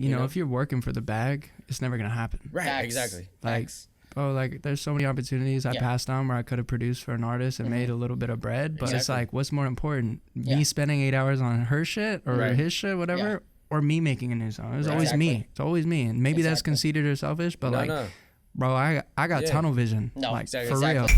You know, if you're working for the bag, it's never gonna happen. Right, Facts. exactly. Like, Facts. oh, like there's so many opportunities I passed on where I could have produced for an artist and made a little bit of bread, but it's like, what's more important? Me spending 8 hours on her shit or his shit, whatever, or me making a new song? It's always me. It's always me. And maybe that's conceited or selfish, but bro, I got tunnel vision. No, like exactly. for real.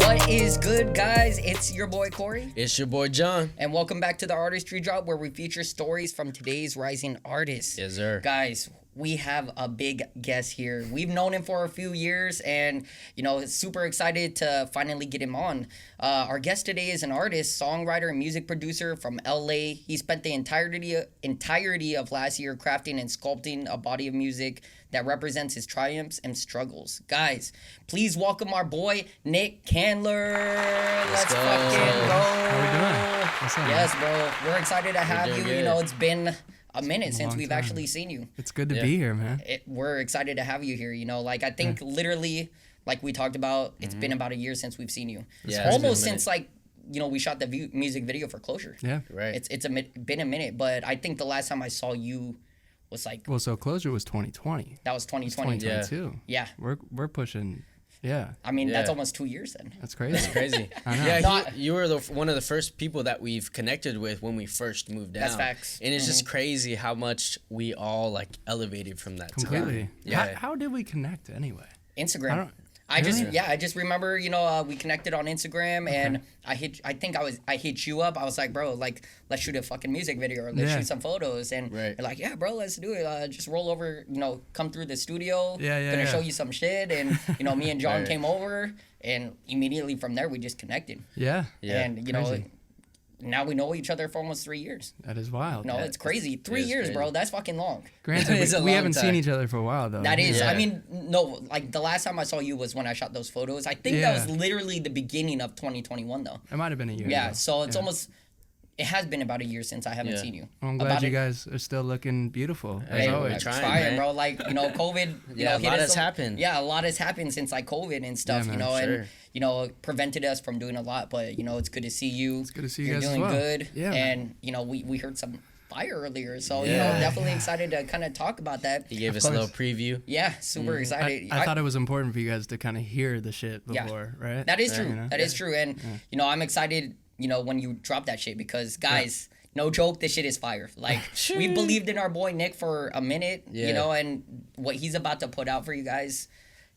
What is good, guys? It's your boy Corey. It's your boy John. And welcome back to the Artistry Drop, where we feature stories from today's rising artists. Yes, sir. Guys, we have a big guest here. We've known him for a few years and, you know, super excited to finally get him on. Our guest today is an artist, songwriter, and music producer from LA. He spent the entirety of last year crafting and sculpting a body of music that represents his triumphs and struggles. Guys, please welcome our boy, Nick Kandler. Let's fucking go. How we doing? What's up, Yes, bro. We're excited to have you. good. You know, it's been a minute since long we've time. actually seen you. It's good to be here, man. We're excited to have you here. You know, like I think literally, like we talked about, it's been about a year since we've seen you. Yeah, it's Almost been a since like, you know, we shot the music video for Closure. Yeah. Right. It's been a minute, but I think the last time I saw you was like, Well, so Closure was 2020. that was 2020. 2022. Yeah. We're pushing. Yeah. I mean, that's Yeah. almost 2 years then. That's crazy. Crazy. I know. Yeah, Not- you were one of the first people that we've connected with when we first moved down. That's facts. And it's just crazy how much we all like elevated from that time. Completely. Yeah. How did we connect anyway? Instagram. I Really? just remember, you know, we connected on Instagram and I hit you up. I was like, bro, like, let's shoot a fucking music video or let's shoot some photos. And Right. you're like, yeah, bro, let's do it. Just roll over, you know, come through the studio. Yeah. Gonna show you some shit. And, you know, me and John Right. came over and immediately from there, we just connected. Yeah. Yeah. And, you know, Crazy. now we know each other for almost 3 years. That is wild. No, it's crazy. 3 is years, crazy. bro. That's fucking long. Granted, It's a we long haven't time. seen each other for a while though. That is, Yeah. I mean, no, like the last time I saw you was when I shot those photos. I think that was literally the beginning of 2021 though. It might have been a year. Yeah, ago. so it's almost, it has been about a year since I haven't Yeah. seen you. Well, I'm glad About you it- guys are still looking beautiful as Hey, always. we're trying, trying, man. bro. Like, you know, COVID, you Yeah, know, a hit lot us has some- happened. Yeah, a lot has happened since like COVID and stuff, Yeah, you man, know, sure. and, you know, prevented us from doing a lot, but, you know, it's good to see you. It's good to see you You're guys as doing well. good. Yeah, man. And, you know, we heard some fire earlier, so, you know, Yeah. definitely excited to kind of talk about that. He gave us a little preview. Yeah, super excited. I thought it was important for you guys to kind of hear the shit before, right? That is true. You know? That is true. And, you know, I'm excited, you know, when you drop that shit because, guys, no joke, this shit is fire. Like, we believed in our boy Nick for a minute, you Yeah. know, and what he's about to put out for you guys,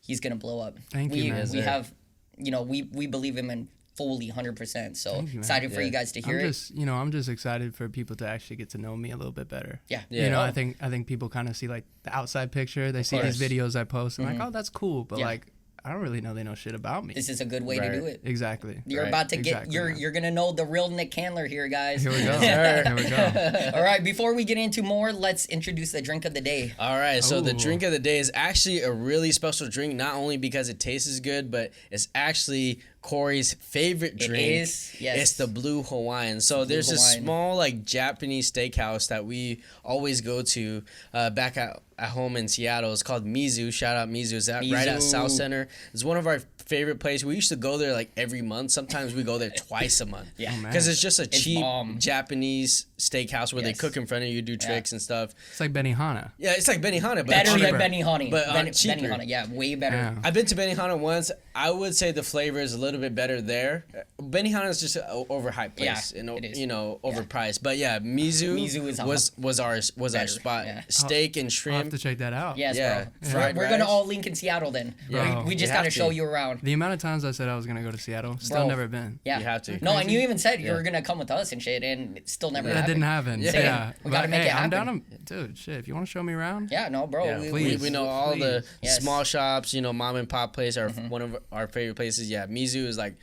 he's going to blow up. Thank you, man. We Yes, sir. have, you know, we believe him in fully 100%. So you, man. excited for Yeah. you guys to hear it. I'm just excited for people to actually get to know me a little bit better. Yeah. Yeah. You know, Oh. I think people kind of see like the outside picture. They see course. these videos I post and like, oh, that's cool, but Yeah. like, I don't really know they know shit about me. This is a good way Right. to do it. Exactly. You're Right. about to get, Exactly, you're man. going to know the real Nick Kandler here, guys. Here we go. Sir. Here we go. All right, before we get into more, let's introduce the drink of the day. All right, so the Ooh. drink of the day is actually a really special drink, not only because it tastes good, but it's actually Corey's favorite It drink. is, yes. It's the Blue Hawaiian. So there's a Hawaiian. small like Japanese steakhouse that we always go to back at home in Seattle. It's called Mizu. Shout out Mizu. It's right at Mizu. South Center. It's one of our favorite places. We used to go there like every month. Sometimes we go there twice a month. Yeah. Oh, man. Because it's just a cheap bomb. Japanese steakhouse where they Yes. cook in front of you, do tricks and stuff. It's like Benihana. Yeah, it's like Benihana, but Better cheaper. than Benihana. But, cheaper. Benihana, yeah, way better. Yeah. I've been to Benihana once. I would say the flavor is a little bit better there. Benihana is just an overhyped place, Yeah, and it is. you know, overpriced. But yeah, Mizu, Mizu is was our better, spot. yeah. Steak and I'll have shrimp. to check that out. Yes, Yeah, bro. fried We're gonna rice. all link in Seattle then. Yeah. We just You have gotta show to. you around. The amount of times I said I was gonna go to Seattle, still Bro. never been. Yeah, You have to. No, and you even said you Yeah. were gonna come with us and shit, and it still never That happened. didn't happen. Yeah. Yeah. We gotta But, make hey, it happen. I'm down to, dude, shit, if you want to show me around. Yeah, no, bro. Yeah, we, please. we know all the Yes. small shops, you know, mom and pop place are Mm-hmm. one of our favorite places. Yeah, Mizu is like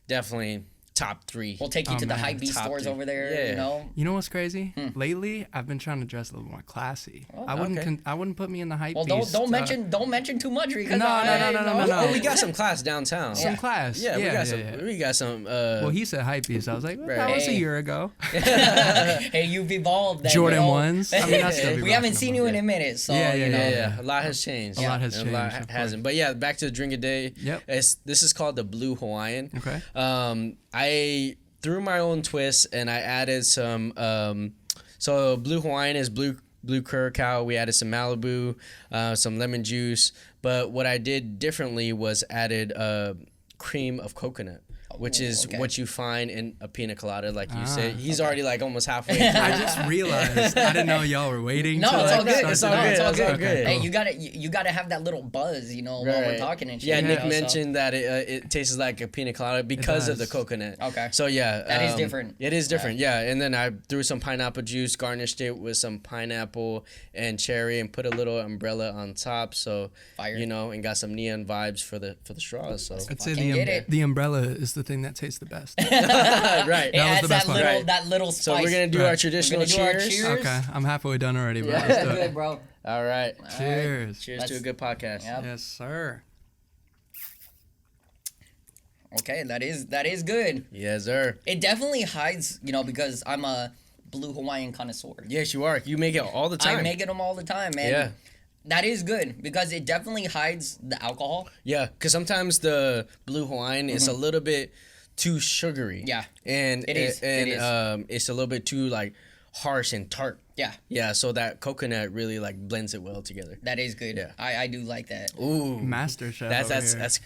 definitely top 3. We'll take you to the high B Top stores 3. over there. Yeah. You know. You know what's crazy? Lately, I've been trying to dress a little more classy. I wouldn't put me in the hype. Well, don't mention too much because No. Oh, we got some class downtown. Some class. Yeah, Yeah, we got some. Well, he said hype beast. I was like, that was a year ago. Hey, you've evolved. Then, Jordan you know? ones. I mean, that's we haven't seen you in a minute, so you know. Yeah. A lot has changed. A lot has And changed. A lot hasn't. But yeah, back to the drink a day. Yep. This is called the Blue Hawaiian. Okay. I threw my own twist and I added some. So Blue Hawaiian is blue curacao. We added some Malibu, some lemon juice. But what I did differently was added cream of coconut, which is what you find in a pina colada, like you said. He's already like almost halfway through. I just realized. I didn't know y'all were waiting. No, it's all good. It's all good. Hey, you gotta have that little buzz, you know, while we're talking and shit. Yeah, Nick you know, mentioned that it tastes like a pina colada because of the coconut. Okay. So yeah, that is different. It is different, yeah. And then I threw some pineapple juice, garnished it with some pineapple and cherry, and put a little umbrella on top. So Fire. you know, and got some neon vibes for the straws. So I'd say get the umbrella is the thing that tastes the best. right. It adds the best that little spice. So we're gonna do our traditional cheers. Okay, I'm halfway done already, bro. Yeah, Let's do it. good, bro. All right. Cheers. Cheers to a good podcast. Yep. Yes, sir. Okay, that is good. Yes, sir. It definitely hides, you know, because I'm a Blue Hawaiian connoisseur. Yes, you are. You make it all the time. I make them all the time, man. Yeah. That is good because it definitely hides the alcohol. Yeah, because sometimes the Blue Hawaiian is a little bit too sugary. Yeah. And It is. it's a little bit too like harsh and tart. Yeah. Yeah, so that coconut really like blends it well together. That is good. Yeah. I do like that. Ooh. Master chef.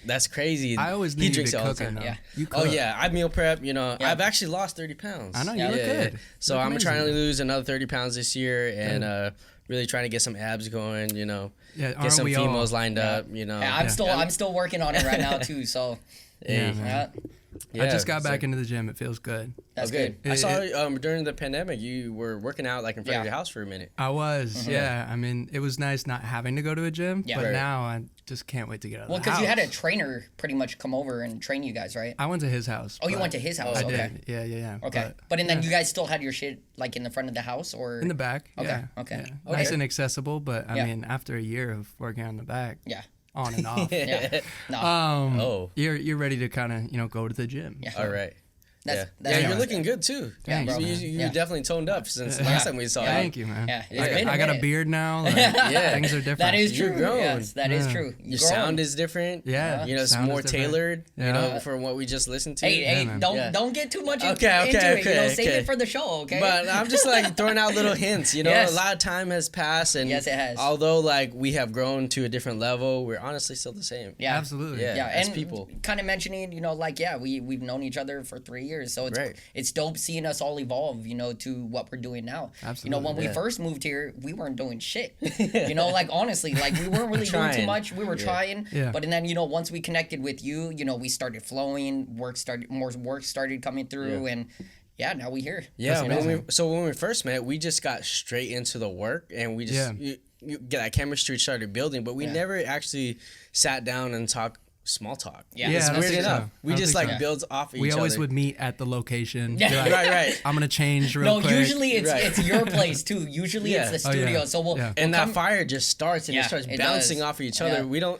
That's crazy. I always He need you drinks to it all cook the it. time. Though. Yeah. You Oh cook. yeah, I meal prep, you know. Yeah. I've actually lost 30 pounds. I know, you Yeah. look Yeah, good. yeah. So You look I'm trying to amazing. lose another 30 pounds this year and really trying to get some abs going, you know. Yeah, Get aren't some we all? females lined up, you know. Yeah, I'm still working on it right now too. So Yeah, Hey. man. Yeah, I just got so- back into the gym. It feels good. that's Okay. good. I saw during the pandemic you were working out like in front of Yeah. your house for a minute. I was, yeah. I mean, it was nice not having to go to a gym, Yeah. but Right. now I just can't wait to get out of Well, the because house. you had a trainer pretty much come over and train you guys, right? I went to his house. Oh, you but went to his house. I Okay. did. Yeah. Okay. But and then you guys still had your shit like in the front of the house or in the back. Okay, Yeah, okay. yeah. Nice and accessible, but I Yeah. mean, after a year of working on the back, Yeah. on and off. Yeah. No. Oh. You're ready to kind of go to the gym. Yeah. All right. That's Yeah, you're nice. looking good too. Yeah, bro. You Yeah. definitely toned up since last time we saw you. Thank you, man. Yeah, it's I, been a I got a minute. beard now. Like, Yeah. things are different. That is You're true. grown. Yes, that is Yeah. true. Your sound is different. Yeah. You know, it's Sound is more different. tailored, you Yeah. know, for what we just listened to. Hey, man. don't Yeah. don't get too much Okay, into it. You know, okay, save okay. it for the show, okay? But I'm just like throwing out little hints, you know. Yes. A lot of time has passed, and Yes, it has. although like we have grown to a different level, we're honestly still the same. yeah, Absolutely. Yeah. Yeah, as and people. kind of mentioning, you know, like we've known each other for 3 years, so Right. it's dope seeing us all evolve, you know, to what we're doing now. You know, when we Yeah. first moved here, we weren't doing shit. You know, like honestly, like we weren't really doing too Trying. much. We were trying, Yeah. but and then you know, once we connected with you, you know, we started flowing. More work started coming through, and yeah, now we here. Yeah, You know? when we first met, we just got straight into the work, and we just you get that chemistry started building, but we never actually sat down and talked small talk. Yeah. It's I don't weird think enough. so. We I don't just think like so. build off each We other. always would meet at the location. Yeah. Be like, Right. I'm gonna change real No, quick. usually it's Right. it's your place too. Usually Yeah. it's the Oh, yeah. studio. So we'll Yeah. And we'll that fire just starts and Yeah, it starts it bouncing does. off of each other. Yeah.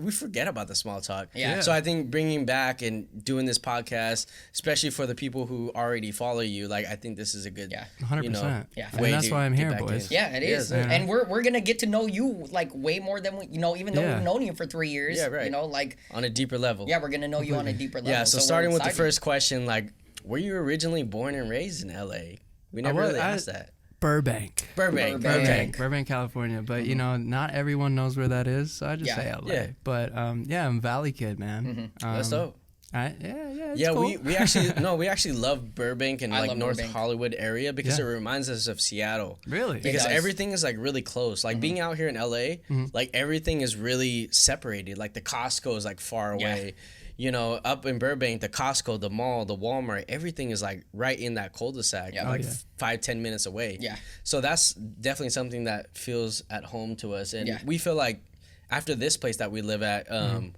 We forget about the small talk. Yeah. So I think bringing back and doing this podcast, especially for the people who already follow you, like I think this is a good, 100%. Yeah. And way that's to why I'm get here, back boys. in. Yeah, it is, Yeah. and we're gonna get to know you like way more than we, you know, even though Yeah. we've known you for 3 years. Yeah, right. You know, like on a deeper level. yeah, we're gonna know you on a deeper level. Yeah. So we're starting with the excited. first question, like, were you originally born and raised in LA? We never really asked that. Burbank. Burbank. Burbank, California. But you know, not everyone knows where that is, so I just Yeah. say LA. Yeah. But yeah, I'm Valley kid, man. That's dope. It's Yeah, cool. we actually love Burbank and I like love North Burbank. Hollywood area because Yeah. it reminds us of Seattle. Really? Because does. everything is like really close. Like being out here in LA, like everything is really separated. Like the Costco is like far away. You know, up in Burbank, the Costco, the mall, the Walmart, everything is like right in that cul-de-sac, Yeah. like Oh, yeah. 5-10 minutes away. Yeah. So that's definitely something that feels at home to us, and Yeah. we feel like after this place that we live at,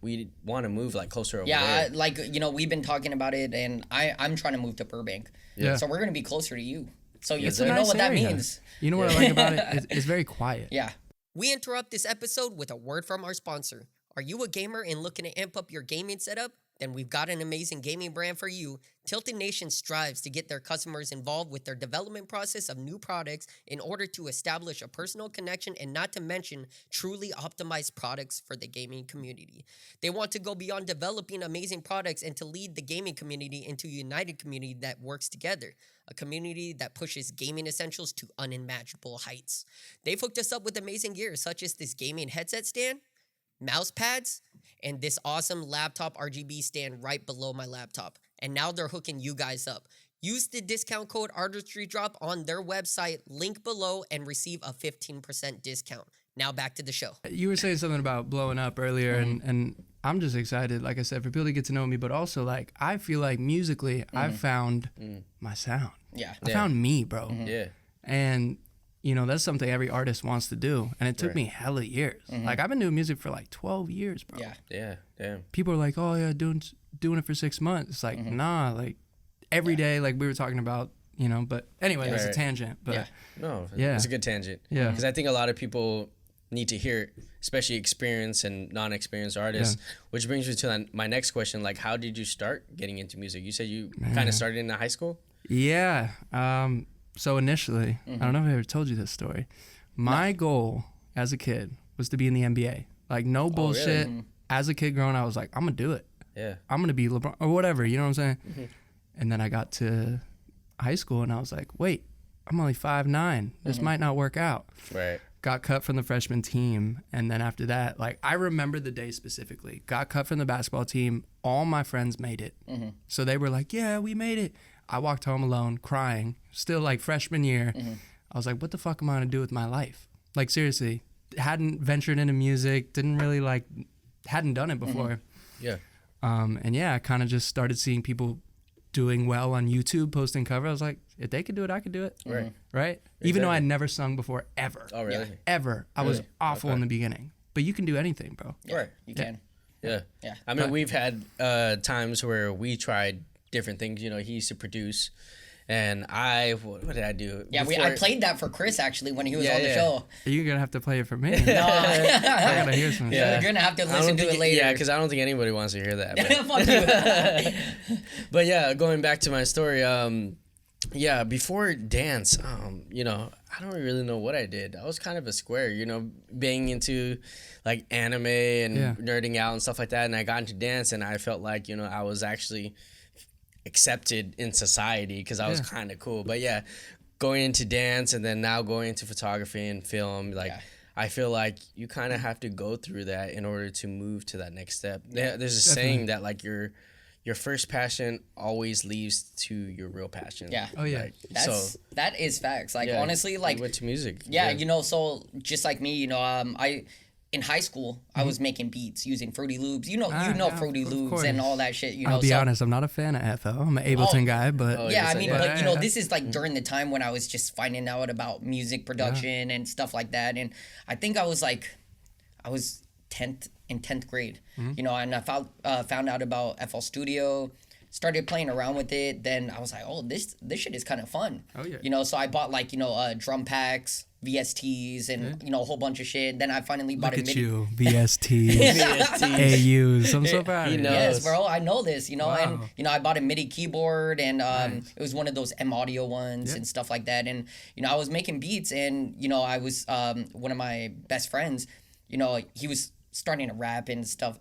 we want to move like closer over Yeah, there. like, you know, we've been talking about it, and I'm trying to move to Burbank. Yeah. So we're going to be closer to you. So you, It's a know nice what that area. means. You know what I like about it? It's very quiet. Yeah. We interrupt this episode with a word from our sponsor. Are you a gamer and looking to amp up your gaming setup? Then we've got an amazing gaming brand for you. Tiltednation strives to get their customers involved with their development process of new products in order to establish a personal connection and not to mention truly optimized products for the gaming community. They want to go beyond developing amazing products and to lead the gaming community into a united community that works together. A community that pushes gaming essentials to unimaginable heights. They've hooked us up with amazing gear such as this gaming headset stand, mouse pads, and this awesome laptop RGB stand right below my laptop. And now they're hooking you guys up. Use the discount code Artistry Drop on their website, link below, and receive a 15% discount. Now back to the show. You were saying something about blowing up earlier, and I'm just excited, like I said, for people to get to know me, but also, like, I feel like musically, I've found my sound. Yeah. I found me, bro. Yeah. And, you know, that's something every artist wants to do. And it took me hella years. Like, I've been doing music for, like, 12 years, bro. Yeah. Yeah. Damn. People are like, oh, yeah, doing it for 6 months. It's like, nah, like, every day, like we were talking about, you know, but anyway, that's a tangent. But No, Yeah. it's a good tangent. Yeah. Because I think a lot of people need to hear it, especially experienced and non-experienced artists. Which brings me to my next question. Like, how did you start getting into music? You said you kind of started in high school? yeah. So initially, I don't know if I ever told you this story. My goal as a kid was to be in the NBA. Like, no bullshit. As a kid growing up, I was like, I'm going to do it. Yeah. I'm going to be LeBron or whatever. You know what I'm saying? And then I got to high school and I was like, wait, I'm only 5'9". This might not work out. Right. Got cut from the freshman team. And then after that, like, I remember the day specifically. Got cut from the basketball team. All my friends made it. So they were like, yeah, we made it. I walked home alone crying. Still like freshman year. I was like, what the fuck am I going to do with my life? Like, seriously. Hadn't ventured into music. Didn't really like, hadn't done it before. Yeah. And yeah, I kind of just started seeing people doing well on YouTube, posting cover. I was like, if they could do it, I could do it. Right. Right? Even though I'd never sung before, ever. Oh, really? Ever. I was awful in the beginning. But you can do anything, bro. Right. You can. Yeah. Yeah. I mean, we've had times where we tried different things. You know, he used to produce, and what did I do? Yeah, I played that for Chris, actually, when he was on the yeah. show. You're going to have to play it for me. No. I got to hear some You're shit. going to have to I don't listen to think it later. Yeah, because I don't think anybody wants to hear that. But, Fuck you. but yeah, going back to my story, yeah, before dance, you know, I don't really know what I did. I was kind of a square, you know, being into like anime and nerding out and stuff like that. And I got into dance and I felt like, you know, I was actually accepted in society because I was kind of cool. But yeah, going into dance and then now going into photography and film, like I feel like you kind of have to go through that in order to move to that next step. There's a saying that like your first passion always leads to your real passion. Yeah. Oh, yeah. Like, That is facts. Like, honestly, like, you went to music. yeah, you know, so just like me, you know, in high school, I was making beats using Fruity Loops. You know Fruity Loops course. and all that shit. You know, I'll be honest, I'm not a fan of FL. I'm an Ableton guy, but yeah, I mean, but you know, Yeah. this is like during the time when I was just finding out about music production and stuff like that. And I think I was 10th grade, you know, and I found out about FL Studio, started playing around with it. Then I was like, oh, this shit is kind of fun. Oh, yeah. You know, so I bought like, you know, drum packs, VSTs, and you know, a whole bunch of shit. Then I finally bought Look a at MIDI. you, VSTs, AUs. I'm so proud. He of you. knows. Yes, bro, I know this, you know, and Wow. you know, I bought a MIDI keyboard, and it was one of those M Audio ones and stuff like that. And you know, I was making beats, and you know, I was one of my best friends, you know, he was starting to rap and stuff,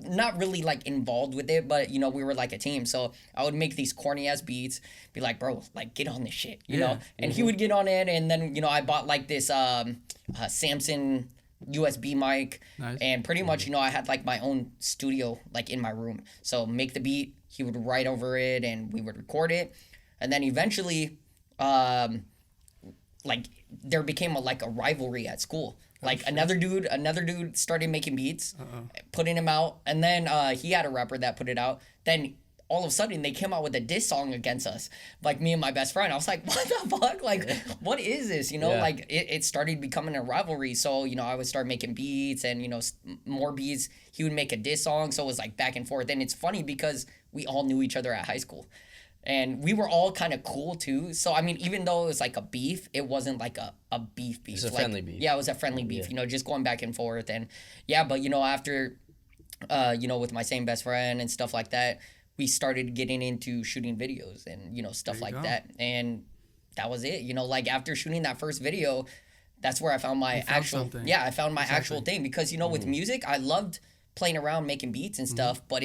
not really like involved with it, but you know, we were like a team. So I would make these corny ass beats, be like, bro, like get on this shit, you know. And he would get on it, and then you know, I bought like this Samson USB mic. Nice. And pretty much, you know, I had like my own studio like in my room. So make the beat, he would write over it, and we would record it. And then eventually like there became a rivalry at school. Like another dude started making beats, putting them out, and then he had a rapper that put it out. Then all of a sudden they came out with a diss song against us, like me and my best friend. I was like, what the fuck? Like, what is this? You know, like it started becoming a rivalry. So, you know, I would start making beats and, you know, more beats. He would make a diss song. So it was like back and forth. And it's funny because we all knew each other at high school. And we were all kind of cool too. So, I mean, even though it was like a beef, it wasn't like a beef. It was a like, friendly beef. Yeah, it was a friendly beef, you know, just going back and forth. And yeah, but, you know, after, you know, with my same best friend and stuff like that, we started getting into shooting videos and, you know, stuff like that. And that was it. You know, like after shooting that first video, that's where I found my actual, I found my actual thing. Because, you know, with music, I loved playing around, making beats and stuff, but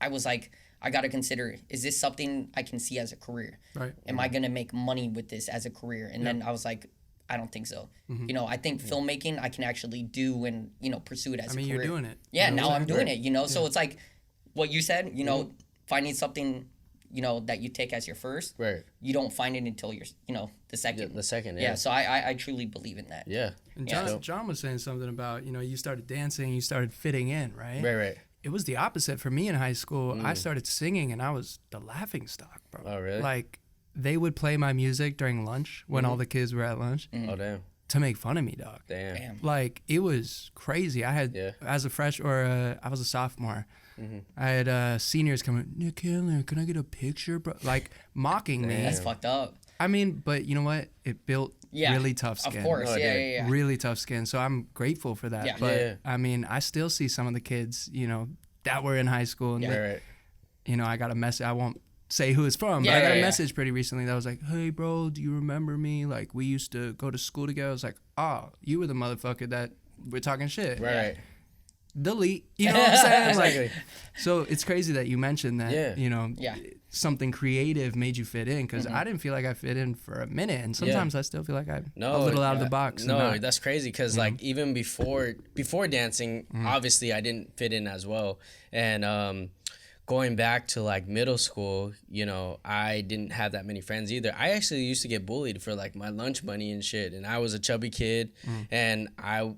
I was like, I got to consider, is this something I can see as a career? Right. Am I going to make money with this as a career? And then I was like, I don't think so. You know, I think filmmaking I can actually do and, you know, pursue it as a career. You're doing it. Yeah, now I'm doing it, you know? So it's like what you said, you know, finding something, you know, that you take as your first. Right. You don't find it until you're, you know, the second. The second, yeah. So I truly believe in that. Yeah. And John was saying something about, you know, you started dancing, you started fitting in, right? Right. It was the opposite for me in high school. I started singing and I was the laughing stock, bro. Oh, really? Like, they would play my music during lunch when all the kids were at lunch Oh, damn. to make fun of me, dog. Damn. Like, it was crazy. I had, as a I was a sophomore. I had seniors coming, Nick Kandler, can I get a picture, bro? Like, mocking me. That's fucked up. I mean, but you know what? It built really tough skin. Of course, yeah. Really tough skin. So I'm grateful for that. Yeah. But I mean, I still see some of the kids, you know, that were in high school. And Right. you know, I got a message. I won't say who it's from, but I got a message pretty recently that was like, hey, bro, do you remember me? Like, we used to go to school together. I was like, oh, you were the motherfucker that we're talking shit. Right. Delete. You know what I'm saying? Exactly. Like, so it's crazy that you mentioned that, you know, something creative made you fit in, because I didn't feel like I fit in for a minute, and sometimes I still feel like I'm a little out of the box. No, that's crazy, because like even before dancing, obviously I didn't fit in as well. And going back to like middle school, you know, I didn't have that many friends either. I actually used to get bullied for like my lunch money and shit, and I was a chubby kid, and I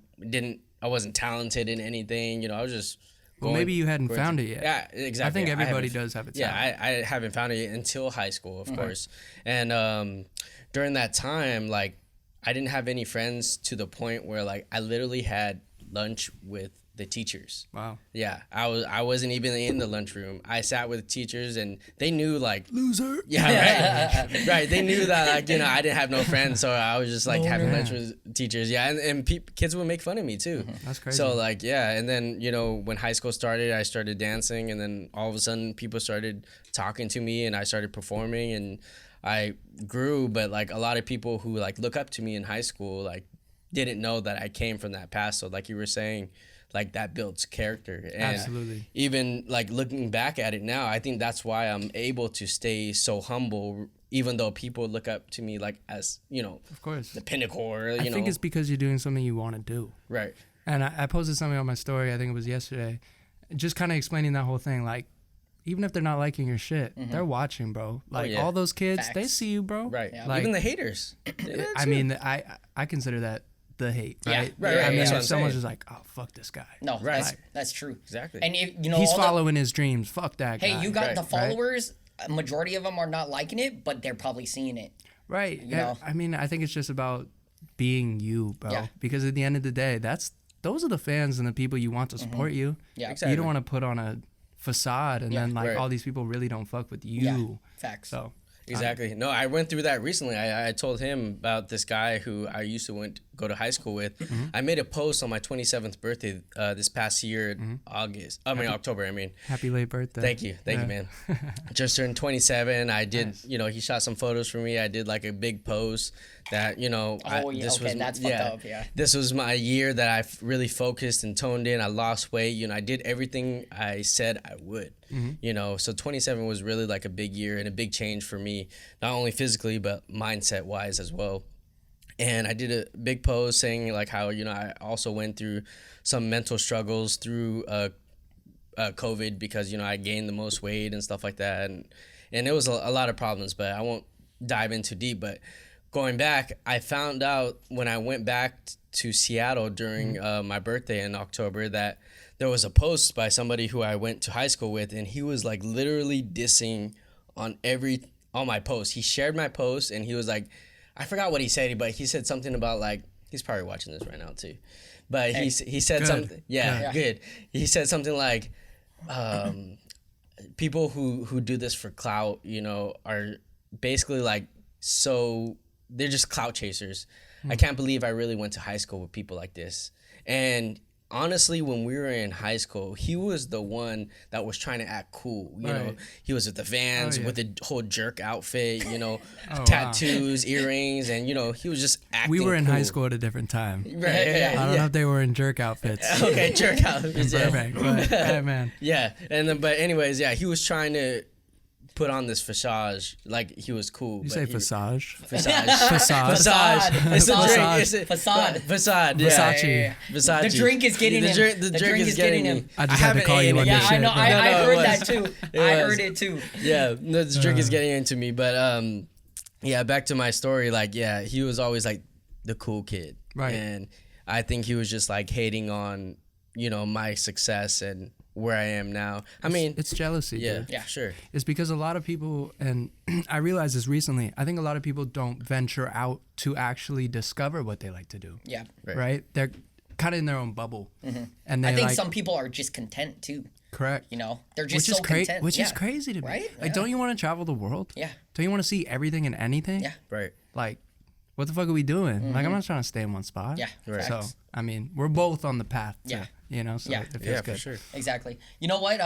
wasn't talented in anything, you know. I was just maybe you hadn't found it yet. Yeah, exactly. I think everybody does have it. Yeah, I haven't found it until high school, of course. And during that time, like, I didn't have any friends to the point where like I literally had lunch with the teachers. Wow. Yeah, I wasn't even in the lunchroom. I sat with teachers, and they knew like loser. Yeah, right. Right. They knew that like, you know, I didn't have no friends, so I was just like having lunch with teachers. Yeah, and kids would make fun of me too. That's crazy. So like, yeah, and then, you know, when high school started, I started dancing, and then all of a sudden people started talking to me, and I started performing, and I grew. But like a lot of people who like look up to me in high school like didn't know that I came from that past. So like you were saying, like that builds character. And absolutely. Even like looking back at it now, I think that's why I'm able to stay so humble, even though people look up to me like as, you know, of course, the pinnacle, or I think it's because you're doing something you want to do. Right. And I posted something on my story, I think it was yesterday, just kind of explaining that whole thing. Like, even if they're not liking your shit, they're watching, bro. Like, all those kids, they see you, bro. Right. Yeah. Like, even the haters. I mean, I consider that the hate, right? Yeah, right. I mean, that's what if I'm someone's saying. just like, oh, fuck this guy. No, Right. that's true. Exactly. And if, you know, He's all following his dreams. Fuck that guy. hey, you got Right. the followers. A majority of them are not liking it, but they're probably seeing it. Right. You know? I mean, I think it's just about being you, bro. Yeah. Because at the end of the day, those are the fans and the people you want to support you. Yeah. Exactly. You don't want to put on a facade and then like Right. all these people really don't fuck with you. Yeah. Facts. So Exactly. No, I went through that recently. I told him about this guy who I used to go to high school with. I made a post on my 27th birthday this past year, October. happy late birthday. Thank you, man. Just turned 27. I did, you know, he shot some photos for me. I did like a big post that, you know, That's fucked up. Yeah. This was my year that I really focused and toned in. I lost weight. You know, I did everything I said I would. You know, so 27 was really like a big year and a big change for me, not only physically but mindset wise as well. And I did a big post saying like how, you know, I also went through some mental struggles through COVID, because, you know, I gained the most weight and stuff like that, and it was a lot of problems, but I won't dive in too deep. But going back, I found out when I went back to Seattle during my birthday in October that there was a post by somebody who I went to high school with, and he was like literally dissing on my posts. He shared my post, and he was like, I forgot what he said, but he said something about like, he's probably watching this right now too, but he said good. something. Yeah, good. He said something like, people who do this for clout, you know, are basically like, so they're just clout chasers. I can't believe I really went to high school with people like this. And honestly, when we were in high school, he was the one that was trying to act cool. You know, he was with the Vans, with the whole jerk outfit, you know, tattoos, earrings, and, you know, he was just acting We were in cool. high school at a different time. Right, I don't know if they were in jerk outfits. Okay, jerk outfits. Perfect. But, hey, man. Yeah, and then, but anyways, yeah, he was trying to put on this facade like he was cool. You say facade? Facade. Facade. It's a drink. Facade. It's a Facade. Facade. Yeah. Versace. Versace. The drink is getting him. The drink is getting him. I just had to haven't call you ate on it this yet. shit. I know. but- I it heard was. that too. It I was. heard it too. Yeah, no, this drink is getting into me, but yeah, back to my story. Like, yeah, he was always like the cool kid, Right. And I think he was just like hating on, you know, my success and where I am now. I mean, It's jealousy, yeah, dude. Yeah. sure. It's because a lot of people, and I realized this recently, I think a lot of people don't venture out to actually discover what they like to do. Yeah. Right? They're kind of in their own bubble. And they I think like, some people are just content too. correct. You know, they're just Which is so content. Which Yeah. is crazy to me. Right? Like, don't you want to travel the world? Yeah. Don't you want to see everything and anything? Yeah. Right. Like, what the fuck are we doing? Like, I'm not trying to stay in one spot. Yeah. Right. So, Facts. I mean, we're both on the path to, Yeah. you know, so Yeah. it feels Yeah, good. for sure. Exactly. You know what?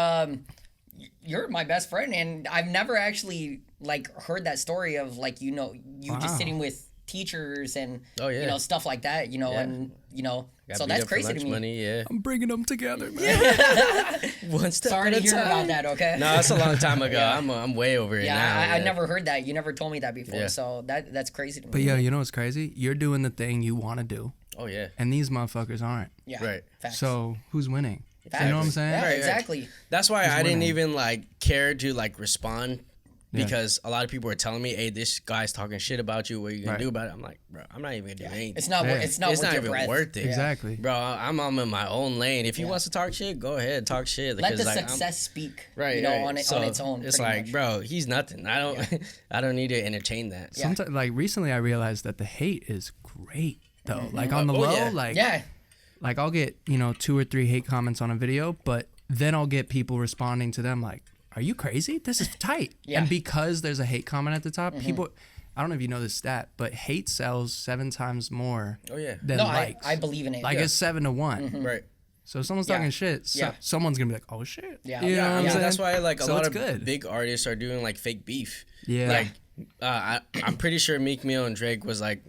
You're my best friend, and I've never actually like heard that story of like you Wow. just sitting with teachers and Oh, yeah. you know stuff like that. You know, Yeah. and you know, Got so beat that's up for crazy to lunch me. Money, yeah. I'm bringing them together, man. One step Sorry at to a hear time. about that. Okay. No, that's a long time ago. Yeah. I'm way over it Yeah, now. I never heard that. You never told me that before. Yeah. So that's crazy to me. But yo, you know what's crazy? You're doing the thing you want to do, Oh yeah. and these motherfuckers aren't. Yeah. Right. Facts. So who's winning? Facts. You know what I'm saying? Yeah, Right, right. exactly. That's why I didn't winning. even like care to like respond Yeah. because a lot of people were telling me, "Hey, this guy's talking shit about you. What are you gonna Right. do about it?" I'm like, bro, I'm not even gonna do anything. It's not. Yeah. It's not. It's worth not your even breath. worth it. Yeah. Exactly. Bro, I'm in my own lane. If he Yeah. wants to talk shit, go ahead, talk shit. Let the Because, like, success speak. right, You know, right. on its own. It's pretty like, much. bro, he's nothing. I don't, I don't need to entertain that. Yeah. Sometimes, like recently, I realized that the hate is great though. Like on the Oh, low, yeah. like Yeah. like I'll get 2 or 3 hate comments on a video, but then I'll get people responding to them like, "Are you crazy? This is tight." Yeah. And because there's a hate comment at the top, people, I don't know if you know this stat, but hate sells 7 times more Oh yeah. than No, likes. I believe in it. Like Yeah. it's 7 to 1. Right. So if someone's Yeah. talking shit, Yeah. someone's gonna be like, "Oh shit." Yeah. You know Yeah, what I'm yeah. saying? That's why like a So lot it's of good. big artists are doing like fake beef. Yeah. Like I'm pretty sure Meek Mill and Drake was like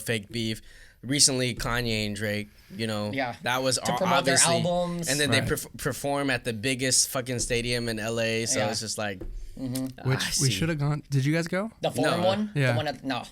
fake beef. Recently, Kanye and Drake, Yeah. that was To promote their obviously, albums. and then Right. they perform at the biggest fucking stadium in LA. So Yeah. it's just like, Which we should have gone. Did you guys go? The foreign No. one. Yeah. The one at, no.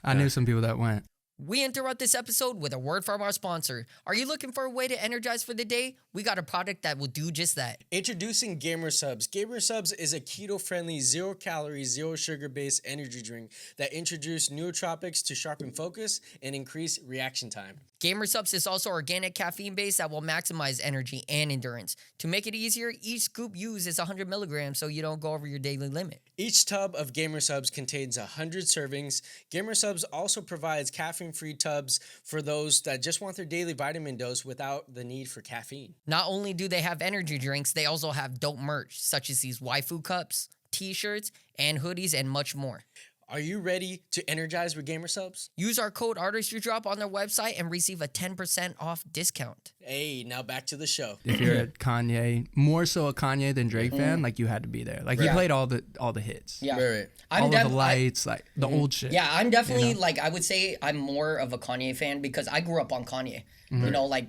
I knew some people that went. We interrupt this episode with a word from our sponsor. Are you looking for a way to energize for the day? We got a product that will do just that. Introducing Gamer Subs. Gamer Subs is a keto-friendly, zero-calorie, zero-sugar-based energy drink that introduces nootropics to sharpen focus and increase reaction time. Gamer Subs is also organic caffeine based that will maximize energy and endurance. To make it easier, each scoop used is 100 milligrams so you don't go over your daily limit. Each tub of Gamer Subs contains 100 servings. Gamer Subs also provides caffeine-free tubs for those that just want their daily vitamin dose without the need for caffeine. Not only do they have energy drinks, they also have dope merch such as these waifu cups, t-shirts, and hoodies, and much more. Are you ready to energize with Gamer Subs? Use our code Artistry Drop on their website and receive a 10% off discount. Hey, now back to the show. If you're a Kanye, more so a Kanye than Drake fan, like you had to be there. Like he Right. played all the hits. Yeah. Right. All of the lights, like the old shit. Yeah, I'm definitely like I would say I'm more of a Kanye fan because I grew up on Kanye. You know, like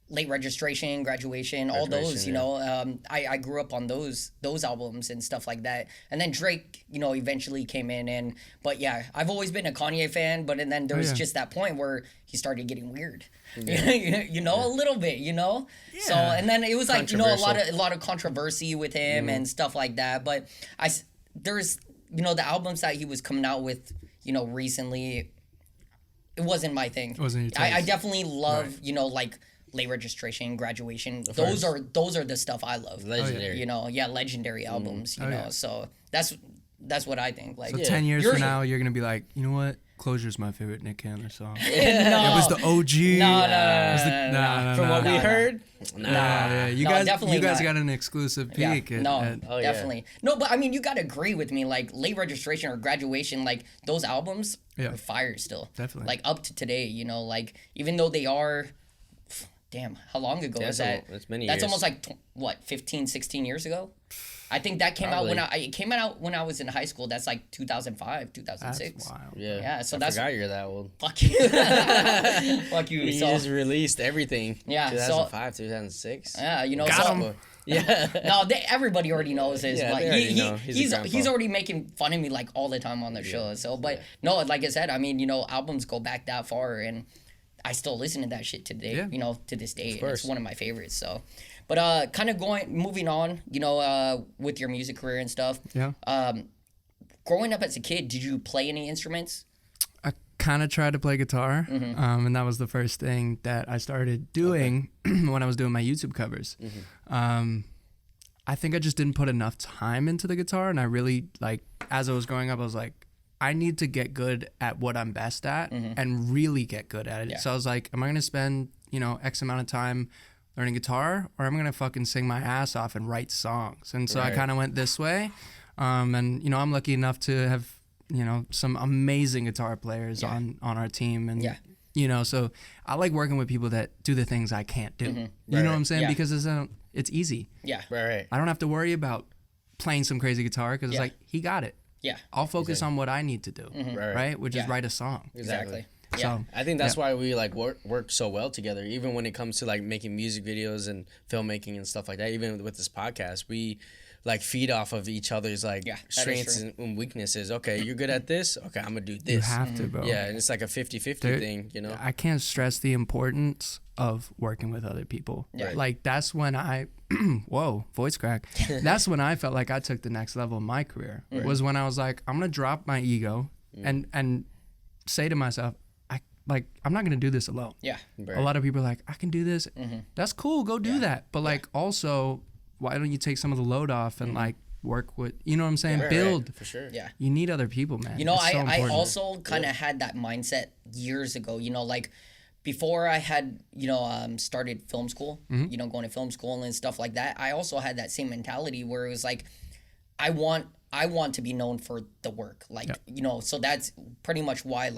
late registration, graduation, all those. I grew up on those albums and stuff like that. And then Drake, eventually came in. But yeah, I've always been a Kanye fan. But and then there was just that point where he started getting weird. A little bit. So and then it was like a lot of controversy with him and stuff like that. But there's the albums that he was coming out with. recently, it wasn't my thing. It wasn't your I taste. definitely love, like late registration, graduation. Those are the stuff I love. Legendary. Legendary albums, you know. So that's what I think. Like, So 10 years from now, you're gonna be like, you know what? Closure's my favorite Nick Kandler song. No. It was the OG. No. From what we heard, You guys definitely got not. an exclusive peek. Definitely. No, but I mean, you gotta agree with me. Like late registration or graduation, like those albums are fire still. Definitely. Like up to today, like even though they are, damn, how long ago is that? That's many That's years. almost like 15, 16 years ago. I think that came out when I was in high school. That's like 2005, 2006. That's wild. Yeah, so I forgot you're that old. Fuck you. Fuck you. You just released everything. Yeah, 2005, 2006. Yeah, Got him. Yeah. No, everybody already knows this. Yeah, But they already know. He's a he's grandpa. already making fun of me like all the time on the show. So, but no, like I said, I mean, albums go back that far, and I still listen to that shit today. Yeah. To this day, and course. it's one of my favorites. So, but kind of moving on, with your music career and stuff. Yeah. Growing up as a kid, did you play any instruments? I kind of tried to play guitar, Mm-hmm. and that was the first thing that I started doing when I was doing my YouTube covers. Mm-hmm. I think I just didn't put enough time into the guitar, and I really, as I was growing up, I was like, I need to get good at what I'm best at and really get good at it. Yeah. So I was like, am I going to spend, X amount of time learning guitar, or am I going to fucking sing my ass off and write songs? And so I kind of went this way. And, I'm lucky enough to have, some amazing guitar players on our team. And, so I like working with people that do the things I can't do. You know what I'm saying? Yeah. Because it's easy. Yeah. Right. I don't have to worry about playing some crazy guitar because it's like, he got it. Yeah. I'll focus on what I need to do, right? Which is Yeah. write a song. Exactly. Yeah. So I think that's why we work so well together. Even when it comes to making music videos and filmmaking and stuff like that. Even with this podcast, we feed off of each other's strengths and weaknesses. Okay, you're good at this. Okay, I'm gonna do this. you have to, bro. Yeah, and it's like a 50-50 thing. I can't stress the importance of working with other people. Yeah. Like that's when I, whoa, voice crack. That's when I felt like I took the next level in my career. Was when I was like, I'm gonna drop my ego and say to myself, I'm not gonna do this alone. Yeah. A lot of people are like, I can do this. That's cool. Go do that. But also, why don't you take some of the load off and work with, you know what I'm saying? Build. for sure. Yeah. You need other people, man. You know, It's so I important. also kind of had that mindset years ago, before I had, started film school, going to film school and stuff like that. I also had that same mentality where it was like, I want to be known for the work. So that's pretty much why,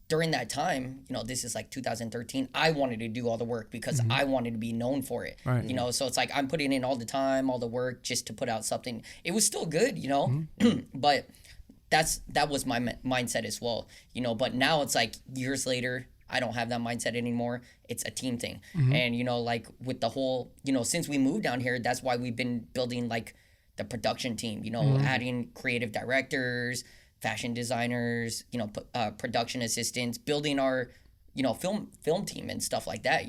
during that time, this is 2013, I wanted to do all the work because I wanted to be known for it. Right. So it's I'm putting in all the time, all the work just to put out something. It was still good, but that was my mindset as well, but now it's years later, I don't have that mindset anymore. It's a team thing. And, with the whole, since we moved down here, that's why we've been building the production team, adding creative directors, fashion designers, production assistants, building our, film team and stuff like that,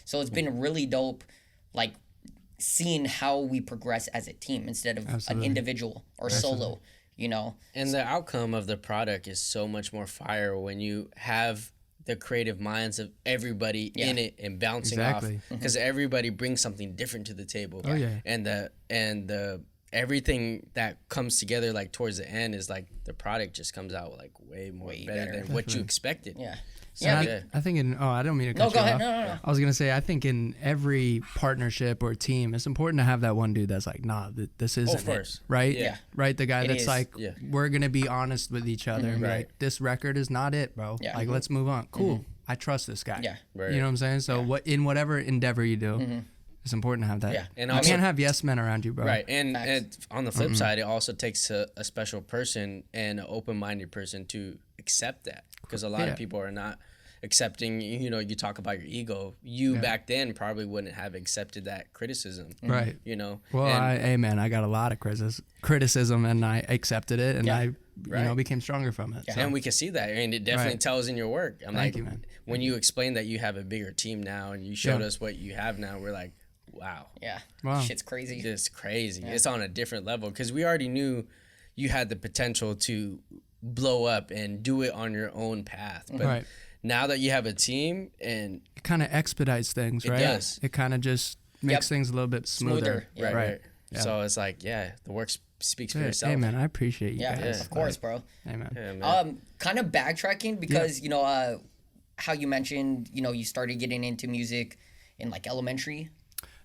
So it's been really dope, seeing how we progress as a team instead of an individual or solo, And the outcome of the product is so much more fire when you have the creative minds of everybody in it and bouncing off, because everybody brings something different to the table. Oh, yeah. And the everything that comes together towards the end is the product just comes out way better than what you expected. Yeah. So I think I don't mean to cut you go ahead. off. No. I was gonna say I think in every partnership or team, it's important to have that one dude that's nah, this isn't of course. it, right? Yeah. Right. The guy It that's is. we're gonna be honest with each other and be Right. like, this record is not it, bro. Yeah. Let's move on. Cool. I trust this guy. Yeah. Right. You know what I'm saying? So in whatever endeavor you do, it's important to have that. Yeah. And you also- can't have yes men around you, bro. Right, and Facts. on the flip side, it also takes a special person and an open-minded person to accept that, because a lot of people are not accepting. You talk about your ego. You back then probably wouldn't have accepted that criticism, Right. Well, And- I got a lot of criticism, and I accepted it, and I Right. became stronger from it. Yeah. So. and we can see that, and it definitely Right. tells in your work. I'm Thank like, you, man. when you explain that you have a bigger team now, and you showed Yeah. us what you have now, we're like, wow. Yeah. Wow. Shit's crazy. It's crazy. It's on a different level, because we already knew you had the potential to blow up and do it on your own path. But now that you have a team, and it kind of expedites things, right? It does. It kind of just makes things a little bit smoother. Right. Yeah. So it's like, the work speaks for yourself. Hey man, I appreciate you guys. Yeah, of course, bro. Hey man. Yeah, man. Kind of backtracking because you know how you mentioned, you know, you started getting into music in like elementary.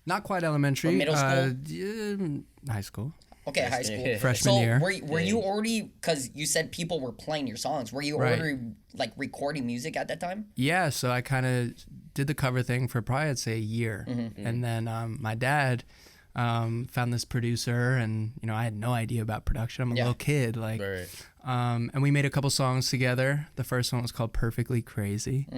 Not quite elementary. Or middle school? High school. Okay, high school. Freshman year. Were you already, because you said people were playing your songs, were you already like recording music at that time? Yeah, so I kind of did the cover thing for probably, I'd say, a year. And then my dad found this producer, and, you know, I had no idea about production. I'm a little kid. Like, and we made a couple songs together. The first one was called Perfectly Crazy.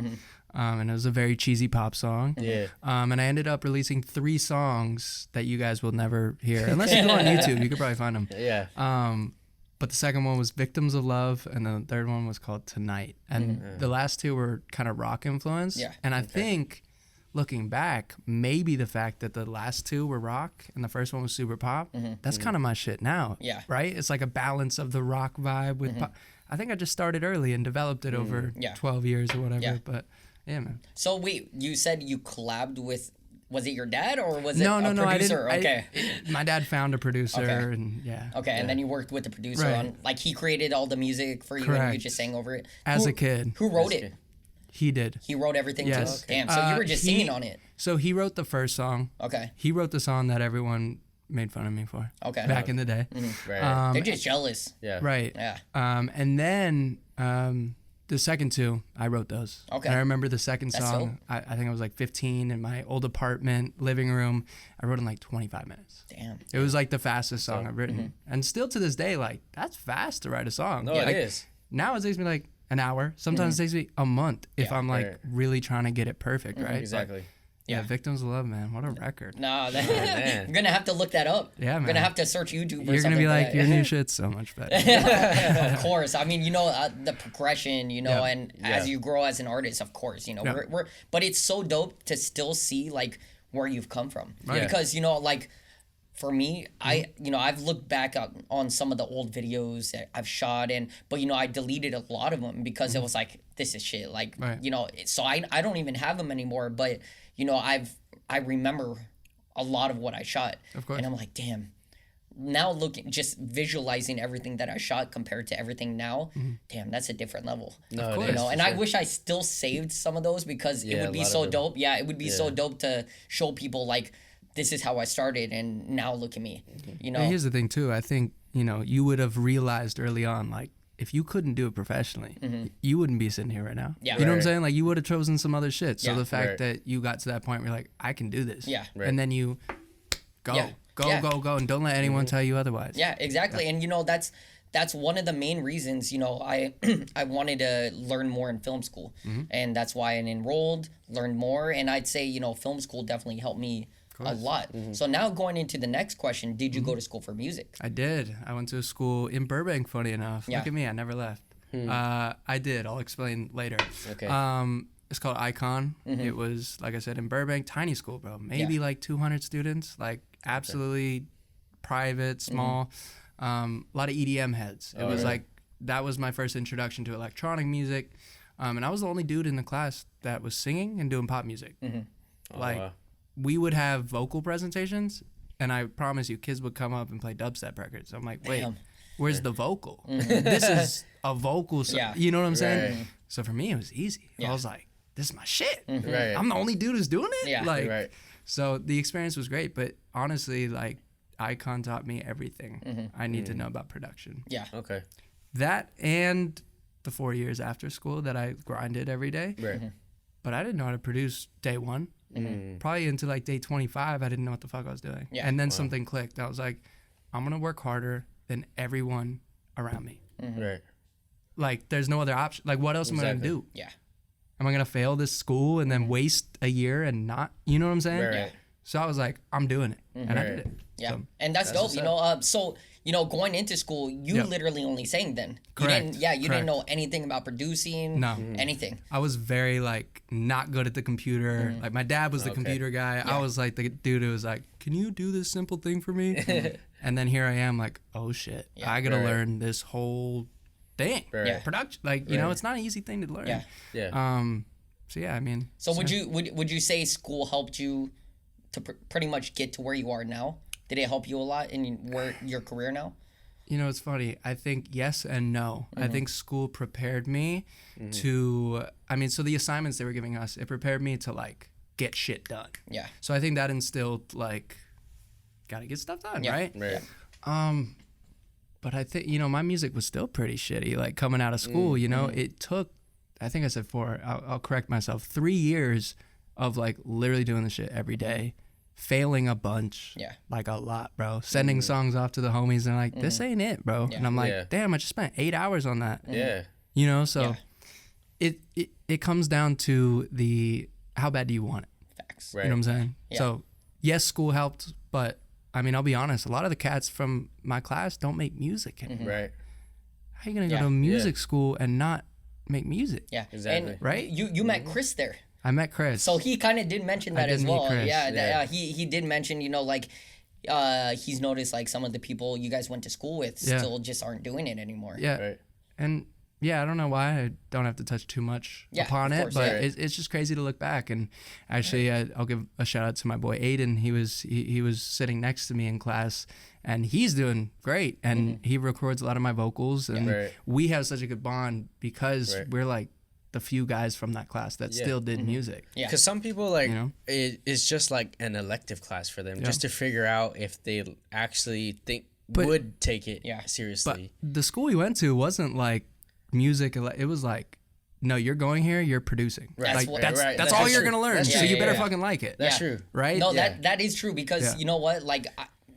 And it was a very cheesy pop song. And I ended up releasing 3 songs that you guys will never hear. Unless you go on YouTube, you could probably find them. But the second one was Victims of Love, and the third one was called Tonight. And the last 2 were kind of rock influenced. And I think, looking back, maybe the fact that the last 2 were rock and the first one was super pop, that's kind of my shit now. Right? It's like a balance of the rock vibe with pop. I think I just started early and developed it over 12 years or whatever. But yeah, man. So wait, you said you collabed with, was it your dad or was it no, a producer? I didn't. My dad found a producer and and then you worked with the producer on, like, he created all the music for you and you just sang over it? As a kid. Who wrote it? He did. He wrote everything too? Yes. Damn, so you were just singing on it. So he wrote the first song. Okay. He wrote the song that everyone made fun of me for. Okay. Back in the day. They're just jealous. Right. Yeah. And then the second 2, I wrote those. Okay. And I remember the second song, I think I was like 15 in my old apartment living room. I wrote in like 25 minutes. Damn. It was like the fastest song I've written. And still to this day, like, that's fast to write a song. No, it is. Now it takes me like an hour. Sometimes it takes me a month if I'm like really trying to get it perfect, right? Exactly. Yeah, Victims of Love, man. What a record. No, you're going to have to look that up. Yeah, man. You're going to have to search YouTube or You're something. You're going to be like, your new shit's so much better. Of course. I mean, you know, the progression, you know, and as you grow as an artist, of course, you know, but it's so dope to still see, like, where you've come from. Because, you know, like, for me, I've looked back on some of the old videos that I've shot, but, you know, I deleted a lot of them because it was like, this is shit. Like, you know, so I don't even have them anymore, but, you know, I remember a lot of what I shot. Of course. And I'm like, damn. Now just visualizing everything that I shot compared to everything now, damn, that's a different level. No, you know, and I wish I still saved some of those because it would be so dope. Yeah, it would be so dope to show people, like, this is how I started and now look at me. You know. And here's the thing too. I think, you know, you would have realized early on, like, if you couldn't do it professionally, you wouldn't be sitting here right now. Yeah. You know what I'm saying? Like, you would have chosen some other shit. So the fact that you got to that point where you're like, I can do this. Yeah. And then you go, and don't let anyone tell you otherwise. Yeah, exactly. And, you know, that's one of the main reasons, you know, I wanted to learn more in film school. And that's why I enrolled, learned more. And I'd say, you know, film school definitely helped me a lot. So now going into the next question, did you go to school for music? I did. I went to a school in Burbank, funny enough. Look at me, I never left. I did. I'll explain later. Okay. It's called Icon. It was, like I said, in Burbank, tiny school, bro. Maybe like 200 students, like absolutely private, small. A lot of EDM heads. It was like, that was my first introduction to electronic music. And I was the only dude in the class that was singing and doing pop music. We would have vocal presentations, and I promise you, kids would come up and play dubstep records. I'm like, wait, where's the vocal? This is a vocal. You know what I'm saying? So for me, it was easy. I was like, this is my shit. I'm the only dude who's doing it. So the experience was great, but honestly, like, Icon taught me everything I need to know about production. Yeah. Okay. That and the 4 years after school that I grinded every day. But I didn't know how to produce day one. Probably into like day 25, I didn't know what the fuck I was doing. And then something clicked. I was like, I'm going to work harder than everyone around me. Like, there's no other option. Like, what else am I going to do? Am I going to fail this school and then waste a year and not, you know what I'm saying? So I was like, I'm doing it. And I did it. So, and that's dope, you know. So you know, going into school, you literally only sang then. Correct. You didn't know anything about producing. No. Anything. I was very like not good at the computer. Like my dad was the computer guy. I was like the dude who was like, "Can you do this simple thing for me?" And then here I am like, "Oh shit, I gotta learn this whole thing." Production, like you know, it's not an easy thing to learn. So yeah, I mean. So would you say school helped you to pretty much get to where you are now? Did it help you a lot in your career now? You know, it's funny. I think yes and no. I think school prepared me to, I mean, so the assignments they were giving us, it prepared me to like get shit done. Yeah. So I think that instilled like, gotta get stuff done, right? But I think, you know, my music was still pretty shitty. Like coming out of school, you know, it took, I think I said I'll correct myself, 3 years of like literally doing the shit every day. Failing a bunch, like a lot, bro. Sending songs off to the homies and like, this ain't it, bro. And I'm like, damn, I just spent 8 hours on that. You know, so it comes down to how bad do you want it? Facts. You know what I'm saying? So yes, school helped, but I mean, I'll be honest, a lot of the cats from my class don't make music anymore. How are you gonna go to music school and not make music? Yeah, exactly. And right? You met Chris there. I met Chris. So he kind of did mention that as well. Chris. He did mention, you know, like he's noticed like some of the people you guys went to school with still just aren't doing it anymore. And I don't know why I don't have to touch too much upon it, but it's just crazy to look back. And actually, I'll give a shout out to my boy Aiden. He was sitting next to me in class, and he's doing great. And he records a lot of my vocals, and we have such a good bond because we're like the few guys from that class that still did music. Because some people like, you know? It's just like an elective class for them, just to figure out if they actually would take it seriously. But the school we went to wasn't like music. It was like, no, you're going here, you're producing. That's all you're going to learn. So you better fucking like it. That's true. Right? No, that is true because you know what? Like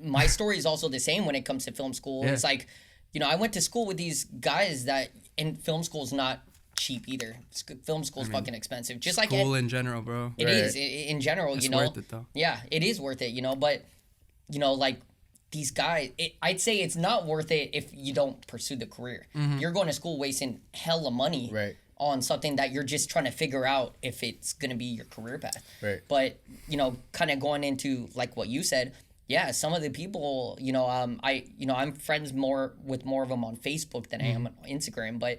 my story is also the same when it comes to film school. It's like, you know, I went to school with these guys and film school is not cheap either. Film school's fucking expensive. Just like school in general, bro. It is in general. It's you know, worth it though. Yeah, it is worth it. You know, but you know, like these guys, I'd say it's not worth it if you don't pursue the career. You're going to school wasting hella money on something that you're just trying to figure out if it's gonna be your career path. But you know, kind of going into like what you said. Yeah, some of the people, you know, I'm friends with more of them on Facebook than I am on Instagram, but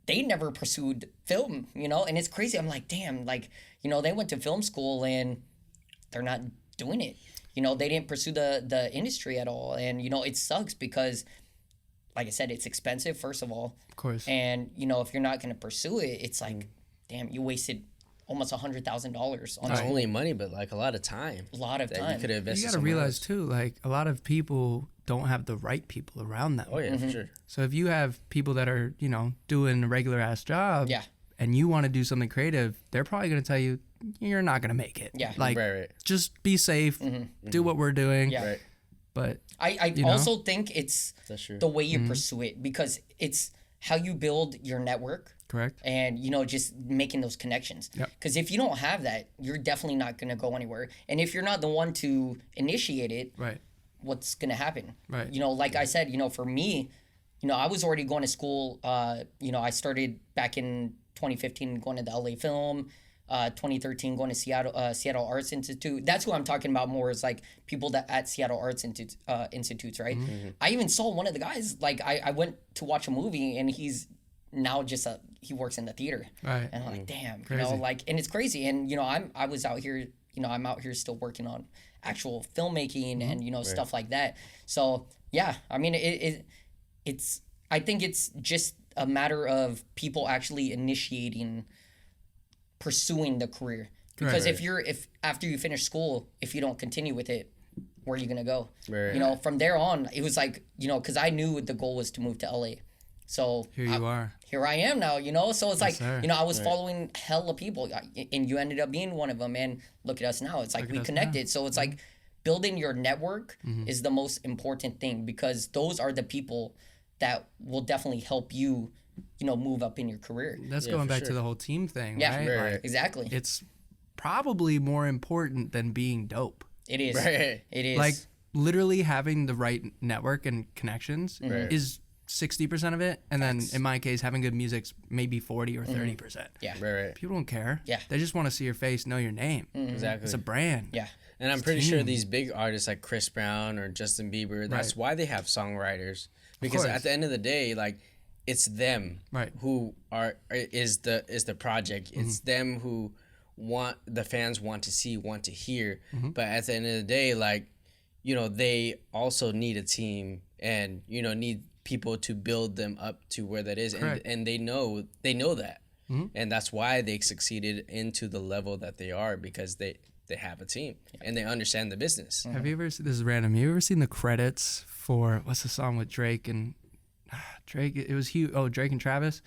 they never pursued film, you know, and it's crazy. I'm like, damn, like, you know, they went to film school and they're not doing it. You know, they didn't pursue the industry at all. And, you know, it sucks because, like I said, it's expensive, first of all. Of course. And, you know, if you're not going to pursue it, it's like, damn, you wasted almost $100,000 on not only money, but like a lot of time. A lot of that time. you could have invested. You got to realize too, like a lot of people don't have the right people around them. Oh yeah, for sure. So if you have people that are, you know, doing a regular ass job, and you want to do something creative, they're probably going to tell you you're not going to make it. Yeah. Like just be safe, do what we're doing. Yeah. But I also think it's the way you pursue it because it's how you build your network. Correct. And, you know, just making those connections. Because if you don't have that, you're definitely not going to go anywhere. And if you're not the one to initiate it, what's going to happen? You know, like I said, you know, for me, you know, I was already going to school. You know, I started back in 2015 going to the LA Film, 2013 going to Seattle Arts Institute. That's who I'm talking about more is like people that at Seattle Arts Institutes, right? I even saw one of the guys, like I went to watch a movie and he's now just he works in the theater. And I'm like, damn, you know, like, and it's crazy. And, you know, I was out here, you know, I'm out here still working on actual filmmaking and, you know, stuff like that. So yeah, I mean, it's, I think it's just a matter of people actually initiating, pursuing the career. Because if after you finish school, if you don't continue with it, where are you going to go? You know, from there on, it was like, you know, because I knew the goal was to move to LA. So here I am now, you know? So it's like, you know, I was following hella people and you ended up being one of them. And look at us now. It's like we connected. So it's like building your network is the most important thing because those are the people that will definitely help you, you know, move up in your career. That's going back to the whole team thing, right? Like, exactly. It's probably more important than being dope. It is. It is. Like, literally having the right network and connections is 60% of it, and then in my case, having good music's maybe 40 or 30%. Yeah. Right. People don't care. Yeah. They just want to see your face, know your name. Exactly. It's a brand. Yeah. And I'm pretty sure these big artists like Chris Brown or Justin Bieber, that's why they have songwriters. Because at the end of the day, like, it's them who is the project. It's them who the fans want to see, want to hear. But at the end of the day, like, you know, they also need a team and, you know, need people to build them up to where that is. And they know that. And that's why they succeeded into the level that they are, because they have a team and they understand the business. Have you ever, this is random, have you ever seen the credits for, what's the song with Drake and Drake? It was huge. Oh, Drake and Travis.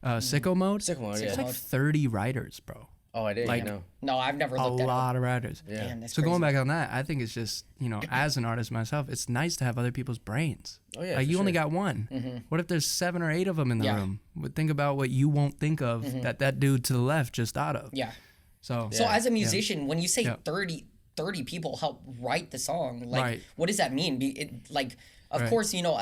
Sicko Mode? Sicko Mode, It's like 30 writers, bro. Oh, I didn't Like, know. No, I've never A looked at it. lot of writers. Yeah. Damn, that's So going crazy. back on that, I think it's just, you know, as an artist myself, it's nice to have other people's brains. Oh, yeah. Like, for you only sure. got one. What if there's 7 or 8 of them in the Yeah. room? But think about what you won't think of that dude to the left just thought of. Yeah. So So as a musician, when you say Yeah. 30 people help write the song, like, Right. what does that mean? Of Right. course, you know,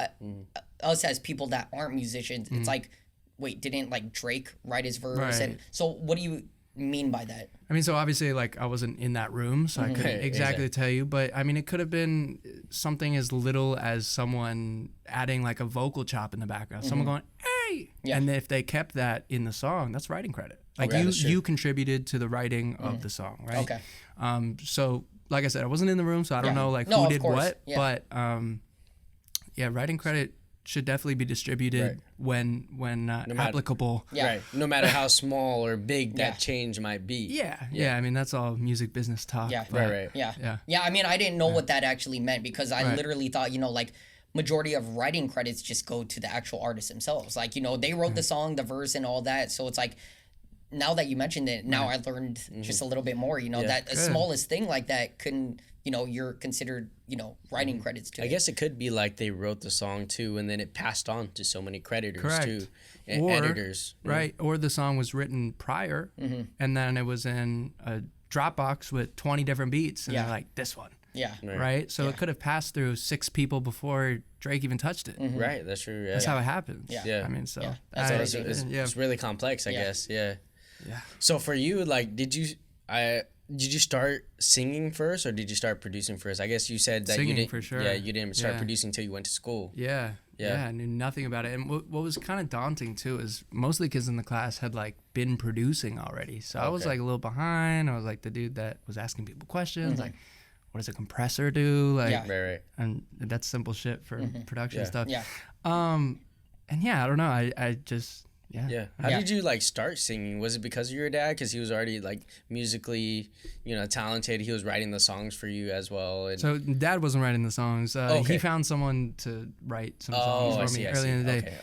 us as people that aren't musicians, it's like, wait, didn't like Drake write his verse? Right. And so what do you mean by that? I mean, so obviously, like, I wasn't in that room, so I couldn't Right, exactly tell you. But I mean, it could have been something as little as someone adding like a vocal chop in the background, someone going, "Hey!" Yeah. And if they kept that in the song, that's writing credit. Like, Okay, that's true. you contributed to the writing of the song, right? Okay. So like I said, I wasn't in the room, so I don't Yeah. know like No, who of did course. what. Yeah. But yeah, writing credit should definitely be distributed when applicable. Yeah. Right. No matter how small or big Yeah. that change might be. Yeah. I mean, that's all music business talk. Yeah. but- Right. Yeah. I mean, I didn't know what that actually meant, because I literally thought, you know, like, majority of writing credits just go to the actual artists themselves. Like, you know, they wrote the song, the verse, and all that. So it's like, now that you mentioned it, now I learned just a little bit more, you know, that the smallest thing like that couldn't, you know, you're considered, you know, writing credits to I it. guess it could be like they wrote the song too, and then it passed on to so many creditors Correct. too, and Or- editors. Right. Or the song was written prior and then it was in a Dropbox with 20 different beats and Yeah. they're like, this one. Yeah. Right. So it could have passed through 6 people before Drake even touched it. Right. That's true. Yeah. That's how it happens. Yeah. I mean, so Yeah. So That's it's really complex, I guess. Yeah. Yeah. So for you, like, did you start singing first, or did you start producing first? I guess you said that you Singing, didn't. for sure. Yeah, you didn't start Yeah. producing until you went to school. Yeah. Yeah. I knew nothing about it. And what was kind of daunting too is most of the kids in the class had like been producing already. So I was Okay. like a little behind. I was like the dude that was asking people questions like, what does a compressor do? Like, Yeah. Right. and that's simple shit for production Yeah. stuff. Yeah. And yeah, I don't know. I just, Yeah. How Yeah. did you like start singing? Was it because of your dad? Because he was already like musically, you know, talented. He was writing the songs for you as well. And So dad wasn't writing the songs. Okay. He found someone to write some I songs for see, me I early see. in the day. Okay.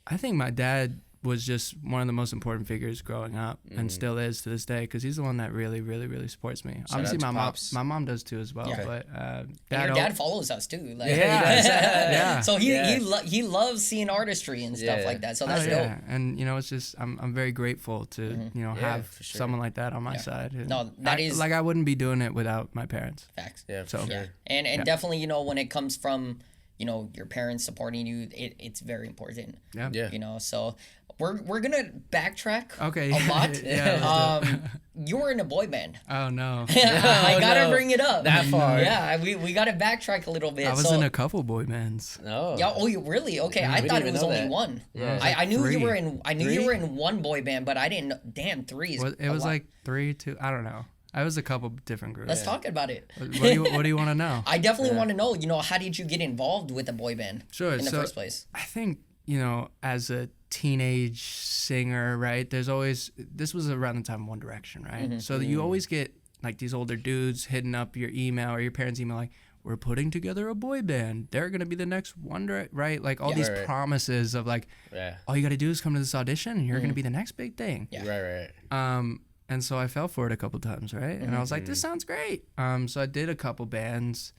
I think my dad was just one of the most important figures growing up and still is to this day because he's the one that really, really, really supports me. Shout Obviously, out to Pops. my mom does too as well. Yeah. But And your dad follows us too. Like, Yeah. Yeah. So he Yeah. he loves seeing artistry and stuff Yeah. like that. So Oh, that's dope. yeah. And you know, it's just I'm very grateful to you know Yeah, have for sure. someone like that on my side. And No, that is- like I wouldn't be doing it without my parents. Facts. Yeah, for So- sure. Yeah. And definitely, you know, when it comes from, you know, your parents supporting you, it's very important. Yeah. Yeah. You know, so we're gonna backtrack Okay. a lot. Yeah, let's You were in a boy band. Oh no. I gotta no. bring it up. That far. Yeah, we gotta backtrack a little bit. I was so, in a couple boy bands. Oh. yeah, oh, you really? Okay, I we thought didn't it was even know only that. one. Yeah. I knew you Three. were in. I knew you Three? were in one boy band, but I didn't know. Damn, three is. It a was lot. like 3, 2. I don't know. I was a couple different groups. Let's talk about it. What do you want to know? I definitely want to know. You know, how did you get involved with a boy band? Sure, In the so- first place. I think, you know, as a teenage singer, right, there's always, this was around the time of One Direction, right? So that you always get like these older dudes hitting up your email or your parents' email like, we're putting together a boy band. They're going to be the next One Direction, right? Like all these Right. promises of like, Yeah. all you got to do is come to this audition and you're going to be the next big thing. Yeah. Right. And so I fell for it a couple times, right? And I was like, this sounds great. So I did a couple bands.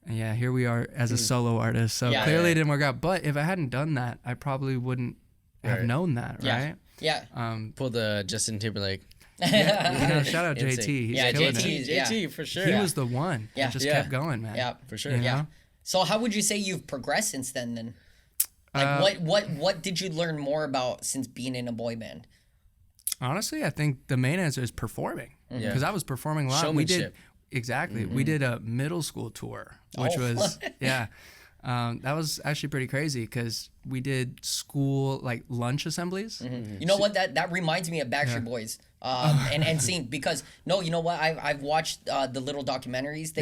And yeah, here we are as a solo artist. So Yeah. clearly Yeah. it didn't work out. But if I hadn't done that, I probably wouldn't have Right. known that, Yeah. right? Yeah. Pull the Justin Timberlake. Shout out JT. He's killing it. JT for sure. He was the one that just kept going, man. Yeah, for sure. You Yeah. know? So how would you say you've progressed since then? Like what did you learn more about since being in a boy band? Honestly, I think the main answer is performing. Because I was performing a lot. We did we did a middle school tour, which was that was actually pretty crazy because we did school like lunch assemblies. You know what? That reminds me of Backstreet Boys and seeing because you know what? I've watched the little documentaries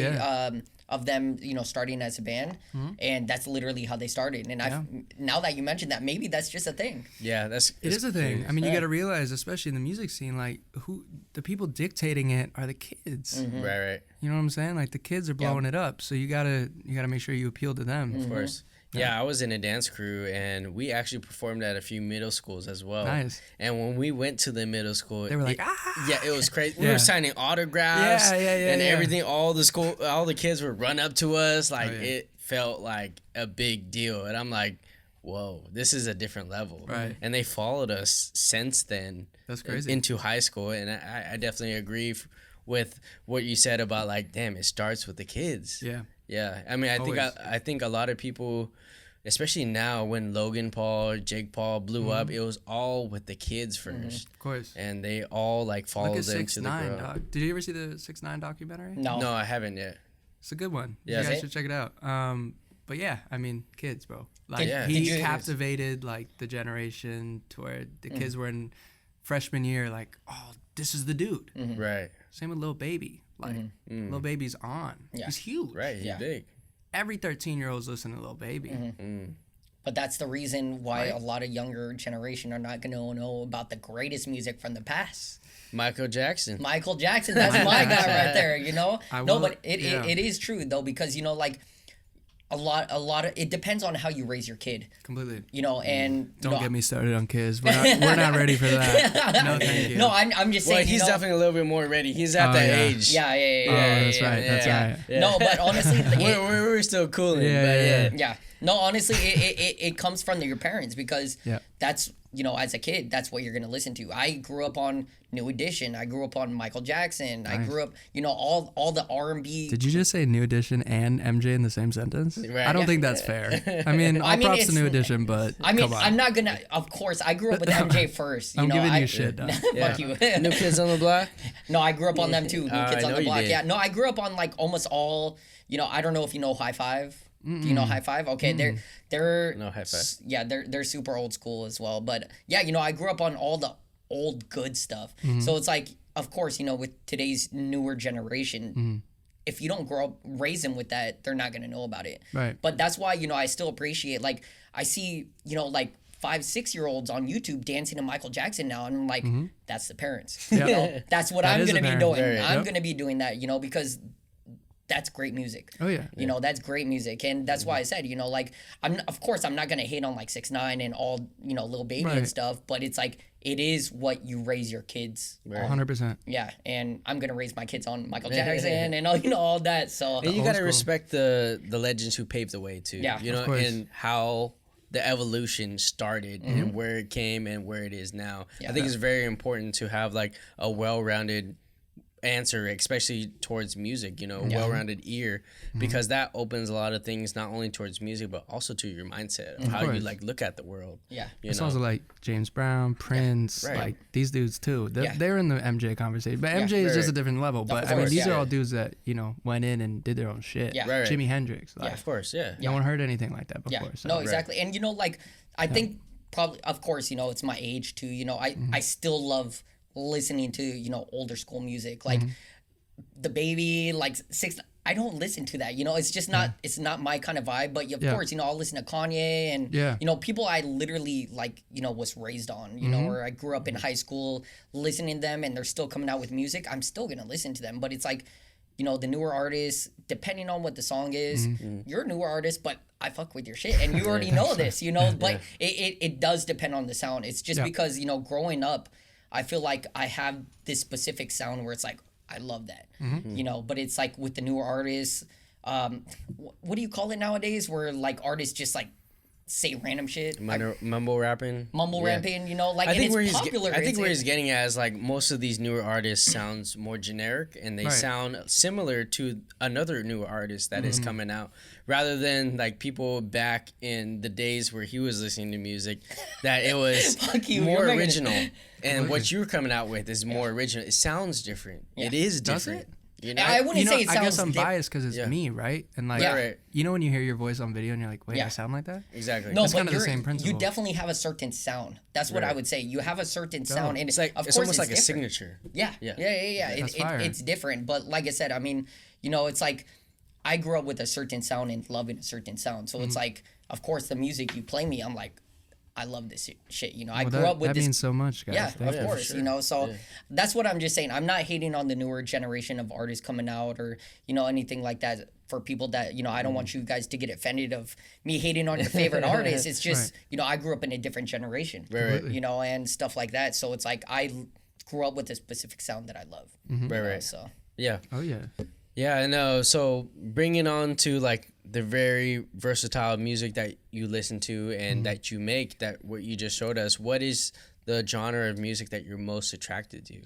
of them, starting as a band, and that's literally how they started. And now that you mentioned that, maybe that's just a thing. Yeah, it is a thing. I mean, you got to realize, especially in the music scene, like who the people dictating it are the kids. Right. You know what I'm saying? Like the kids are blowing it up, so you gotta make sure you appeal to them. Of course. Yeah, I was in a dance crew, and we actually performed at a few middle schools as well. Nice. And when we went to the middle school, they were like, yeah, it was crazy. We were signing autographs, and everything. All the kids would run up to us, like it felt like a big deal. And I'm like, whoa, this is a different level. Right. And they followed us since then. That's crazy. Into high school, and I definitely agree with what you said about like, damn, it starts with the kids. Yeah. Yeah, I mean, I think a lot of people, especially now when Logan Paul, Jake Paul blew up, it was all with the kids first. Of course. And they all like followed them to the 6ix9ine, grow. dog. Did you ever see the 6ix9ine documentary? No. No, I haven't yet. It's a good one. Yeah. You guys should check it out. But yeah, I mean, kids, bro. Like Yeah. he captivated like the generation to where the kids were in freshman year, like, oh, this is the dude. Right. Same with Lil Baby. Like, Lil Baby's on. Yeah. He's huge. Right. He's big. Every 13-year-old's listening to Lil Baby. But that's the reason why a lot of younger generation are not going to know about the greatest music from the past. Michael Jackson. That's my guy right there, But it is true though, because like a lot of it depends on how you raise your kid. Completely. And don't get me started on kids. We're not ready for that. No, thank you. No, I'm just saying. Well, he's definitely a little bit more ready. He's at that age. Yeah. That's right. Yeah. No, but honestly, we're still cooling. Yeah. No, honestly, it comes from your parents because that's as a kid, that's what you're gonna listen to. I grew up on New Edition. I grew up on Michael Jackson. Nice. I grew up, all the R&B. Did you just say New Edition and MJ in the same sentence? Right. I don't think that's fair. I mean, props to New Edition, but come on. I'm not gonna. Of course, I grew up with MJ first. I'm giving you shit, dog. Fuck you. New Kids on the Block. No, I grew up on them too. New Kids on the Block. Yeah. No, I grew up on like almost all. I don't know if you know High Five. Do you know High Five? Okay, they're no High Five. Yeah, they're super old school as well. But yeah, I grew up on all the old good stuff. So it's like, of course, with today's newer generation, if you don't raise them with that, they're not gonna know about it. Right. But that's why I still appreciate, like, I see like 5-6-year-olds on YouTube dancing to Michael Jackson now, and I'm like, that's the parents. That's what I'm gonna be doing. I'm gonna be doing that, because that's great music. Oh yeah. That's great music. And that's why I said, like, I'm not gonna hate on like 6ix9ine and all, Lil Baby and stuff, but it's like, it is what you raise your kids on. 100%. Yeah. And I'm gonna raise my kids on Michael Jackson and all that. So and you gotta respect the legends who paved the way too. Yeah. And how the evolution started and where it came and where it is now. I think it's very important to have like a well-rounded answer, especially towards music, well-rounded ear, because that opens a lot of things, not only towards music but also to your mindset of how you like look at the world. It's also like James Brown, Prince, like these dudes too. They're in the MJ conversation, but MJ is just a different level. But I mean, these are all dudes that went in and did their own shit. Jimi Hendrix, like, of course, no one heard anything like that before. So. No, exactly. And like, I think probably, of course, it's my age too. I still love listening to older school music, like the Baby, like I don't listen to that, it's just not it's not my kind of vibe. But of course, I'll listen to Kanye and people I literally like, was raised on, or I grew up in high school listening to them, and they're still coming out with music. I'm still gonna listen to them. But it's like, the newer artists, depending on what the song is, you're a newer artist, but I fuck with your shit, and you already know this, but it does depend on the sound. It's just because growing up, I feel like I have this specific sound where it's like, I love that, but it's like with the newer artists, what do you call it nowadays? Where like artists just like say random shit. Mumble rapping. Rapping, you know, like, I think and where it's he's popular. I think where he's getting at is like most of these newer artists sounds more generic and they sound similar to another newer artist that is coming out, rather than like people back in the days where he was listening to music that it was more original. And what you're coming out with is more original. It sounds different. It is different. You know? I wouldn't say it sounds. I guess I'm biased because it's me, right? And like, you know, when you hear your voice on video and you're like, wait, I sound like that? Exactly. No, it's but kind of the same principle. You definitely have a certain sound. That's what I would say. You have a certain sound, and it's like of it's course almost like different. a signature. Yeah. It's different, but like I said, I mean, you know, it's like I grew up with a certain sound and loving a certain sound. So it's like, of course, the music you play me, I'm like, I love this shit. You know, I grew up with this. That means so much, guys. Yeah, of course. Sure. You know, so that's what I'm just saying. I'm not hating on the newer generation of artists coming out or, you know, anything like that. For people that, you know, I don't want you guys to get offended of me hating on your favorite artist. It's just, you know, I grew up in a different generation, you know, and stuff like that. So it's like I grew up with a specific sound that I love. Right. So yeah. Oh yeah. Yeah, I know. So bringing on to like the very versatile music that you listen to and that you make, that what you just showed us, what is the genre of music that you're most attracted to?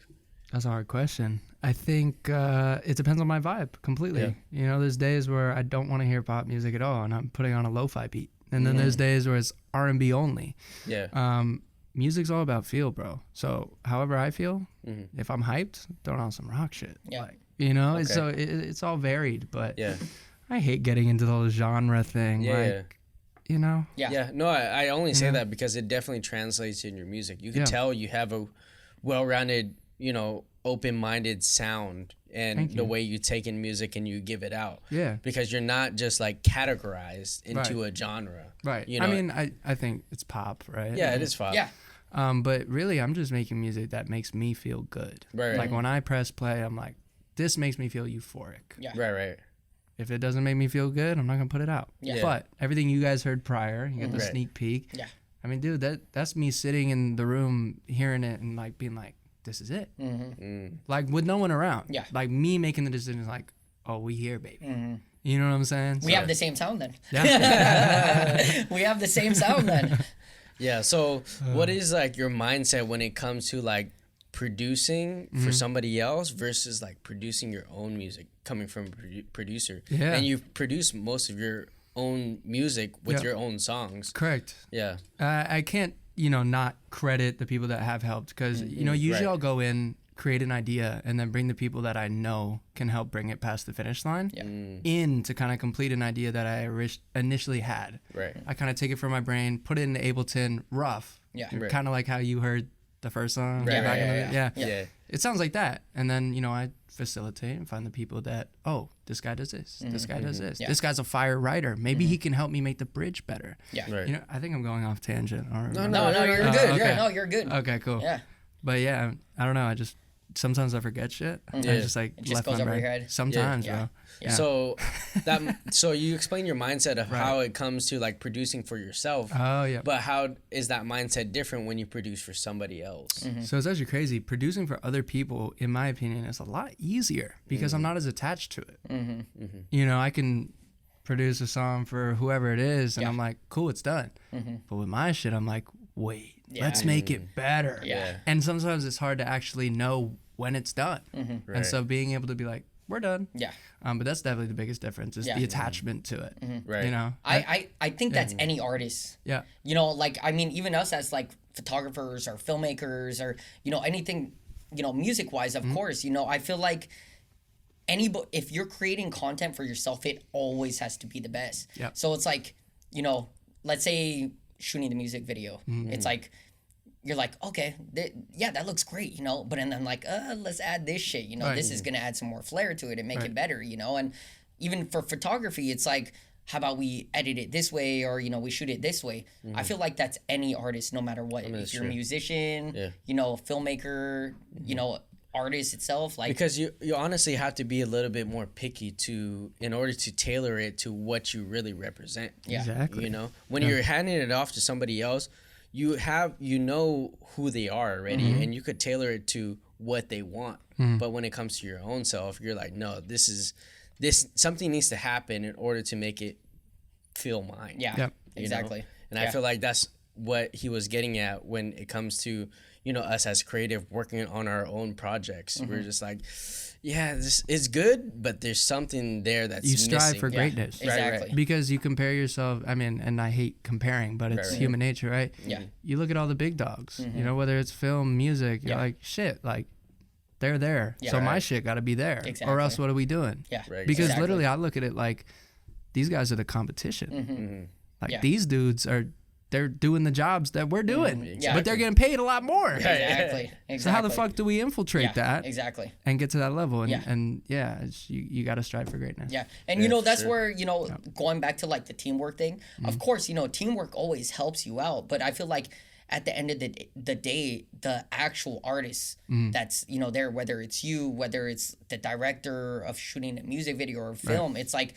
That's a hard question. I think it depends on my vibe completely. Yeah. You know, there's days where I don't want to hear pop music at all and I'm putting on a lo-fi beat. And then there's days where it's R&B only. Yeah. Music's all about feel, bro. So however I feel, if I'm hyped, throwing on some rock shit. Yeah. Like, you know, it's all varied, but I hate getting into the whole genre thing. You know? Yeah. No, I only say that because it definitely translates in your music. You can tell you have a well-rounded, you know, open-minded sound and the way you take in music and you give it out. Yeah. Because you're not just like categorized into a genre. Right. You know? I mean, I think it's pop, right? Yeah, it is pop. Yeah. But really, I'm just making music that makes me feel good. Right. Like when I press play, I'm like, this makes me feel euphoric. Yeah. Right. If it doesn't make me feel good, I'm not gonna put it out. Yeah. But everything you guys heard prior, you got the sneak peek. Yeah. I mean, dude, that's me sitting in the room, hearing it, and like being like, this is it. Like with no one around. Yeah. Like me making the decision, like, oh, we here, baby. You know what I'm saying? We have the same sound then. Yeah. We have the same sound then. Yeah. So what is like your mindset when it comes to like producing for somebody else versus like producing your own music coming from a producer? Yeah. And you produce most of your own music with your own songs. Correct. Yeah. I can't, you know, not credit the people that have helped because, you know, usually I'll go in, create an idea, and then bring the people that I know can help bring it past the finish line in to kind of complete an idea that I initially had. Right. I kind of take it from my brain, put it in Ableton rough. Yeah. Kind of like how you heard the first song. Yeah. It sounds like that. And then, you know, I facilitate and find the people that, oh, this guy does this. This guy does this. This guy's a fire writer. Maybe he can help me make the bridge better. Yeah. Right. You know, I think I'm going off tangent. No, you're good. Okay. No, you're good. Okay, cool. Yeah. But yeah, I don't know. I just sometimes I forget shit. I just like It just left goes my over brain. your head. Sometimes, Yeah. bro. Yeah. So you explain your mindset of how it comes to like producing for yourself. Oh yeah. But how is that mindset different when you produce for somebody else? So it's actually crazy. Producing for other people, in my opinion, is a lot easier because I'm not as attached to it. You know, I can produce a song for whoever it is, and I'm like, cool, it's done. But with my shit, I'm like, wait, let's make it better. Yeah. And sometimes it's hard to actually know when it's done. And so being able to be like, we're done. Yeah. But that's definitely the biggest difference is the attachment to it. Right. You know? I think that's any artist. Yeah. You know, like, I mean, even us as like photographers or filmmakers or, you know, anything, you know, music wise, of course, you know, I feel like if you're creating content for yourself, it always has to be the best. Yeah. So it's like, you know, let's say shooting the music video. It's like, you're like, okay, that looks great, you know, but then like, let's add this shit, you know, this is going to add some more flair to it and make it better, you know, and even for photography, it's like, how about we edit it this way or, you know, we shoot it this way. I feel like that's any artist, no matter what. If you're a musician, you know, filmmaker, you know, artist itself, like, because you honestly have to be a little bit more picky in order to tailor it to what you really represent. Yeah. Exactly. You know, when you're handing it off to somebody else, you know who they are already, and you could tailor it to what they want. But when it comes to your own self, you're like, no, this something needs to happen in order to make it feel mine. Yeah. Yep. Exactly. And I feel like that's what he was getting at when it comes to, you know, us as creative working on our own projects. We're just like, yeah, this is good, but there's something there that's you strive missing. for greatness. Exactly. Because you compare yourself, I mean, and I hate comparing, but it's human nature, right? Yeah. You look at all the big dogs, you know, whether it's film, music, you're like, shit, like, they're there. So my shit got to be there. Exactly. Or else what are we doing? Yeah. Right. Because literally I look at it like, these guys are the competition. Like, these dudes are... They're doing the jobs that we're doing, but they're getting paid a lot more. Exactly. So how the fuck do we infiltrate that? Exactly. And get to that level? And you got to strive for greatness. Yeah. And, you know, that's where, you know, going back to, like, the teamwork thing, of course, you know, teamwork always helps you out. But I feel like at the end of the day, the actual artist that's, you know, there, whether it's you, whether it's the director of shooting a music video or film, it's like,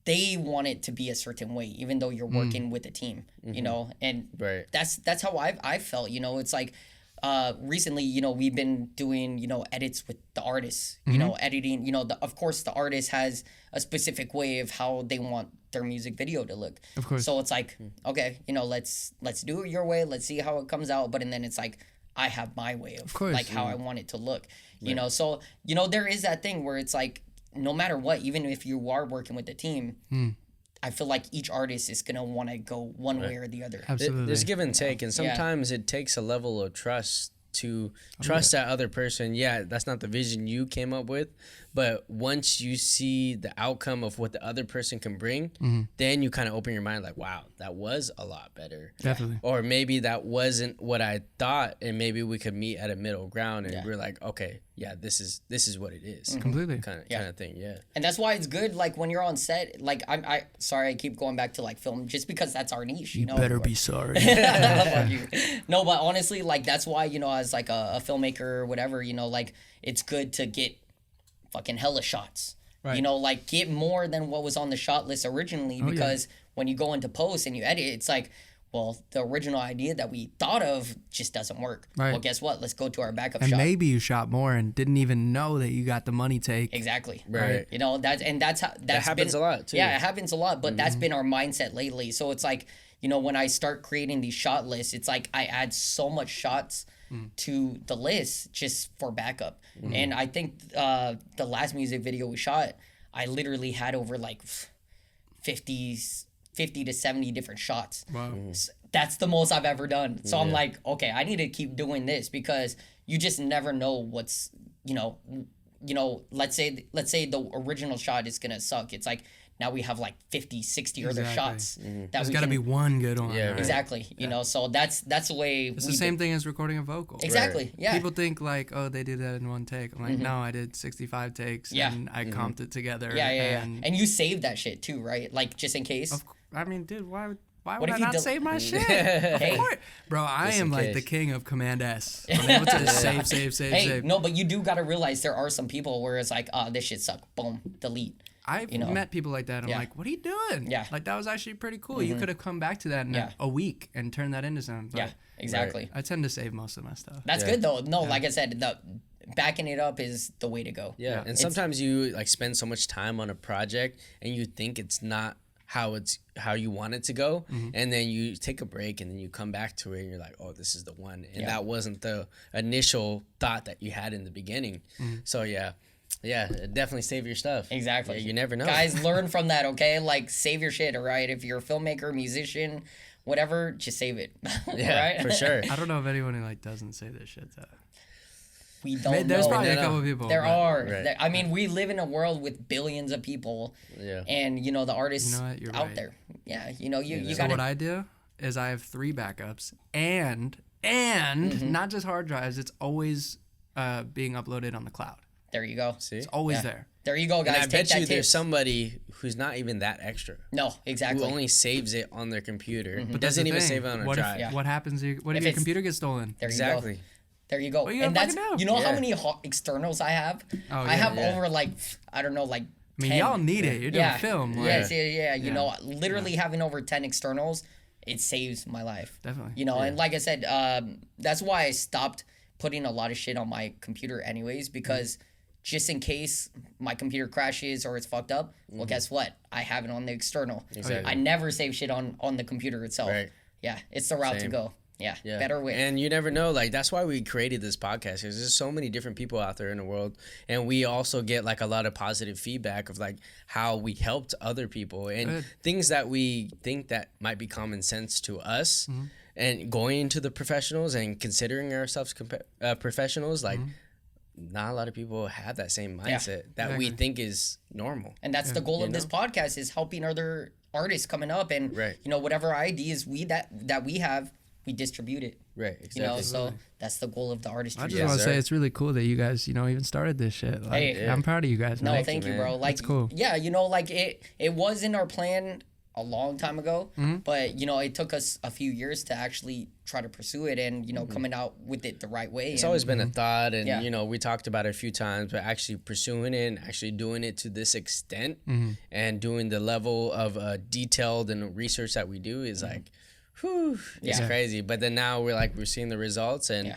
they want it to be a certain way, even though you're working with a team, you know, and that's how I felt, you know. It's like recently, you know, we've been doing, you know, edits with the artists, you know, editing, you know, of course the artist has a specific way of how they want their music video to look. Of course. So it's like, okay, you know, let's do it your way. Let's see how it comes out. But and then it's like, I have my way of course, like how I want it to look, you know. So, you know, there is that thing where it's like, no matter what, even if you are working with the team, I feel like each artist is going to want to go one way or the other. Absolutely. There's give and take, and sometimes it takes a level of trust to trust that other person. Yeah, that's not the vision you came up with, but once you see the outcome of what the other person can bring, then you kind of open your mind like, wow, that was a lot better. Definitely. Or maybe that wasn't what I thought, and maybe we could meet at a middle ground, and we're like, okay, yeah, this is what it is. Completely. Kind of thing, yeah. And that's why it's good, like, when you're on set, like, I sorry, I keep going back to, like, film, just because that's our niche, you know? Better be sorry. Fuck you. No, but honestly, like, that's why, you know, as, like, a filmmaker or whatever, you know, like, it's good to get fucking hella shots. Right. You know, like, get more than what was on the shot list originally, because when you go into post and you edit, it's like, well, the original idea that we thought of just doesn't work. Right. Well, guess what? Let's go to our backup shot. And maybe you shot more and didn't even know that you got the money take. Exactly. Right. You know, that happens a lot too. Yeah, it happens a lot, but that's been our mindset lately. So it's like, you know, when I start creating these shot lists, it's like I add so much shots to the list just for backup. And I think the last music video we shot, I literally had over like 50 to 70 different shots. Wow. That's the most I've ever done. So I'm like, okay, I need to keep doing this, because you just never know what's, you know, let's say the original shot is going to suck. It's like, now we have like 50, 60 other shots. There's got to be one good one. Yeah, right? Exactly. You know, so that's the way. It's the same thing as recording a vocal. Exactly. Right. Yeah. People think like, oh, they did that in one take. I'm like, no, I did 65 takes and I comped it together. Yeah. And you saved that shit too, right? Like, just in case. I mean, dude, why What would if I you not del- save my shit? Hey. Of course. Bro, I Just am in like case. the king of Command S. I'm able to just save. No, but you do got to realize there are some people where it's like, this shit sucked. Boom, delete. I've met people like that. I'm like, what are you doing? Yeah. Like, that was actually pretty cool. You could have come back to that in a week and turned that into something. But Yeah, exactly. I tend to save most of my stuff. That's good though. No, like I said, the backing it up is the way to go. Yeah, and sometimes you like spend so much time on a project and you think it's not how you want it to go, and then you take a break and then you come back to it and you're like, oh, this is the one, and that wasn't the initial thought that you had in the beginning. So yeah, definitely save your stuff. Exactly. You never know. Guys, learn from that, okay? Like, save your shit, all right? If you're a filmmaker, musician, whatever, just save it. Yeah, right? for sure. I don't know of anyone who like doesn't save this shit though. We don't There's know. probably a couple of people. There but are. Right. I mean, we live in a world with billions of people. Yeah. And, you know, the artists You know what? You're out right. there. Yeah, you know, you So got what to... I do is I have 3 backups and not just hard drives. It's always being uploaded on the cloud. There you go. See? It's always there. There you go, guys. And I bet Take you that there's tip. somebody who's not even that extra. No, Who exactly. only saves it on their computer, but That's doesn't the even thing. save it on a what drive. If, what happens? What if If your it's- computer gets stolen? There you Exactly. go. There you go. you And gonna that's, fucking do? you know how Yeah. many externals I have? Oh, I have yeah. over like, I don't know, like I mean, 10. y'all need it. You're doing film. Like, Yes, yeah. You know, literally having over 10 externals, it saves my life. Definitely. You know, and like I said, that's why I stopped putting a lot of shit on my computer anyways, because just in case my computer crashes or it's fucked up, well, guess what? I have it on the external. Exactly. I never save shit on the computer itself. Right. Yeah, it's the route to Same. go. Yeah, better way. And you never know, like, that's why we created this podcast, because there's so many different people out there in the world, and we also get like a lot of positive feedback of like how we helped other people and things that we think that might be common sense to us, and going into the professionals and considering ourselves professionals, like not a lot of people have that same mindset that we think is normal. And that's the goal of this podcast, is helping other artists coming up, and you know, whatever ideas that we have, we distribute it. Right, exactly. You know, so that's the goal of the Artistry. I just want to say it's really cool that you guys, you know, even started this shit. Like, Hey, I'm proud of you guys. No, man. thank you, bro. Like, that's cool. Yeah, you know, like it was in our plan a long time ago, but you know, it took us a few years to actually try to pursue it, and you know, coming out with it the right way. It's always been a thought, and Yeah. you know, we talked about it a few times, but actually pursuing it and actually doing it to this extent, and doing the level of detailed and research that we do is like, whew, it's crazy. But then now we're seeing the results, and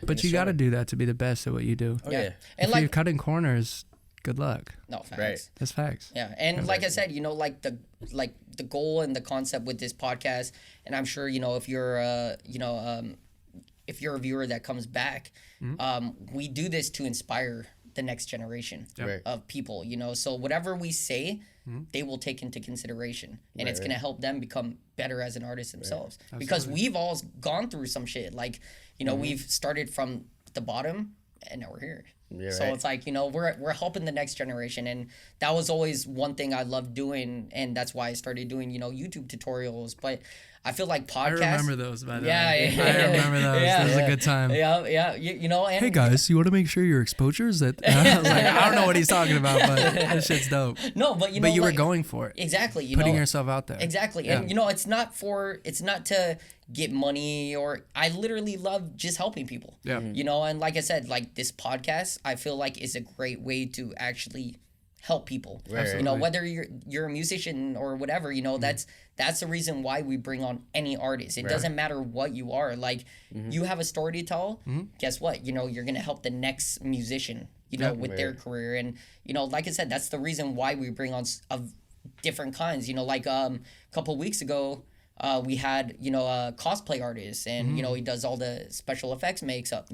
But you got to do that to be the best at what you do. Oh, yeah. And If like, you're cutting corners, good luck. no, facts. Right. That's facts. Yeah, and like I said, you know, like the goal and the concept with this podcast, and I'm sure, you know, if you're if you're a viewer that comes back, we do this to inspire the next generation Right. of people, you know. So whatever we say, they will take into consideration, and it's gonna help them become better as an artist themselves. Because we've all gone through some shit. Like, you know, we've started from the bottom, and now we're here. Yeah, So right. it's like, you know, we're helping the next generation, and that was always one thing I loved doing, and that's why I started doing, you know, YouTube tutorials. But I feel like podcasts. I remember those, by the way. Yeah. I remember those. Yeah. That was a good time. Yeah, you know. And Hey guys, you want to make sure your exposure is that? I was like, I don't know what he's talking about, but this shit's dope. No, but you know, But you were like, going for it. exactly. You Putting know, yourself out there. exactly, Yeah. and you know, it's not to get money, or I literally love just helping people. Yeah. You know, and like I said, like this podcast, I feel like is a great way to actually help people. Right. You know, whether you're a musician or whatever, you know, that's the reason why we bring on any artist. It doesn't matter what you are. Like, you have a story to tell. Guess what? You know, you're gonna help the next musician, you know, with their career. And you know, like I said, that's the reason why we bring on of different kinds. You know, like a couple weeks ago, we had, you know, a cosplay artist, and you know, he does all the special effects makeup.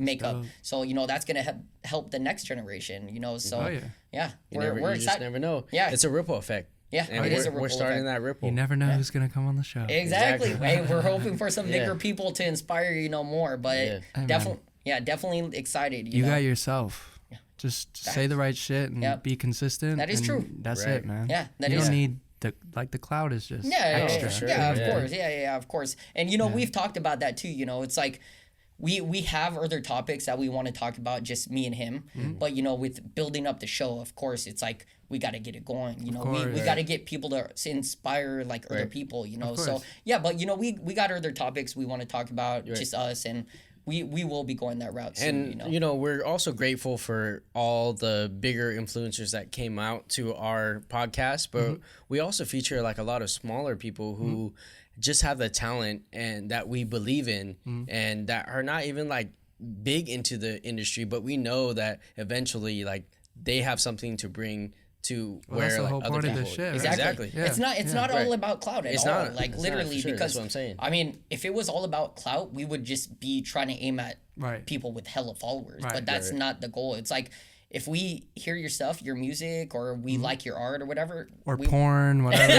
So you know, that's gonna help the next generation. You know, so we're You just excited. never know. Yeah. It's a ripple effect. Yeah, And it is a we're ripple starting effect. that ripple. You never know who's gonna come on the show. Exactly. Exactly. Hey, we're hoping for some bigger Yeah. people to inspire, you know, more. But Hey, definitely excited. You know? got yourself. Just say the right shit and be consistent. That is and true. That's Right. it, man. Yeah, that you is- don't need the cloud is just Yeah, extra. for sure. yeah, of Yeah. course. Yeah, of course. And you know, we've talked about that too. You know, it's like we have other topics that we want to talk about, just me and him. But you know, with building up the show, of course, it's like we got to get it going. You know, we course. got to get people to inspire like other people. You know, so yeah. But you know, we got other topics we want to talk about, just us, and we will be going that route soon. And, you know, we're also grateful for all the bigger influencers that came out to our podcast, but we also feature like a lot of smaller people who just have the talent and that we believe in and that are not even like big into the industry, but we know that eventually like they have something to bring to where that's the like whole other point of people. this shit, right? Exactly. Yeah. It's not all about clout at It's all. not. Like It's not, literally, for sure. because That's what I'm saying. I mean, if it was all about clout, we would just be trying to aim at Right. people with hella followers. Right. But that's not the goal. It's like if we hear your stuff, your music, or we like your art or whatever, Or porn, whatever.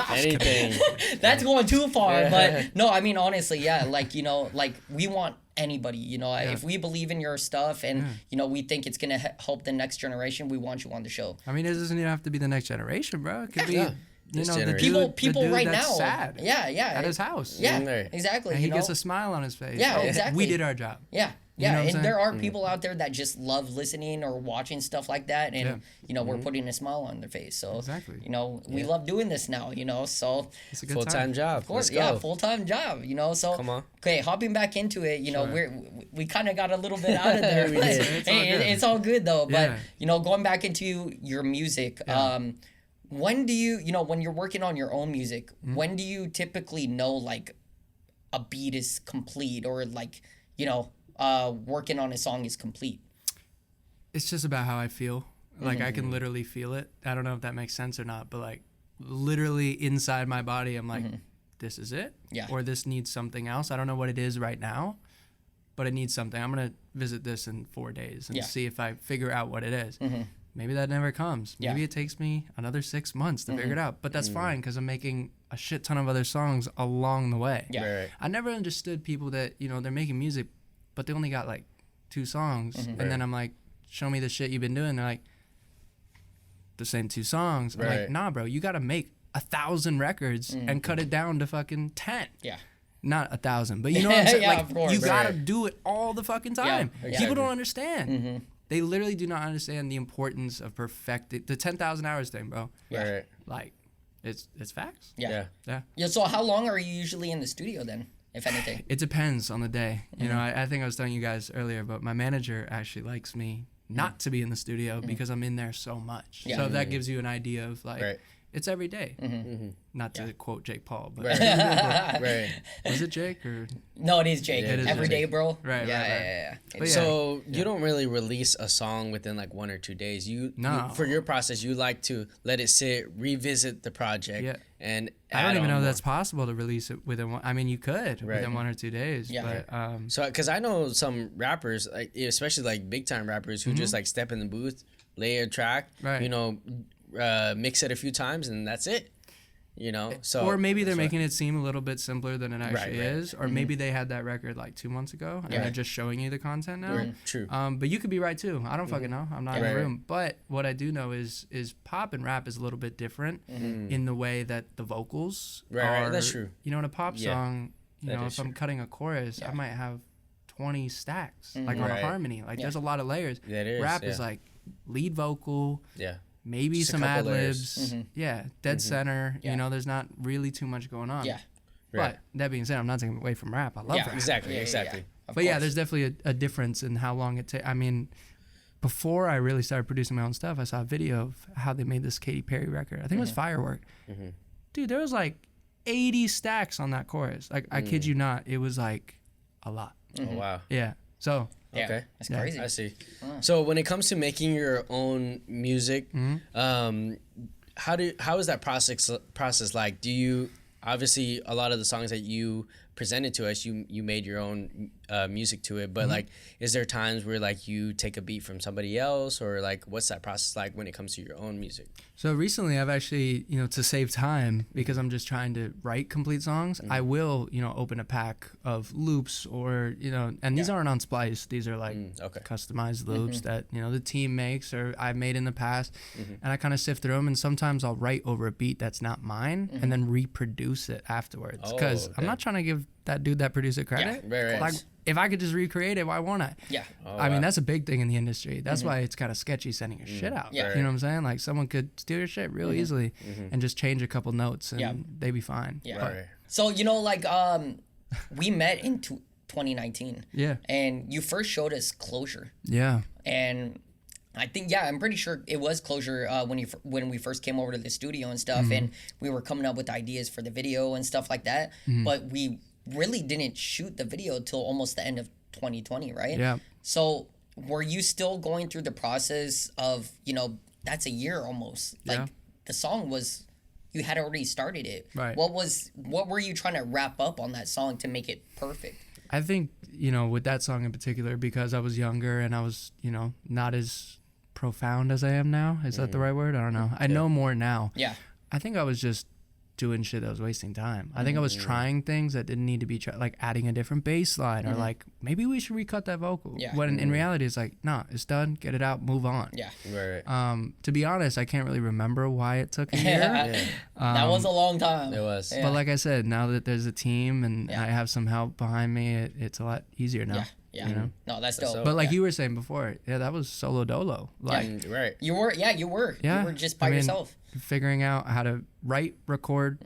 Anything. that's going too far. But no, I mean honestly, yeah. Like, you know, like we want anybody. You know, if we believe in your stuff and you know we think it's gonna help the next generation, we want you on the show. I mean, it doesn't even have to be the next generation, bro. It could be, you This know, the generation. dude, People the dude right that's now, sad yeah, at his house. yeah, Right. exactly. And he you gets know? a smile on his face. Yeah, Oh, exactly. We did our job. Yeah. You know Yeah, what I'm and saying? there are people out there that just love listening or watching stuff like that, and you know we're putting a smile on their face. So Exactly. you know we love doing this now. You know, so It's a good Full-time time. job. of course, Let's go. full-time job. You know, so Come on. Okay, hopping back into it. You know, we kind of got a little bit out of there. We but did. It's all good. it's all good though. But Yeah. you know, going back into your music. When do you know when you're working on your own music? When do you typically know like a beat is complete, or like, you know, working on a song is complete? It's just about how I feel. Like I can literally feel it. I don't know if that makes sense or not, but like literally inside my body, I'm like, this is it. Yeah. Or this needs something else. I don't know what it is right now, but it needs something. I'm gonna visit this in 4 days and see if I figure out what it is. Maybe that never comes. Maybe it takes me another 6 months to figure it out. But that's fine because I'm making a shit ton of other songs along the way. Yeah. Right. I never understood people that, you know, they're making music, but they only got like 2 songs. And then I'm like, show me the shit you've been doing. They're like, the same 2 songs. I'm like, nah, bro, you got to make 1,000 records and cut it down to fucking 10. Yeah. Not 1,000, but you know what I'm saying? Like, of course. you got to do it all the fucking time. exactly. People don't understand. They literally do not understand the importance of perfecting the 10,000 hours thing, bro. Right. Like, it's facts. Yeah. Yeah. Yeah. So how long are you usually in the studio then, if anything? It depends on the day. You know, I think I was telling you guys earlier, but my manager actually likes me not to be in the studio because I'm in there so much. Yeah. So that gives you an idea of like, Right. it's every day. Not to quote Jake Paul, but Right. was it Jake or? No, it is Jake. Yeah, it is Every Jake. day, bro. Right, Yeah, right, right. yeah. But yeah. So you don't really release a song within like 1 or 2 days. No. For your process, you like to let it sit, revisit the project, Yeah. and I don't add even on know more. that's possible to release it within one. I mean, you could Right. within 1 or 2 days. Yeah. But So, because I know some rappers, like especially like big time rappers, who just like step in the booth, lay a track, Right. you know, mix it a few times, and that's it. You know, so or maybe they're that's why- making it seem a little bit simpler than it actually right. is, or maybe they had that record like 2 months ago and they're just showing you the content now. True. But you could be right too. I don't fucking know. I'm not in Right, the right. room. But what I do know is pop and rap is a little bit different in the way that the vocals Right, are. that's true. You know, in a pop Yeah, song, you that know, is if I'm true. cutting a chorus, I might have 20 stacks like on a Right. harmony. Like there's a lot of layers. That is, Rap is yeah. like lead vocal, Yeah. maybe Just a some ad couple layers. libs. Yeah, dead center. Yeah. You know, there's not really too much going on. Yeah. Right. But that being said, I'm not taking away from rap. I love Yeah, rap. Exactly. Yeah, Exactly. Of But yeah, course. there's definitely a difference in how long it takes. I mean, before I really started producing my own stuff, I saw a video of how they made this Katy Perry record. I think it was Firework. Dude, there was like 80 stacks on that chorus. Like, I kid you not, it was like a lot. Oh wow. Yeah. So, Yeah, Okay. that's Yeah. crazy. I see. So when it comes to making your own music, how is that process like? Do you obviously a lot of the songs that you presented to us, you made your own music to it, but like, is there times where like you take a beat from somebody else, or like what's that process like when it comes to your own music? So recently I've actually, you know, to save time because I'm just trying to write complete songs, I will, you know, open a pack of loops or, you know, and these aren't on Splice. These are like Okay. customized loops that, you know, the team makes or I've made in the past. And I kind of sift through them, and sometimes I'll write over a beat that's not mine and then reproduce it afterwards. Because Oh, I'm okay. not trying to give that dude that producer credit. Right. Like, if I could just recreate it, why won't I? Yeah. I mean, wow. that's a big thing in the industry. That's why it's kind of sketchy sending your shit out. Yeah. You know what I'm saying? Like, someone could steal your shit real easily and just change a couple notes and Yeah. they'd be fine. Yeah. But, Right. So, you know, like, we met in 2019. Yeah. And you first showed us Closure. Yeah. And I think, yeah, I'm pretty sure it was Closure when we first came over to the studio and stuff, and we were coming up with ideas for the video and stuff like that. But we really didn't shoot the video till almost the end of 2020, right? Yeah. So were you still going through the process of, you know, that's a year almost. Like Yeah. the song was, you had already started it. Right. What were you trying to wrap up on that song to make it perfect? I think, you know, with that song in particular, because I was younger and I was, you know, not as profound as I am now. Is that the right word? I don't know. I know more now. Yeah. I think I was just doing shit that was wasting time. I think I was trying things that didn't need to be like adding a different bass line or like maybe we should recut that vocal. Yeah. When in reality it's like, nah, it's done, get it out, move on. Yeah. Right. To be honest, I can't really remember why it took a year. That was a long time. It was. Yeah. But like I said, now that there's a team and Yeah. I have some help behind me, it's a lot easier now. Yeah. Yeah. You know? No, that's dope. dope. But like Yeah. you were saying before, yeah, that was solo dolo. Like Right. You were. You were just by I mean, yourself. figuring out how to write, record,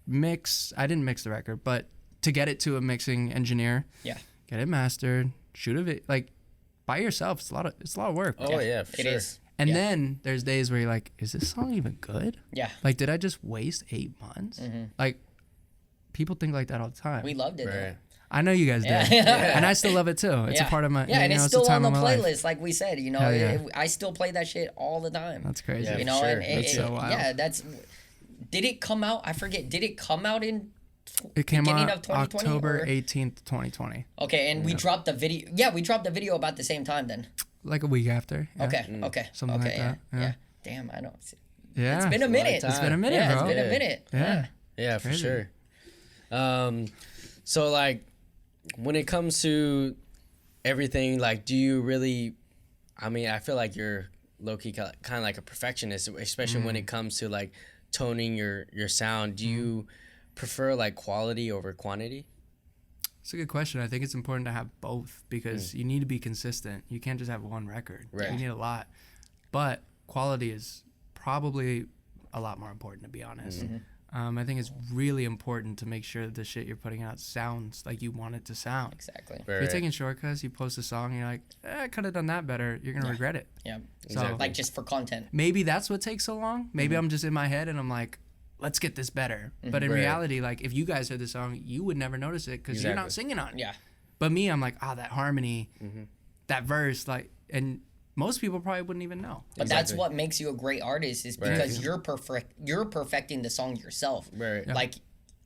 mix. I didn't mix the record, but to get it to a mixing engineer, Yeah. get it mastered, shoot a video, like by yourself. It's a lot of work. Oh yeah, for It sure. is. And yeah. then there's days where you're like, is this song even good? Yeah. Like, did I just waste 8 months? Like, people think like that all the time. We loved it. Right. I know you guys did, and I still love it too. It's a part of my and it's still it's on the playlist. Life. Like we said, you know, I still play that shit all the time. That's crazy. Yeah, you know, sure. and that's so wild. yeah, that's. Did it come out? I forget. Did it come out in? It came beginning out of 2020, October or? 18th, 2020. Okay, and we dropped the video. Yeah, we dropped the video about the same time then. Like a week after. Yeah. Okay. Something like that. Yeah. Damn, I know. Yeah. It's been a minute. It's been a minute, Yeah, bro. it's been a minute. Yeah, for Crazy. sure. So like, when it comes to everything, like, do you really? I mean, I feel like you're low key kind of like a perfectionist, especially when it comes to like toning your sound. Do you prefer like quality over quantity? It's a good question. I think it's important to have both because you need to be consistent. You can't just have one record. Right. You need a lot. But quality is probably a lot more important, to be honest. I think it's really important to make sure that the shit you're putting out sounds like you want it to sound. Exactly. Right, If you're taking shortcuts, you post a song, and you're like, I could have done that better. You're going to regret it. Yeah. So Like just for content. maybe that's what takes so long. Maybe I'm just in my head and I'm like, let's get this better. But in reality, like if you guys heard the song, you would never notice it because you're not singing on it. Yeah. But me, I'm like, that harmony, that verse, like, and most people probably wouldn't even know. But that's what makes you a great artist is because you're perfecting the song yourself. Right. Yeah. Like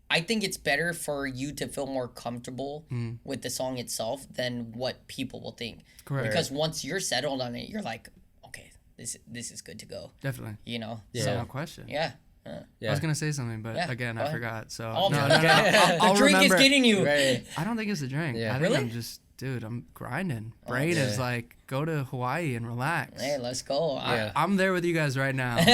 I think it's better for you to feel more comfortable with the song itself than what people will think. Correct. Because once you're settled on it, you're like, okay, this is good to go. Definitely. You know? So, no question. Yeah. I was going to say something, but again, go I ahead. forgot. So, Oh, no. the drink remember. is getting you. Right. I don't think it's a drink. Yeah. I think Really? I'm just, dude, I'm grinding. Brain is like, go to Hawaii and relax. Hey, let's go. I'm there with you guys right now. You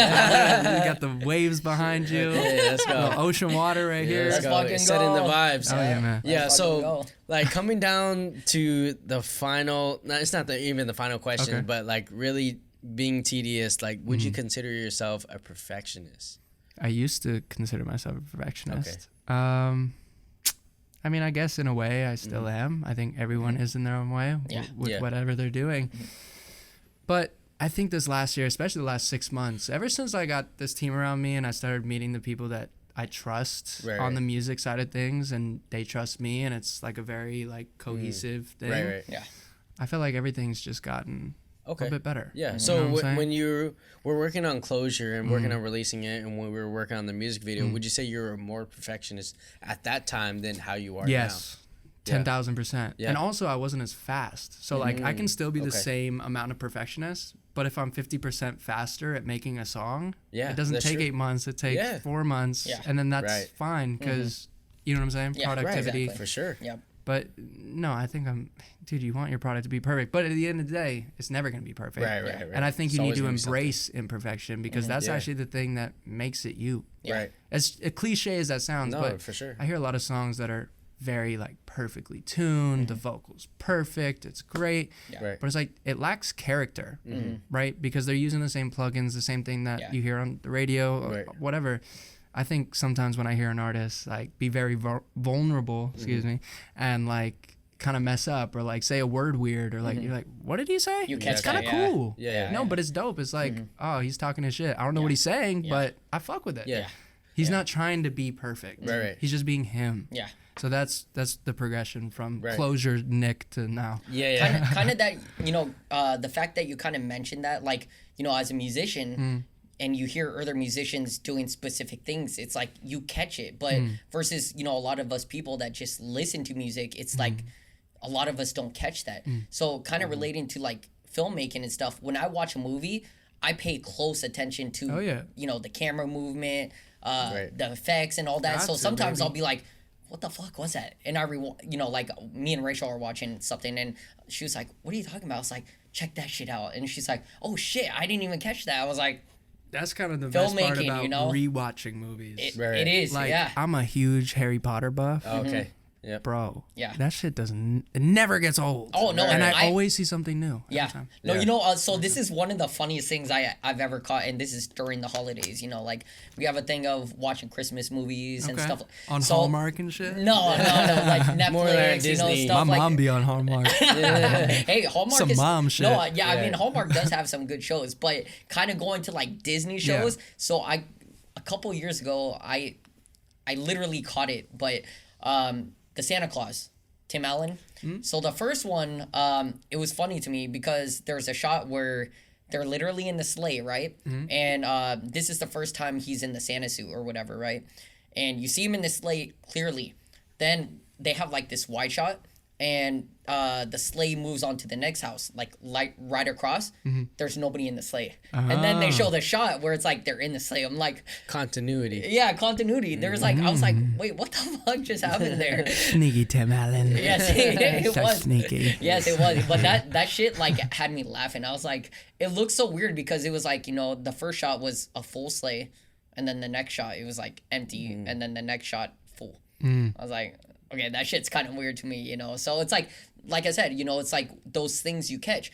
got the waves behind you. Hey, let's go. The ocean water right here. Let's fucking Setting the go. vibes. Oh, yeah, man. Yeah, Let's so fucking go. like coming down to the final, no, it's not even the final question, Okay. but like really being tedious, like would you consider yourself a perfectionist? I used to consider myself a perfectionist. I mean, I guess in a way I still am. I think everyone is in their own way with whatever they're doing. But I think this last year, especially the last 6 months, ever since I got this team around me and I started meeting the people that I trust on the music side of things and they trust me and it's like a very like cohesive thing. Right. Yeah. I feel like everything's just gotten a little bit better. Yeah. You So know what I'm saying? when you were working on Closure and working on releasing it, and when we were working on the music video, would you say you were more perfectionist at that time than how you are Yes. 10,000%. Yeah. And also I wasn't as fast. So like I can still be the same amount of perfectionist, but if I'm 50% faster at making a song, Yeah, it doesn't that's take true. 8 months, it takes 4 months. Yeah. And then that's Right. fine because you know what I'm saying? Yeah, right, Productivity. exactly. For sure. Yep. But no, I think dude, you want your product to be perfect. But at the end of the day, it's never going to be perfect. Right. And I think It's you need always to gonna be something. embrace imperfection because that's Yeah. actually the thing that makes it you. Right. As cliche as that sounds, No, but for sure. I hear a lot of songs that are very like perfectly tuned, the vocals perfect, it's great, Right. but it's like it lacks character, right? Because they're using the same plugins, the same thing that you hear on the radio, or Right. whatever. I think sometimes when I hear an artist like be very vulnerable, excuse me, and like kind of mess up or like say a word weird or like you're like, what did he say? You catch It's kind of that, yeah. cool. Yeah. No, but it's dope. It's like, oh, he's talking his shit. I don't know what he's saying, but I fuck with it. Yeah. He's not trying to be perfect. Right. He's just being him. Yeah. So that's the progression from Right. Closure Nick to now. Yeah. Kind of that, you know, the fact that you kind of mentioned that, like, you know, as a musician and you hear other musicians doing specific things, it's like you catch it. But versus, you know, a lot of us people that just listen to music, it's like a lot of us don't catch that. So kind of relating to like filmmaking and stuff, when I watch a movie, I pay close attention to, you know, the camera movement, the effects and all that. So sometimes I'll be like, what the fuck was that? And you know, like me and Rachel are watching something and she was like, what are you talking about? I was like, check that shit out. And she's like, oh shit, I didn't even catch that. I was like, That's kind of the best part Filmmaking, about you know? rewatching movies. it is, like yeah. I'm a huge Harry Potter buff. Oh, okay. Yep. Bro, Yeah. that shit it never gets old. Oh, no, and and I I- always see something new. every Yeah. time. No, Yeah. you know, so this is one of the funniest things I've ever caught, and this is during the holidays. You know, like we have a thing of watching Christmas movies and Okay. stuff. On So- Hallmark and shit. No, like Netflix, More like you know, Disney. My stuff like mom be on Hallmark. Hey, Hallmark Some is mom shit. No, yeah, I Yeah. mean Hallmark does have some good shows, but kind of going to like Disney shows. So a couple years ago, I literally caught it, but the Santa Claus. Tim Allen. So the first one, it was funny to me because there's a shot where they're literally in the sleigh, right? And this is the first time he's in the Santa suit or whatever, right? And you see him in the sleigh clearly. Then they have like this wide shot, and the sleigh moves on to the next house, like right across. There's nobody in the sleigh. And then they show the shot where it's like they're in the sleigh. I'm like, continuity. Yeah, continuity. There's like, I was like, wait, what the fuck just happened there? Sneaky Tim Allen. Yes, it So was. sneaky. Yes, it was. But that shit like had me laughing. I was like, it looked so weird because it was like, you know, the first shot was a full sleigh, and then the next shot it was like empty, and then the next shot full. I was like, okay, that shit's kind of weird to me, you know. So it's like I said, you know, it's like those things you catch.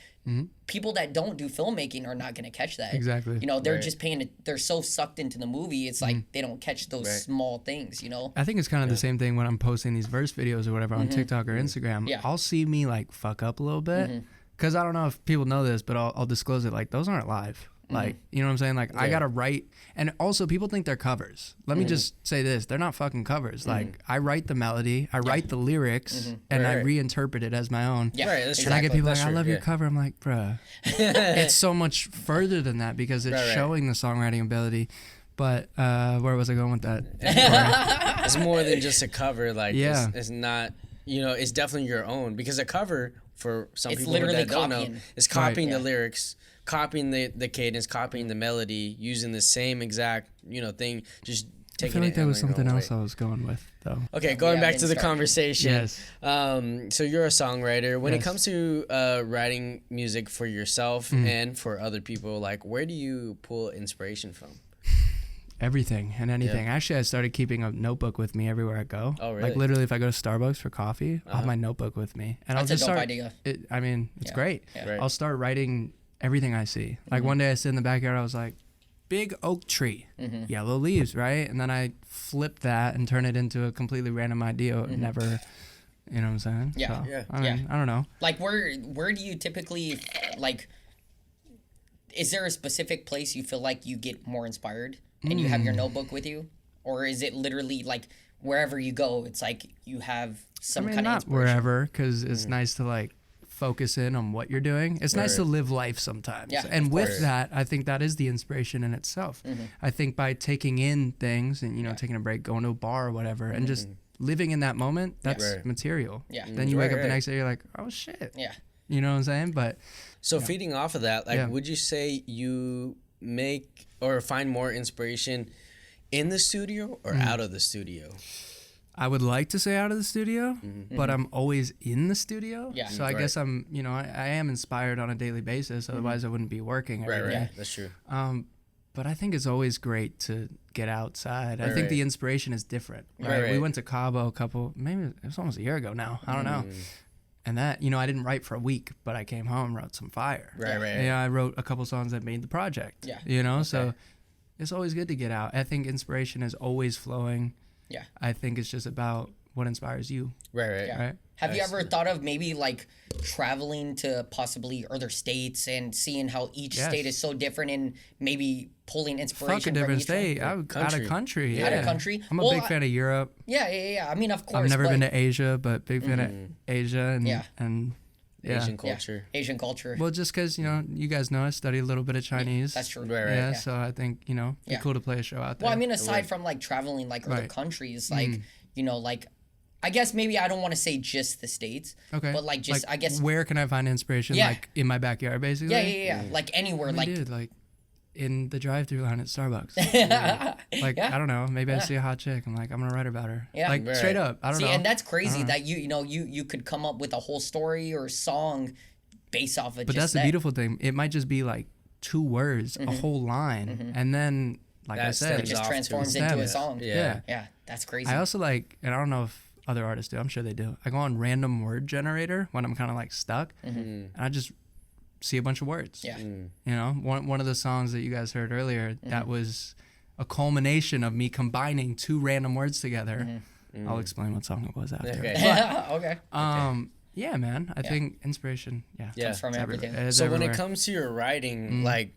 People that don't do filmmaking are not gonna catch that. Exactly. You know, they're just they're so sucked into the movie. It's like they don't catch those small things, you know. I think it's kind of the same thing when I'm posting these verse videos or whatever on TikTok or Instagram. Yeah. I'll see me like fuck up a little bit because I don't know if people know this, but I'll disclose it. Like those aren't live. Like, you know what I'm saying? Like I gotta write, and also people think they're covers. Let me just say this: they're not fucking covers. Like I write the melody, I write the lyrics, and I reinterpret it as my own. Yeah, Right, that's And I get people That's like, I true, love your cover. I'm like, bruh, it's so much further than that because it's showing the songwriting ability. But where was I going with that? It's more than just a cover. Like, Yeah. it's not, you know, it's definitely your own, because a cover for some It's people literally that don't know copying. is copying Right, the lyrics, copying the cadence, copying the melody, using the same exact, you know, thing, just I taking feel like it there in was your own something way. else I was going with though. Okay, going back to the instruction. conversation. Yes. So you're a songwriter. When it Yes. comes to writing music for yourself and for other people, like, where do you pull inspiration from? Everything and anything. Actually, I started keeping a notebook with me everywhere I go. Oh, really? Like literally, if I go to Starbucks for coffee, I'll have my notebook with me, and That's I'll just a dope start. idea. I mean, it's great. Yeah. Right. I'll start writing everything I see. Like one day, I sit in the backyard. I was like, big oak tree, yellow leaves, right? And then I flip that and turn it into a completely random idea. Never, you know what I'm saying? Yeah. So, Yeah. I mean, I don't know. Like where do you typically like? Is there a specific place you feel like you get more inspired and you have your notebook with you, or is it literally like wherever you go, it's like you have some I mean, kind of not inspiration? wherever, because it's nice to like focus in on what you're doing. It's nice to live life sometimes. Yeah, and of with course. that, I think that is the inspiration in itself. I think by taking in things and, you know, taking a break, going to a bar or whatever, and just living in that moment, that's Right. material. Yeah. Then you wake up Right. the next day, you're like, oh shit. Yeah. You know what I'm saying? But So feeding off of that, like, Yeah. would you say you make or find more inspiration in the studio or out of the studio? I would like to say out of the studio, but I'm always in the studio. Yeah. So I Right. guess I'm, you know, I am inspired on a daily basis. Otherwise, I wouldn't be working every day. That's true. But I think it's always great to get outside. I think right. the inspiration is different. Right? Right. We went to Cabo maybe it was almost a year ago now. I don't know. And that, you know, I didn't write for a week, but I came home, wrote some fire. Right. Yeah, I wrote a couple songs that made the project. Yeah. You know, so it's always good to get out. I think inspiration is always flowing. Yeah. I think it's just about what inspires you. Right. Yeah. Right. Have you ever thought of maybe like traveling to possibly other states and seeing how each Yes. state is so different and maybe pulling inspiration Fuck a from different each one? state. Out of country. Out of Yeah. country? I'm a Well, big fan of Europe. Yeah. I mean, of course. I've never but been to Asia, but big fan of Asia and Yeah. yeah. Asian yeah, culture. Asian culture. Well, just because, you know, you guys know I study a little bit of Chinese. That's true. Right. Yeah, so I think, you know, it'd Yeah. be cool to play a show out there. Well, I mean, aside from like traveling like other Right. countries, like you know, like I guess maybe I don't want to say just the states. okay. But like just I guess where can I find inspiration? Yeah. Like in my backyard, basically? yeah. Like anywhere, I mean, like dude, like in the drive-through line at Starbucks. Like, Yeah. I don't know, maybe I see a hot chick. I'm like, I'm gonna write about her. Yeah. Like, Right. straight up. I don't see, know. and that's crazy that you know you could come up with a whole story or song based off of But just that's the that. beautiful thing. It might just be like 2 words, a whole line, and then, like I That said, It stems just off to transforms stem. into a song. Yeah. Yeah, that's crazy. I also like, and I don't know if other artists do. I'm sure they do. I go on random word generator when I'm kind of like stuck, and I just see a bunch of words. Yeah. You know, one of the songs that you guys heard earlier, that was a culmination of me combining 2 random words together. I'll explain what song it was after. Okay. okay. Yeah, man. I think inspiration. Yeah. Yeah. From It's everything. It's So when everywhere. it comes to your writing, like,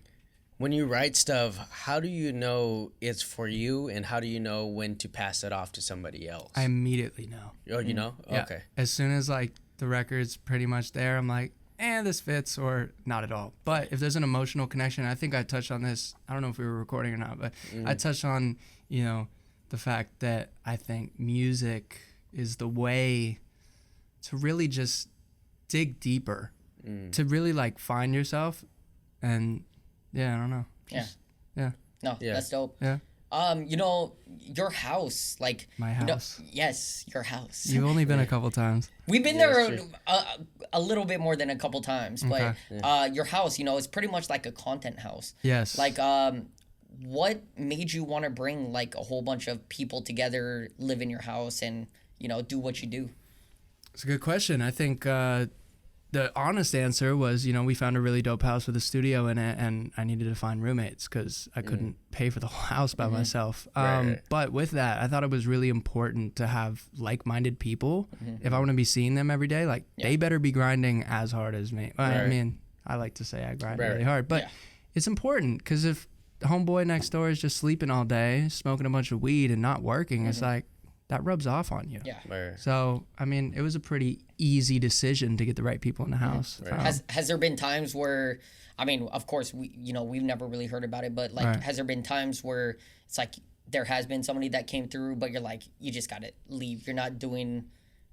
when you write stuff, how do you know it's for you, and how do you know when to pass it off to somebody else? I immediately know. Oh, you know? Yeah. Okay. As soon as like the record's pretty much there, I'm like, this fits, or not at all. But if there's an emotional connection, I think I touched on this. I don't know if we were recording or not, but I touched on, the fact that I think music is the way to really just dig deeper, to really like find yourself. And yeah, I don't know. Yeah. No, that's dope. Yeah. Your house, like My house. Yes, your house. You've only been a couple times. We've been there a little bit more than a couple times, but your house, it's pretty much like a content house. Yes. Like, what made you want to bring like a whole bunch of people together, live in your house, and do what you do? It's a good question. I think the honest answer was, we found a really dope house with a studio in it, and I needed to find roommates because I couldn't pay for the whole house by myself. Right. But with that, I thought it was really important to have like-minded people. If I want to be seeing them every day, they better be grinding as hard as me. Well, I mean, I like to say I grind really hard, but it's important because if the homeboy next door is just sleeping all day, smoking a bunch of weed and not working, it's like, that rubs off on you. Yeah. Right. So, I mean, it was a pretty easy decision to get the right people in the house. Right. Has there been times where, I mean, of course, we've never really heard about it, but like, has there been times where it's like there has been somebody that came through, but you're like, you just got to leave. You're not doing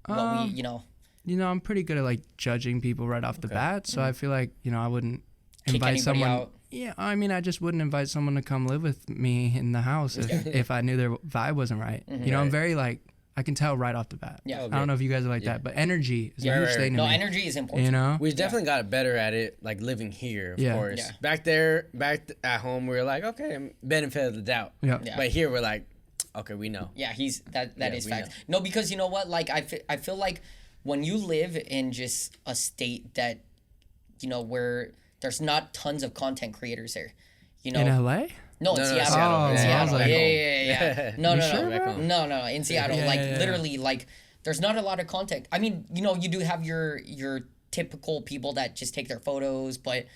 what I'm pretty good at like judging people right off the bat. So I feel like, I wouldn't invite someone out. Yeah, I mean, I just wouldn't invite someone to come live with me in the house if I knew their vibe wasn't right. I'm very like, I can tell right off the bat. Yeah. I don't know if you guys are like that, but energy is a huge thing to me. No, energy is important. We've definitely got better at it, like living here, of course. Yeah. Back at home, we were like, okay, benefit of the doubt. Yeah. But here, we're like, okay, we know. Yeah, that is fact. No, because you know what? Like, I feel like when you live in just a state that, where there's not tons of content creators there. In LA? No, in Seattle. Oh, in Seattle. like, Yeah. No, sure, no. In Seattle, literally, like, there's not a lot of content. I mean, you do have your typical people that just take their photos, but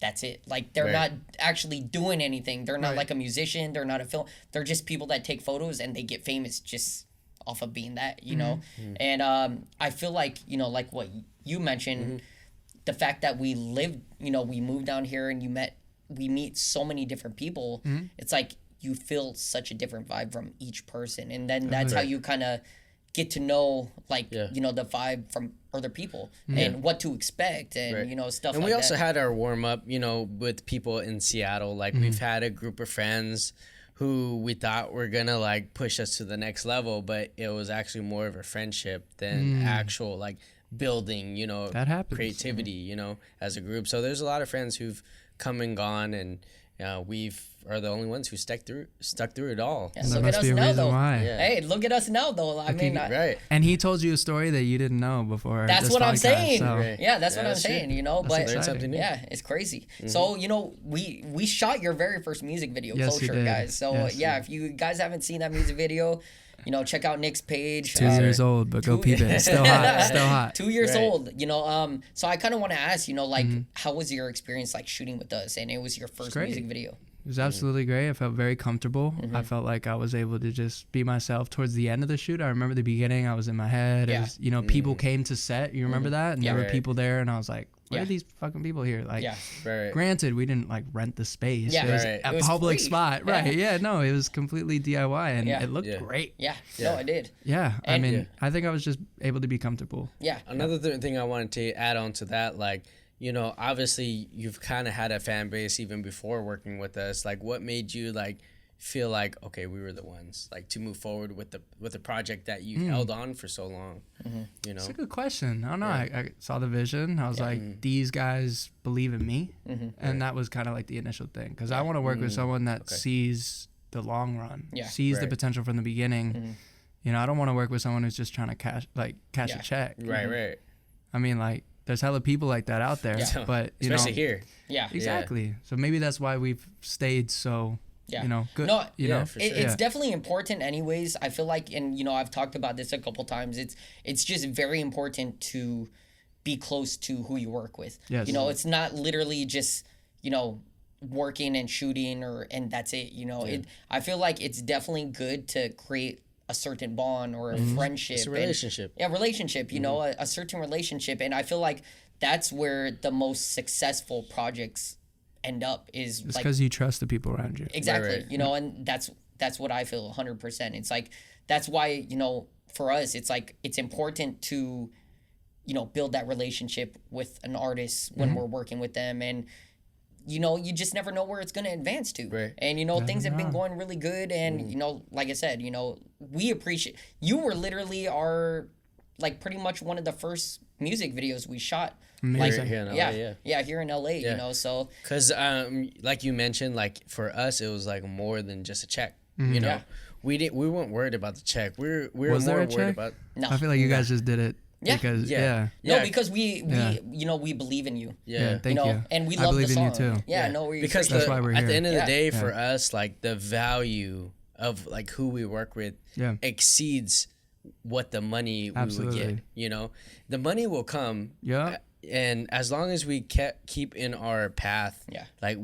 that's it. Like, they're not actually doing anything. They're not like a musician. They're not a film. They're just people that take photos and they get famous just off of being that, And I feel like, like what you mentioned, the fact that we lived, we moved down here and we meet so many different people. It's like you feel such a different vibe from each person. And then that's how you kind of get to know, like, the vibe from other people and what to expect and, stuff and like that. we also had our warm up, with people in Seattle. Like, we've had a group of friends who we thought were going to, like, push us to the next level, but it was actually more of a friendship than actual, like, building, that happens. Creativity, as a group. So there's a lot of friends who've come and gone, and we've are the only ones who stuck through it all. Yeah, there look must at be us a now, reason though. why. Yeah. Hey, look at us now, though. I mean, right. And he told you a story that you didn't know before. That's this what I'm podcast, saying. so. Right. Yeah, that's what I'm that's saying. true. But Learn something new. yeah, it's crazy. So we shot your very first music video, Yes, you Culture, did. guys. So Yes. if you guys haven't seen that music video, check out Nick's page. 2 years old, but go peep it. Still hot. Still hot. 2 years Right. old. So I kind of want to ask, like, how was your experience like shooting with us? And it was your first great. music video. It was absolutely great. I felt very comfortable. I felt like I was able to just be myself towards the end of the shoot. I remember the beginning, I was in my head. Yeah. It was, people came to set. You remember that? And there were Right. people there, and I was like, why Yeah. are these fucking people here? Like, Right. granted, we didn't like rent the space. Yeah. It was Right. a It was public free. spot. Yeah. Right. Yeah, no, it was completely DIY, and Yeah. it looked Yeah. great. Yeah. Yeah. No, I did. Yeah. I And- mean, I think I was just able to be comfortable. Yeah. Another thing I wanted to add on to that, like, obviously you've kind of had a fan base even before working with us. Like, what made you like feel like, okay, we were the ones like to move forward with the project that you held on for so long? It's a good question. I don't know. I saw the vision. I was like, these guys believe in me. And that was kind of like the initial thing. Because I want to work with someone that sees the long run, sees the potential from the beginning. I don't want to work with someone who's just trying to cash a check. Right. I mean, like, there's hella people like that out there. Yeah. But, Especially here. Yeah. Exactly. So maybe that's why we've stayed so, good. No, for it's sure. definitely important anyways. I feel like, and I've talked about this a couple times, it's just very important to be close to who you work with. Yes. It's not literally just, working and shooting and that's it, you know. I feel like it's definitely good to create a certain bond or a friendship. It's a relationship. Relationship, you know, a certain relationship. And I feel like that's where the most successful projects end up is It's like, because you trust the people around you. exactly, Right. you know, and that's what I feel 100%. It's like, that's why, you know, for us, it's like, it's important to, you know, build that relationship with an artist when we're working with them. And, you know, you just never know where it's going to advance to. Right. And, you know, things have been going really good. And, you know, like I said, you know, we appreciate, you were literally like pretty much one of the first music videos we shot. Amazing. Here in LA, here in LA, you know, so. Because, like you mentioned, like for us, it was like more than just a check. You know, we weren't worried about the check. We were Was there more a worried check? about. No. I feel like you guys just did it because No, Yeah. because we you know, we believe in you. Yeah. Thank you know, you. and we I love the believe in you song. too. Yeah, no, we Because That's why we're at the here. end of the Yeah. day, for us, like the value of like who we work with exceeds what the money we would Absolutely. get. You know, the money will come. Yeah. And as long as we keep in our path, like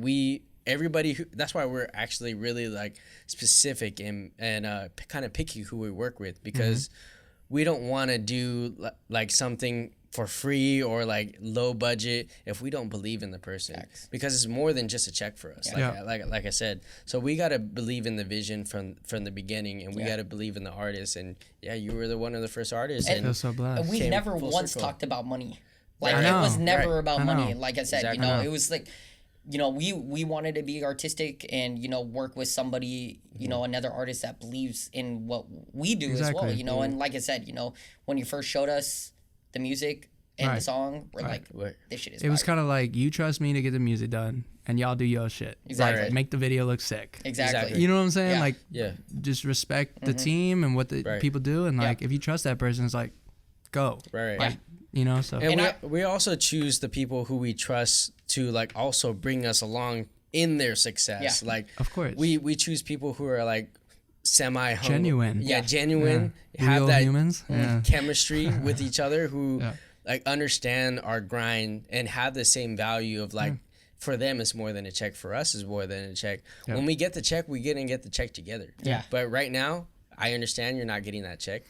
everybody that's why we're actually really like specific and kind of picky who we work with, because we don't want to do like something for free or like low budget if we don't believe in the person, because it's more than just a check for us. Like I said, so we got to believe in the vision from the beginning, and we got to believe in the artist. And you were one of the first artists, I feel so blessed. And we Came never full once circle. talked about money. Like I it know. was never Right. about I money. know. Like I said, Exactly. you know, I know. it was like, you know, we wanted to be artistic and, you know, work with somebody, you know, another artist that believes in what we do as well, Exactly. you know. And like I said, you know, when you first showed us the music and the Right. song, we're like, Right. this shit is It was fire. kind of like, you trust me to get the music done, and y'all do your shit. Exactly. Like, make the video look sick. Exactly. You know what I'm saying? Yeah. Like, Yeah. just respect the team and what the Right. people do, and like, if you trust that person, it's like, go. Right. Like, you know, so. And And we also choose the people who we trust to like also bring us along in their success. Yeah. Like, Of course. we choose people who are like semi Genuine. genuine, Yeah. have Real that humans. Yeah. chemistry with each other, who Yeah. like understand our grind and have the same value of like, for them it's more than a check, for us it's more than a check. Yeah. When we get the check, we get the check together. Yeah. But right now, I understand you're not getting that check,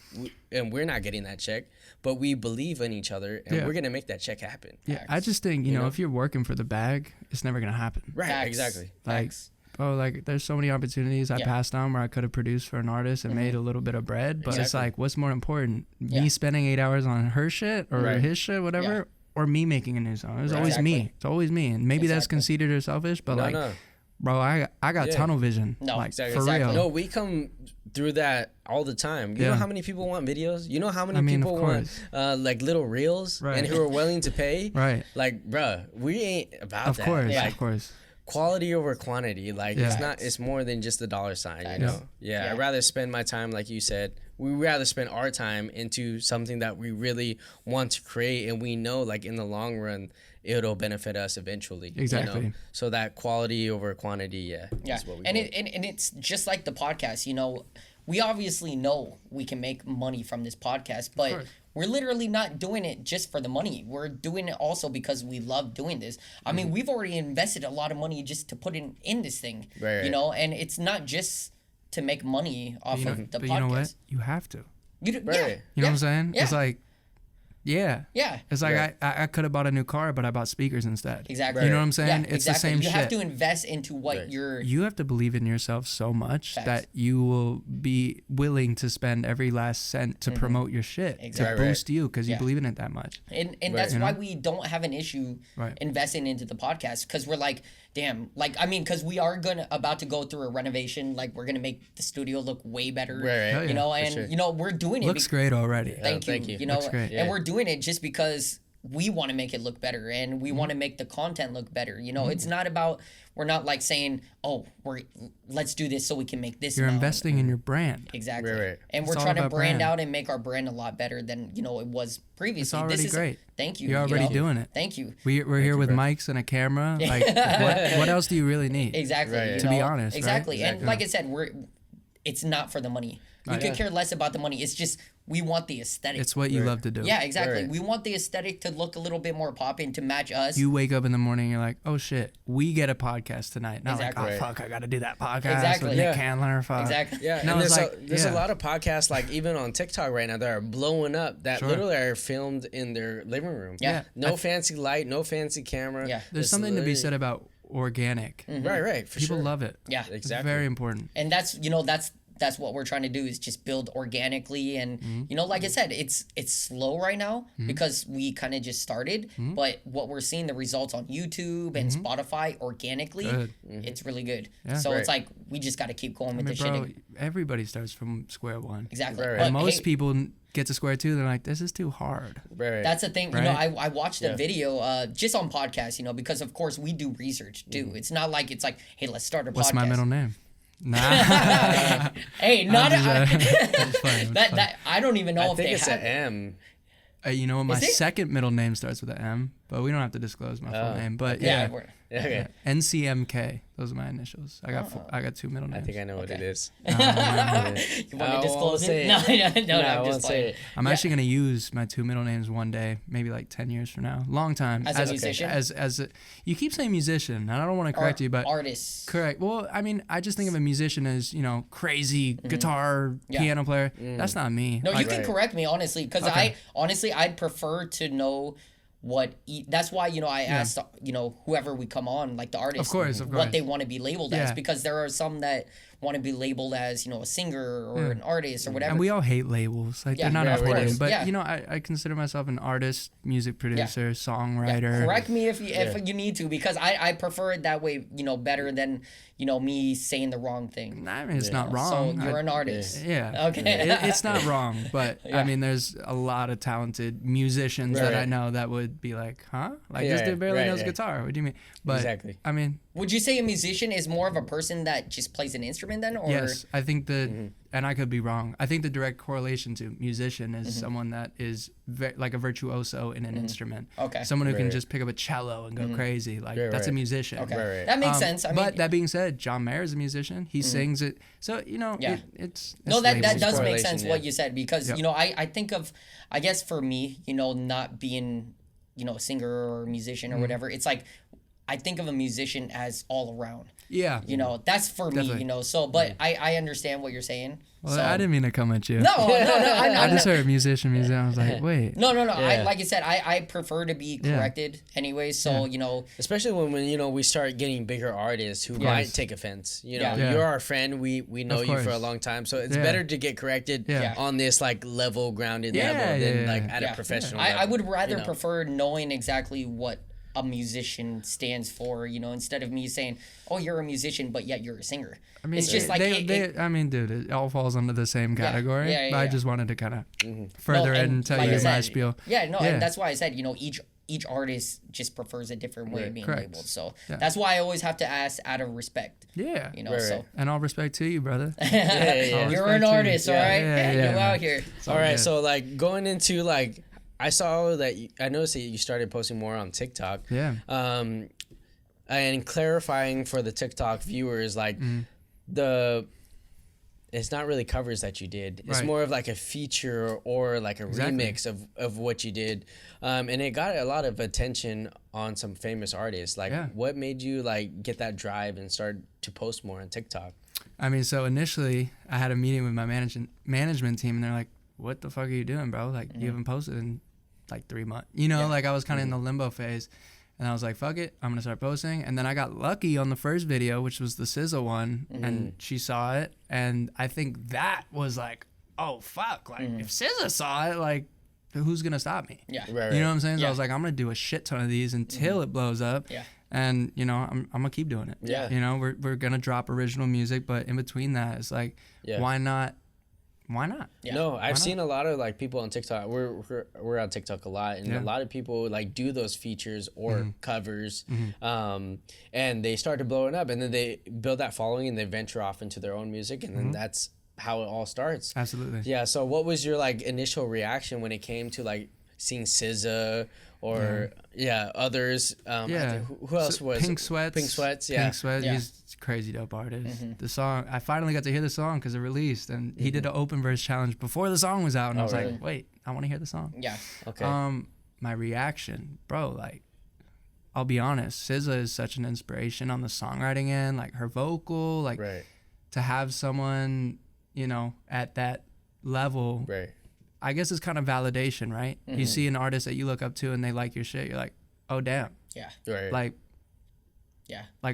and we're not getting that check, but we believe in each other, and we're gonna make that check happen. Yeah, I just think, you know, if you're working for the bag, it's never going to happen. Right. Facts. Exactly. Like, Facts. like there's so many opportunities I Yeah. passed on where I could have produced for an artist and made a little bit of bread, but it's Exactly. like, what's more important? Yeah. Me spending 8 hours on her shit or Right. his shit, whatever, or me making a new song? It's always Exactly. me. It's always me. And maybe that's Exactly. conceited or selfish, but like, No. bro, I got Yeah. tunnel vision. No, like, Exactly. for Exactly. real. No, we come through that all the time. You know Yeah. how many people want videos? You know how many I mean, of people want course. like little reels, Right. and who are willing to pay? Right. Like, bruh, we ain't about Of that. course. Like, Of course. quality over quantity. Like, Yeah. it's not. It's more than just the dollar sign. Facts. You know. Yeah. Yeah. I'd rather spend my time, like you said. We rather spend our time into something that we really want to create, and we know, like in the long run, it'll benefit us eventually. You Exactly. know? So that quality over quantity. Yeah. Yeah, Is what we and want. and it's just like the podcast. You know, we obviously know we can make money from this podcast, but course. we're literally not doing it just for the money. We're doing it also because we love doing this. I mean, we've already invested a lot of money just to put in this thing. Right. You know, and it's not just to make money off of the But podcast. you know what? You have to. You do, Right. yeah, You know what I'm saying? Yeah. It's like, yeah. Yeah. It's like Right. I could have bought a new car, but I bought speakers instead. Exactly. You know what I'm saying? Yeah, It's the exactly. same you shit. have to invest into what Right. you're. You have to believe in yourself so much Facts. that you will be willing to spend every last cent to promote your shit, Exactly. to Right. boost you because you Yeah. believe in it that much. And Right. that's You why know? we don't have an issue Right. investing into the podcast, because we're like, damn, like, I mean, because we are about to go through a renovation, like we're gonna make the studio look way better, Right. Hell you yeah, know, for and sure. you know we're doing it. Looks great already. Thank you. Thank you. You know, Looks great. and Yeah. we're doing it just because we want to make it look better, and we want to make the content look better. You know, it's not about, we're not like saying, oh, let's do this so we can make this. You're amount. investing in your brand. Exactly. Right, right. And we're It's all trying to about brand brand. out and make our brand a lot better than, you know, it was previously. It's already this is great. Thank you. You're you already know? doing it. Thank you. We're here with bro. mics and a camera. Like, what else do you really need? Exactly. Right. you To be know? honest, right? Exactly. And Exactly. like I said, it's not for the money. We could care less about the money. It's just we want the aesthetic. It's what you love to do. Yeah, exactly. Right. We want the aesthetic to look a little bit more popping to match us. You wake up in the morning, you're like, oh shit, we get a podcast tonight. Not Exactly. like, oh fuck, I gotta do that podcast Exactly. with Nick Yeah. Kandler. Fuck. Exactly. Yeah, No, and it's there's like- a lot of podcasts, like even on TikTok right now, that are blowing up that Sure. literally are filmed in their living room. Yeah. No fancy light, no fancy camera. Yeah. There's It's something to be literally- said about organic. Right, for People sure. love it. Yeah. It's Exactly. very important. And that's that's what we're trying to do, is just build organically. And like I said, it's slow right now because we kind of just started, but what we're seeing, the results on YouTube and Spotify organically, Good. it's really good. Yeah. So it's Right. like we just got to keep going I with mean, the bro, shit. everybody starts from square one. Exactly. Right, right. But And most hey, people get to square two, they're like, this is too hard. Right. that's the thing. Right? You know, I watched a Yeah. video just on podcasts, because of course we do research too. It's not like it's like, hey, let's start a What's podcast. my middle name? Nah. Hey, not That's funny. that I don't even know I if think they it's have. an M. You know, my Is it? second middle name starts with an M, but we don't have to disclose my full name. But yeah, we're- Okay. NCMK. Those are my initials. I got two middle names. I think I know what it is. You want I to won't disclose say it? it. No, I I'm won't just say playing. it. I'm actually gonna use my two middle names one day, maybe like 10 years from now. Long time. As a musician? As a, you keep saying musician, and I don't want to correct you, but artists. correct. Well, I mean, I just think of a musician as crazy guitar, Yeah. piano player. That's not me. No, you Like, can correct me honestly, because Okay. I'd prefer to know what. That's why I asked whoever we come on, like the artist, Of course. what they want to be labeled as, Yeah. because there are some that want to be labeled as a singer or an artist or whatever. And we all hate labels. Like Yeah. they're not Yeah, of important. course. But Yeah. I consider myself an artist, music producer, songwriter. Correct me if you need to, because I prefer it that way, better than me saying the wrong thing. I mean, it's not So wrong. you're an artist. Yeah. Okay. It's not wrong, but Yeah. I mean, there's a lot of talented musicians that I Right. know that would be like, huh? Like Yeah, this dude barely right, knows yeah. guitar. What do you mean? But Exactly. I mean, Would you say a musician is more of a person that just plays an instrument then, or yes, I think and I could be wrong. I think the direct correlation to musician is Mm-hmm. someone that is like a virtuoso in an instrument. Okay. Someone who can Right. just pick up a cello and go crazy. Like Right, that's a right. musician. Okay, Right, right. that makes sense. I mean, but that being said, John Mayer is a musician. He sings it. So, Yeah. it's no, that labels. does make Correlation, sense yeah. what you said, because Yep. I think of, I guess for me, not being a singer or a musician Mm-hmm. or whatever, it's like I think of a musician as all around. Yeah. That's for Definitely. me. So, but I understand what you're saying. Well, so, I didn't mean to come at you. No, I I'm just not. heard musician. I was like, wait. No. Yeah. Like you said, I prefer to be Yeah. corrected anyway. So Especially when we start getting bigger artists who might take offense. Yeah. Yeah. You're our friend. We know Of you for a course. long time, so it's Yeah. better to get corrected Yeah. on this like level grounded Yeah, level than yeah, like yeah. at Yeah. a professional. I level, would rather you know? prefer knowing exactly what a musician stands for, instead of me saying, "Oh, you're a musician, but yet you're a singer." I mean, it's just like I mean, dude, it all falls under the same category. Yeah, but I yeah. just wanted to kind of further No, it and and tell like you I my said, spiel. Yeah, no, Yeah. and that's why I said, each artist just prefers a different way of being Correct. labeled. So Yeah. that's why I always have to ask out of respect. Yeah. Right, So right. And all respect to you, brother. yeah. you're Respect an to you. artist, all Yeah. right? Yeah, you yeah, out man. here. It's All right, good. so like going into like I saw that I noticed that you started posting more on TikTok. Yeah. And clarifying for the TikTok viewers, like it's not really covers that you did. It's Right. more of like a feature or like a Exactly. remix of what you did. And it got a lot of attention on some famous artists. Like Yeah. what made you like get that drive and start to post more on TikTok? I mean, so initially I had a meeting with my management team, and they're like, "What the fuck are you doing, bro? Like, you haven't posted in like 3 months." Like I was kind of in the limbo phase, and I was like, "Fuck it, I'm gonna start posting." And then I got lucky on the first video, which was the SZA one, and she saw it, and I think that was like, "Oh fuck!" Like if SZA saw it, like, who's gonna stop me? Yeah. Right, You know what I'm saying? So Yeah. I was like, I'm gonna do a shit ton of these until it blows up. Yeah. And I'm gonna keep doing it. Yeah. We're gonna drop original music, but in between that, it's like, Yeah. why not? Why not? Yeah. No, I've seen a lot of like people on TikTok. We're on TikTok a lot, and Yeah. a lot of people like do those features or covers, and they start to blow it up, and then they build that following, and they venture off into their own music, and then that's how it all starts. Absolutely. Yeah. So, what was your like initial reaction when it came to like seeing SZA or others. Who else was Pink Sweats? Pink Sweats, Pink Sweats. He's a crazy dope artist. The song, I finally got to hear the song because it released, and he did an open verse challenge before the song was out, and I was like, wait, I want to hear the song. Yeah. Okay. My reaction, bro, like, I'll be honest, SZA is such an inspiration on the songwriting end, like her vocal, like to have someone, you know, at that level. Right. I guess it's kind of validation, right? Mm-hmm. You see an artist that you look up to and they like your shit, you're like, oh damn. Yeah. Right. Like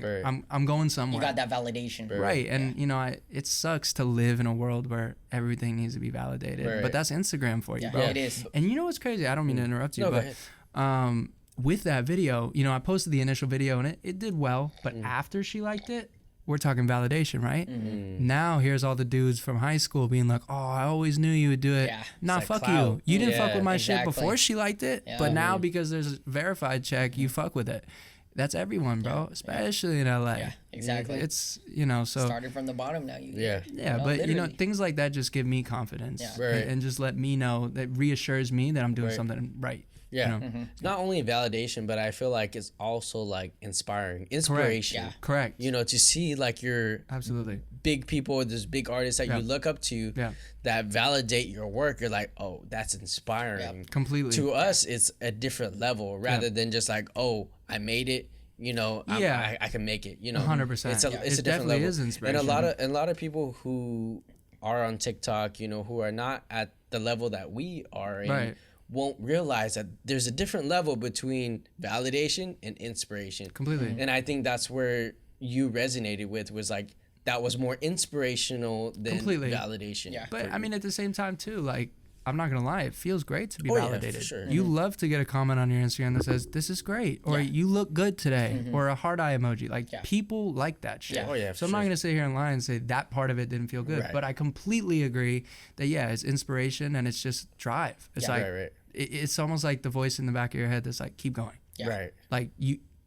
Right. I'm going somewhere. You got that validation. Right. And you know, it sucks to live in a world where everything needs to be validated. Right. But that's Instagram for you, bro. Yeah, it is. And you know what's crazy? I don't mean to interrupt you, No, go but ahead. with that video, you know, I posted the initial video and it did well, but after she liked it, we're talking validation, right? Now here's all the dudes from high school being like, "Oh, I always knew you would do it." Yeah. Nah, It's like fuck clout. you. You didn't fuck Yeah, with my shit exactly. before she liked it, Yeah. but now because there's a verified check, you fuck with it. That's everyone, bro, especially in LA. Yeah, exactly. It's, you know, so Started from the bottom now. Yeah. but you know, literally. things like that just give me confidence Yeah. Right. and just let me know, that reassures me that I'm doing Right. something right. Yeah. You know? It's not only validation, but I feel like it's also like inspiration. Yeah. Correct. You know, to see like your Absolutely. big people, there's big artists that you look up to that validate your work. You're like, oh, that's inspiring. Completely. To us, it's a different level rather than just like, oh, I made it. You know, I can make it. You know, 100%. It's a It different definitely level. is inspiration. And a lot of people who are on TikTok, you know, who are not at the level that we are in, Right. won't realize that there's a different level between validation and inspiration. Completely. And I think that's where you resonated with, was like, that was more inspirational than Completely. validation. Yeah. But I mean, at the same time too, like, I'm not gonna lie, it feels great to be Oh, yeah, for validated. sure. You love to get a comment on your Instagram that says, "This is great," or "You look good today," or a heart eye emoji. Like, people like that shit. Yeah. Oh, yeah, So for I'm not sure. gonna sit here and lie and say that part of it didn't feel good. Right. But I completely agree that it's inspiration and it's just drive. It's like Right. it's almost like the voice in the back of your head that's like, keep going. Yeah. Right. Like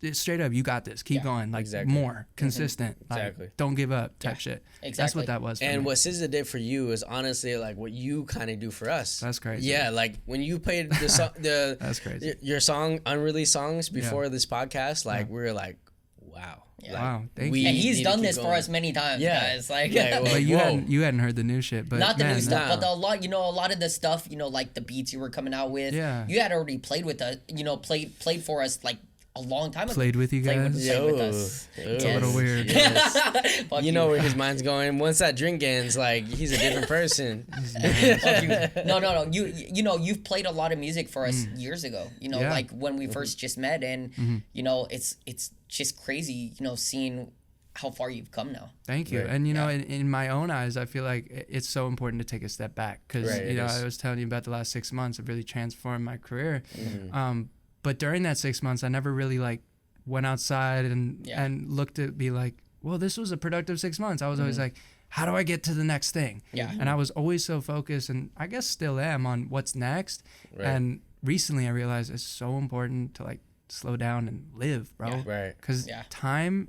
it's straight up, you got this. Keep going. Like Exactly. more consistent. Like, Exactly. don't give up. Type shit. That's Exactly. what that was. For And me. what SZA did for you is honestly like what you kind of do for us. That's crazy. Yeah, like when you played the song, That's crazy. your song, unreleased songs before this podcast, like we were like, wow. Yeah. Like, Wow, thank we you. And he's need to done keep this for going. us many times, Yeah. guys. Like, Yeah, well, But you whoa. hadn't heard the new shit. But not the man, new stuff, nah. but a lot of the stuff, you know, like the beats you were coming out with. Yeah. You had already played with us, you know, played for us like a long time ago. Played with you guys. Played with us. It's a little weird. Fuck You know where his mind's going. Once that drink ends, like he's a different person. Fuck you. No. You know, you've played a lot of music for us years ago. You know, Yeah. like when we first just met, and you know, it's just crazy. You know, seeing how far you've come now. Thank you. Right. And you know, in my own eyes, I feel like it's so important to take a step back because Right, it you know, is. I was telling you about the last 6 months have really transformed my career. But during that 6 months, I never really like went outside and looked at be like, well, this was a productive 6 months. I was always like, how do I get to the next thing? Yeah. And I was always so focused, and I guess still am, on what's next. Right. And recently I realized it's so important to like slow down and live, bro. Yeah. Right. Because Yeah. time,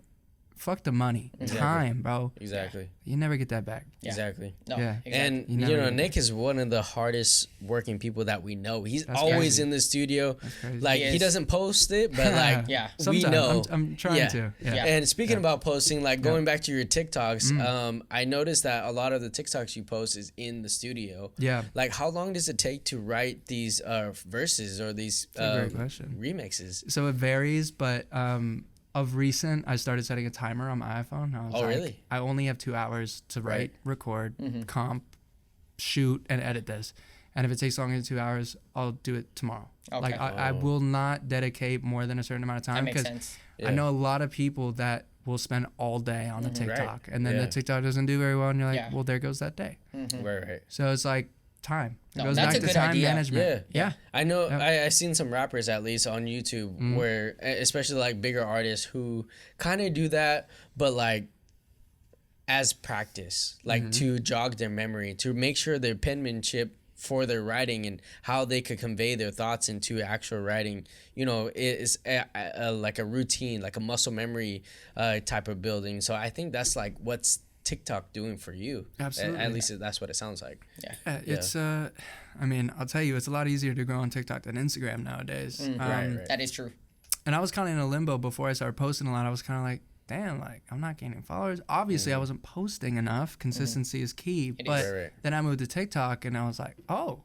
fuck the money. Time, bro. Exactly. You never get that back. Yeah. Exactly. No. Yeah. Exactly. And You you never know, get Nick is one of the hardest working people that we know. He's That's always crazy. in the studio. crazy. Like He he is. doesn't post it, but like Yeah. we Sometimes. know. I'm trying to. Yeah. Yeah. And speaking about posting, like going back to your TikToks, I noticed that a lot of the TikToks you post is in the studio. Yeah. Like, how long does it take to write these verses or these a great question. remixes? So it varies, but of recent, I started setting a timer on my iPhone. I was Oh, like, really? I only have 2 hours to write, Right. record, comp, shoot, and edit this. And if it takes longer than 2 hours, I'll do it tomorrow. Okay. Like I will not dedicate more than a certain amount of That time makes because sense. I know a lot of people that will spend all day on the TikTok, and then Yeah. the TikTok doesn't do very well, and you're like, Yeah. well, there goes that day. Right. So it's like time. It No, goes that's back a to good time idea. management. Yeah. I know. Yep. I seen some rappers at least on YouTube where, especially like bigger artists who kind of do that, but like as practice, like to jog their memory, to make sure their penmanship for their writing and how they could convey their thoughts into actual writing, you know, is like a routine, like a muscle memory type of building. So I think that's like what's TikTok doing for you? Absolutely. At least that's what it sounds like. Yeah. It's I mean, I'll tell you, it's a lot easier to grow on TikTok than Instagram nowadays. Right. That is true. And I was kind of in a limbo before I started posting a lot. I was kind of like, damn, like I'm not gaining followers. Obviously, I wasn't posting enough. Consistency is key. But then I moved to TikTok, and I was like, oh,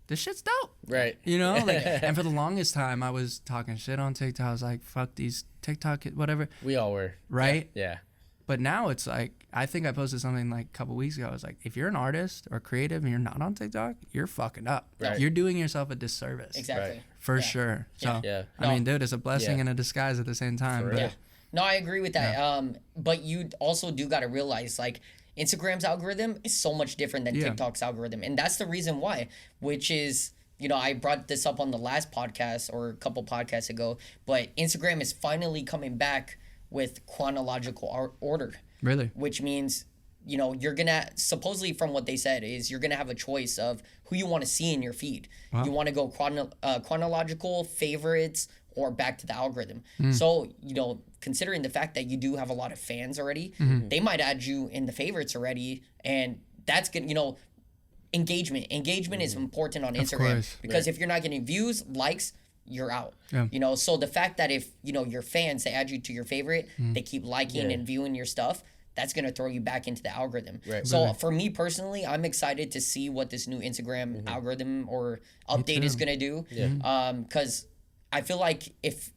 this shit's dope. Right. You know, like, and for the longest time, I was talking shit on TikTok. I was like, fuck these TikTok, whatever. We all were. Right? Yeah. But now it's like, I think I posted something like a couple weeks ago. I was like, if you're an artist or creative and you're not on TikTok, you're fucking up. Right. You're doing yourself a disservice. Exactly. Right. For sure. So, I mean, dude, it's a blessing and a disguise at the same time. But Yeah. No, I agree with that. But you also do got to realize, like, Instagram's algorithm is so much different than TikTok's algorithm. And that's the reason why, which is, you know, I brought this up on the last podcast or a couple podcasts ago, but Instagram is finally coming back with chronological order. Really? Which means, you know, you're going to, supposedly from what they said, is you're going to have a choice of who you want to see in your feed. Wow. You want to go chronological, favorites, or back to the algorithm. So, you know, considering the fact that you do have a lot of fans already, they might add you in the favorites already, and that's good, you know, engagement is important on Instagram, because if you're not getting views, likes, you're out. You know, so the fact that if, you know, your fans, they add you to your favorite, they keep liking and viewing your stuff, that's going to throw you back into the algorithm. So for me personally, I'm excited to see what this new Instagram algorithm or update is going to do. Because I feel like if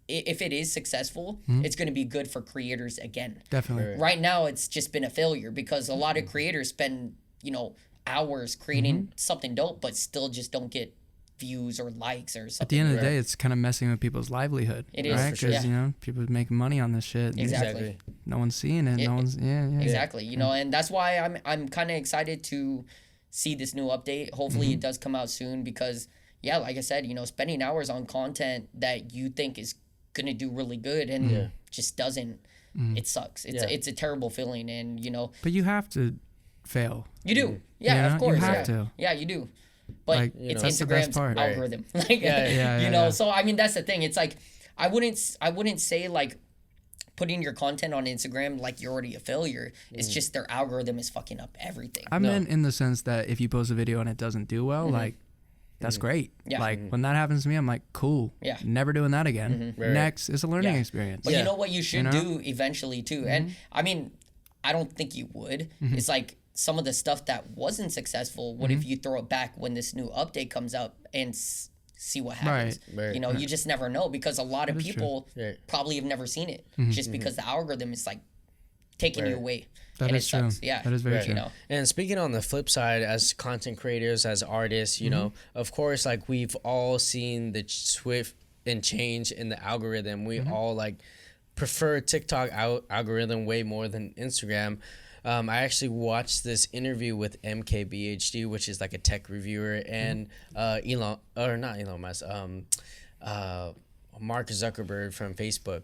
it is successful, it's going to be good for creators again. Definitely. Right now, it's just been a failure because a lot of creators spend, you know, hours creating something dope, but still just don't get views or likes or something. At the end of the day, it's kind of messing with people's livelihood. It is, right? for sure. Because, you know, people make money on this shit. Exactly. No one's seeing it. No one's, Exactly. You know, and that's why I'm kind of excited to see this new update. Hopefully it does come out soon because, yeah, like I said, you know, spending hours on content that you think is going to do really good and just doesn't, it sucks. It's a terrible feeling, and, you know. But you have to fail. You do. Yeah, of course. You have to. Yeah, you do. But like, it's that's Instagram's algorithm. Like, you know, so I mean, that's the thing. It's like, I wouldn't say like putting your content on Instagram like you're already a failure. It's just their algorithm is fucking up everything. I meant in the sense that if you post a video and it doesn't do well, like, that's great. Yeah. Like, when that happens to me, I'm like, cool. Yeah. Never doing that again. Next, it's a learning experience. But you know what you should do eventually too? And I mean, I don't think you would. It's like some of the stuff that wasn't successful, what if you throw it back when this new update comes up and see what happens? You know, you just never know, because a lot of people probably have never seen it just because the algorithm is like taking you away. That is true. Yeah, that is very true. You know? And speaking on the flip side, as content creators, as artists, you know, of course, like we've all seen the swift and change in the algorithm. We all like prefer TikTok algorithm way more than Instagram. I actually watched this interview with MKBHD, which is like a tech reviewer, and not Elon Musk, Mark Zuckerberg from Facebook,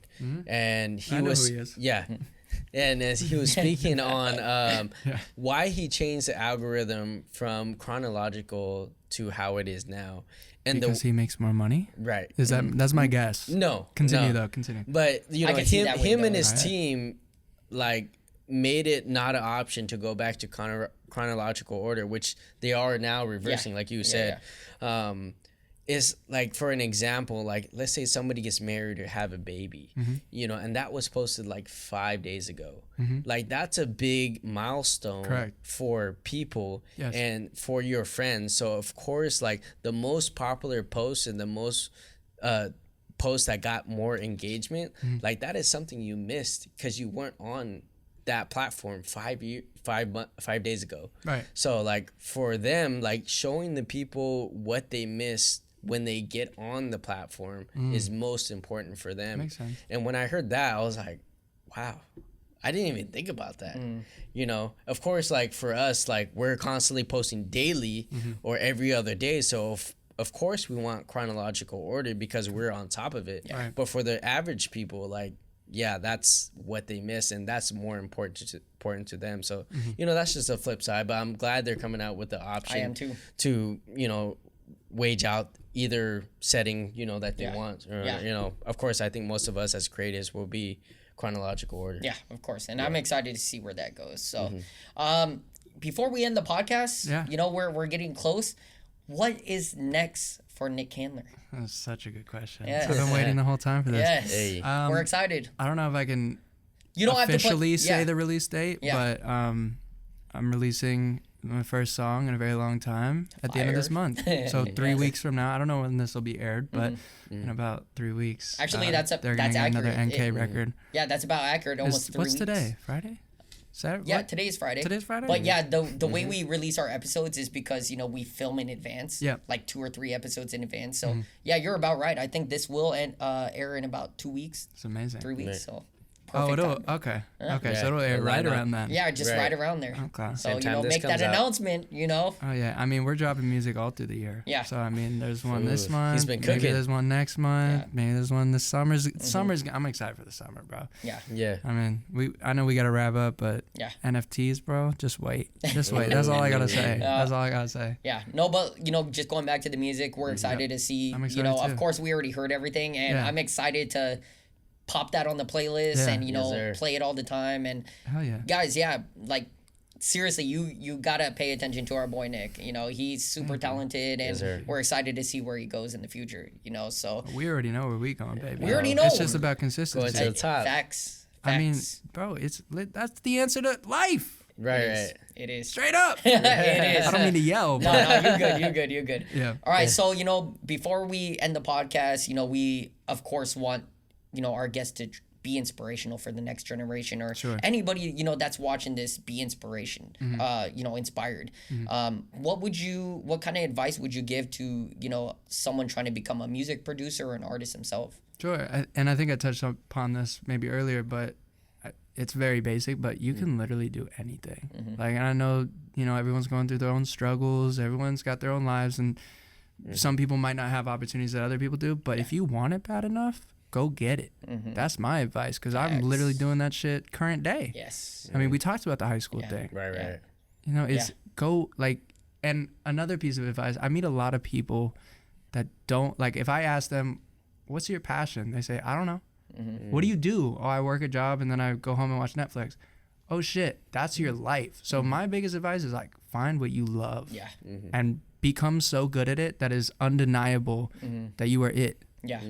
and he was who he is. And as he was speaking on why he changed the algorithm from chronological to how it is now. And because he makes more money? Right. Is that's my guess. No. Continue no. though, continue. But, you know, him and his team, like, made it not an option to go back to chronological order, which they are now reversing, like you said. Is like, for an example, like, let's say somebody gets married or have a baby, you know, and that was posted like 5 days ago. Like, that's a big milestone for people and for your friends. So of course, like, the most popular post and the most posts that got more engagement, like, that is something you missed because you weren't on that platform 5 days ago. Right. So like, for them, like, showing the people what they missed when they get on the platform is most important for them. Makes sense. And when I heard that, I was like, wow, I didn't even think about that. You know, of course, like, for us, like, we're constantly posting daily or every other day. So of course we want chronological order because we're on top of it. Right. But for the average people, like, yeah, that's what they miss, and that's more important to them. So, you know, that's just a flip side. But I'm glad they're coming out with the option. I am too. To, you know, wage out either setting, you know, that they want. Or, you know, of course, I think most of us as creatives will be chronological order. Yeah, of course. And I'm excited to see where that goes. So, before we end the podcast, you know, we're getting close. What is next for Nick Kandler? That's such a good question. Yes. I've been waiting the whole time for this. Yes. Hey. We're excited. I don't know if I can You don't officially have to say the release date, Yeah. but I'm releasing my first song in a very long time at the end of this month. So 3 weeks from now, I don't know when this will be aired, but in about 3 weeks. Actually, they're that's gonna get another accurate. NK record. Yeah, that's about accurate. Almost 3 What's weeks. today? Friday? Saturday? Yeah, What? today's Friday. Today's Friday? But yeah, the way we release our episodes is because, you know, we film in advance. Yeah. Like 2 or 3 episodes in advance. So yeah, you're about right. I think this will air in about 2 weeks, It's amazing. 3 weeks. So Oh, perfect it'll, time. okay. Yeah. Okay, Yeah, so it'll air it'll right line up. around then. Yeah, just right around there. Okay. So, Same you time know, this make that comes out. announcement, you know. Oh yeah, I mean we're dropping music all through the year. Yeah. So I mean, there's one this Ooh, month. he's been Maybe cooking. there's one next month. Yeah. Maybe there's one this summer. Summer's. I'm excited for the summer, bro. Yeah. Yeah. I mean, I know we gotta wrap up, but Yeah. NFTs, bro. Just wait. Just wait. That's all I gotta say. That's all I gotta say. Yeah, no, but you know, just going back to the music, we're excited to see. I'm You know, excited of too. course, we already heard everything, and Yeah. I'm excited to pop that on the playlist Yeah. and you know Yes, sir. play it all the time. And Hell yeah. guys, yeah, like seriously, you gotta pay attention to our boy Nick. You know, he's super talented, and Yes, sir. we're excited to see where he goes in the future. You know, so We already know where we going, baby. We already know. It's just about consistency. Going to the top. facts. I mean, Facts. bro, it's lit. That's the answer to life. Right, It is. right. It is. Straight up. It is. I don't mean to yell, No, but you're good. You're good. You're good. Yeah. All right. So, you know, before we end the podcast, you know, we of course want, you know, our guests to be inspirational for the next generation, or Sure. anybody, you know, that's watching this, be inspiration, you know, inspired. What kind of advice would you give to, you know, someone trying to become a music producer or an artist himself? Sure. And I think I touched upon this maybe earlier, but it's very basic, but you can literally do anything. Like, and I know, you know, everyone's going through their own struggles. Everyone's got their own lives, and some people might not have opportunities that other people do, but if you want it bad enough, go get it. That's my advice, because I'm literally doing that shit current day. Yes. I mean, we talked about the high school thing. Right, Yeah. right. You know, it's go, like, and another piece of advice, I meet a lot of people that don't, like, if I ask them, what's your passion? They say, I don't know. What do you do? Oh, I work a job and then I go home and watch Netflix. Oh shit, that's your life. So my biggest advice is, like, find what you love. Yeah. And become so good at it that is undeniable that you are it. Yeah.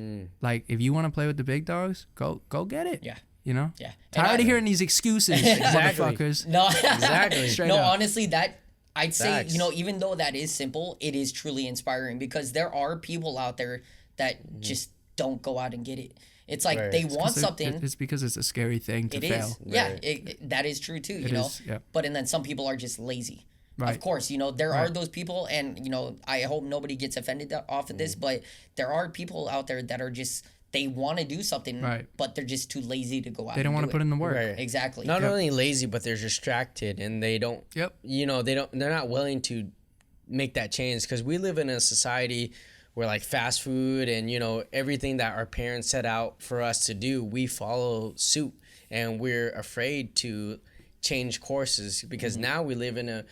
Like, if you want to play with the big dogs, go get it. Yeah. You know? Yeah. Tired of hearing these excuses, motherfuckers. No, Exactly. Straight no, up. honestly, that I'd say, Facts. you know, even though that is simple, it is truly inspiring, because there are people out there that just don't go out and get it. It's like Right. they want It- something. It's because it's a scary thing to It fail. is. Yeah, Right. that is true too, you It know. is, yeah. But and then some people are just lazy. Right. Of course, you know, there are those people, and you know, I hope nobody gets offended off of this, but there are people out there that are just, they want to do something, Right. but they're just too lazy to go out. They don't want to put in the work. Right. exactly. Not only lazy, but they're distracted, and they don't. Yep. You know, they're not willing to make that change, because we live in a society where, like, fast food and, you know, everything that our parents set out for us to do, we follow suit, and we're afraid to change courses, because now we live in a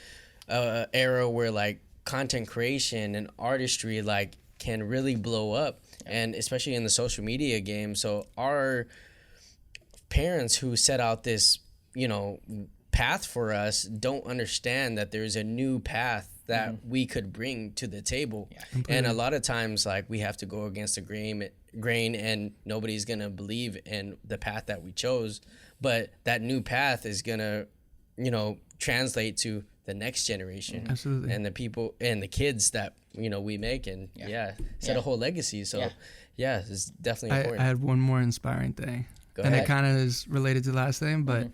era where, like, content creation and artistry, like, can really blow up, and especially in the social media game. So our parents who set out this, you know, path for us don't understand that there's a new path that we could bring to the table. And a lot of times, like, we have to go against the grain, and nobody's gonna believe in the path that we chose, but that new path is gonna, you know, translate to the next generation. Absolutely. And the people and the kids that, you know, we make, and set a whole legacy. So Yeah. it's definitely I important. had one more inspiring thing. Go and ahead. it kind of is related to the last thing, but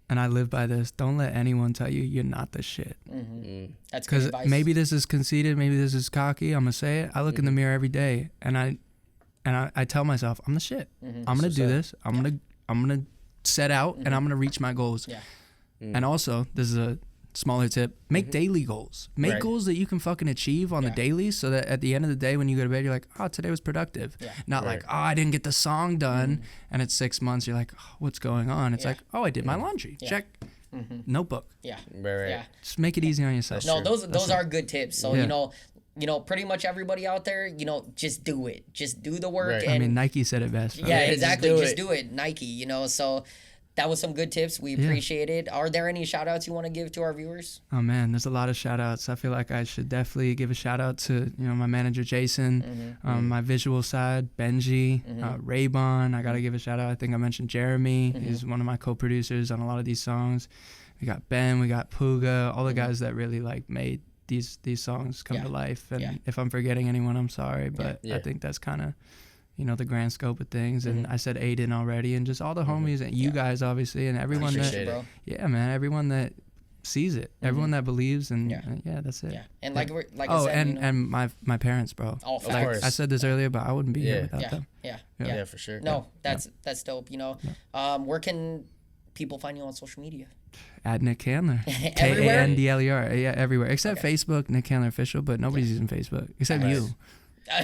and I live by this. Don't let anyone tell you you're not the shit. That's good Because advice. maybe this is conceited, maybe this is cocky. I'm gonna say it. I look in the mirror every day, and I tell myself, I'm the shit. I'm gonna do this. I'm gonna set out, and I'm gonna reach my goals. Yeah. And also, this is a smaller tip: make daily goals. Make Right. goals that you can fucking achieve on the daily, so that at the end of the day, when you go to bed, you're like, oh, today was productive. Not Right. like, oh, I didn't get the song done, and it's 6 months. You're like, oh, what's going on? It's like, oh, I did my laundry. Check. Notebook. Yeah. Right. Yeah. Just make it easy on yourself. No, those are good tips. So Yeah. you know, you know, pretty much everybody out there, you know, just do it. Just do the work. Right. And I mean, Nike said it best. Bro. yeah, exactly. Just Do it. Nike, you know. So that was some good tips. We appreciate it. Are there any shout outs you want to give to our viewers? Oh man, there's a lot of shout outs. I feel like I should definitely give a shout out to, you know, my manager Jason, my visual side, Benji, Raybon. I gotta give a shout out. I think I mentioned Jeremy. He's one of my co-producers on a lot of these songs. We got Ben, we got Puga, all the guys that really like made these songs come to life. And if I'm forgetting anyone, I'm sorry, but I think that's kind of, you know, the grand scope of things. And I said Aiden already, and just all the homies and you guys obviously, and everyone everyone that sees it, everyone that believes, and that's it. And like I said, and you know, and my parents, bro. all Of course. I said this earlier, but I wouldn't be here without them. Yeah, for sure. No, that's dope. You know, where can people find you on social media? At Nick Kandler. Everywhere? Kandler. Yeah, everywhere except Facebook, Nick Kandler official, but nobody's using Facebook except you.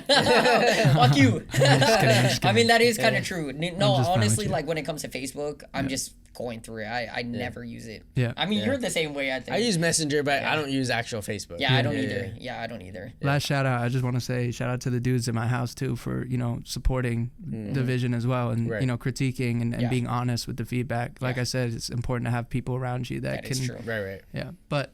Fuck you. I mean, that is kind of true. No, just honestly, with you. like when it comes to Facebook, I'm just going through it. I never use it. Yeah. I mean, you're the same way, I think. I use Messenger, but I don't use actual Facebook. Yeah, I don't either. Yeah, I don't either. Last shout out, I just want to say shout out to the dudes in my house too for, you know, supporting the vision as well, and you know, critiquing and being honest with the feedback. Like I said, it's important to have people around you that can. Is true. Right. Yeah, but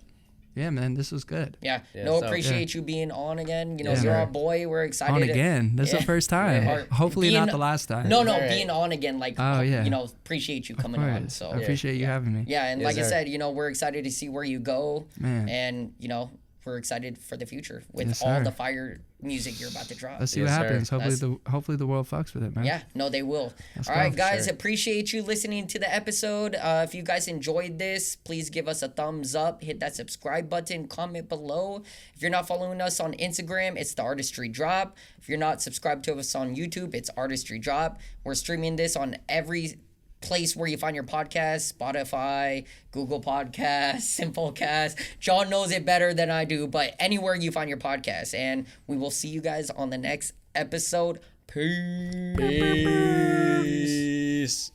yeah, man, this was good. Yeah. Yeah, No, so- appreciate you being on again. You know, Yeah. you're our boy. We're excited. On again. This is the first time. Or Hopefully being- not the last time. No, Right. being on again. Like, Oh, yeah. you know, appreciate you coming Of on. course. So I appreciate you having me. yeah, and Yes, like I sir. said, you know, we're excited to see where you go, Man. and you know, we're excited for the future with Yes, all sir. the fire music you're about to drop. Let's see Yes, what sir. happens. Hopefully the world fucks with it, man. Yeah, no, they will. Let's All right, go. guys, Sure. appreciate you listening to the episode. If you guys enjoyed this, please give us a thumbs up, hit that subscribe button, comment below. If you're not following us on Instagram, it's the Artistry Drop. If you're not subscribed to us on YouTube, it's Artistry Drop. We're streaming this on every place where you find your podcast: Spotify, Google Podcasts, Simplecast. John knows it better than I do, but anywhere you find your podcast. And we will see you guys on the next episode. Peace. Peace.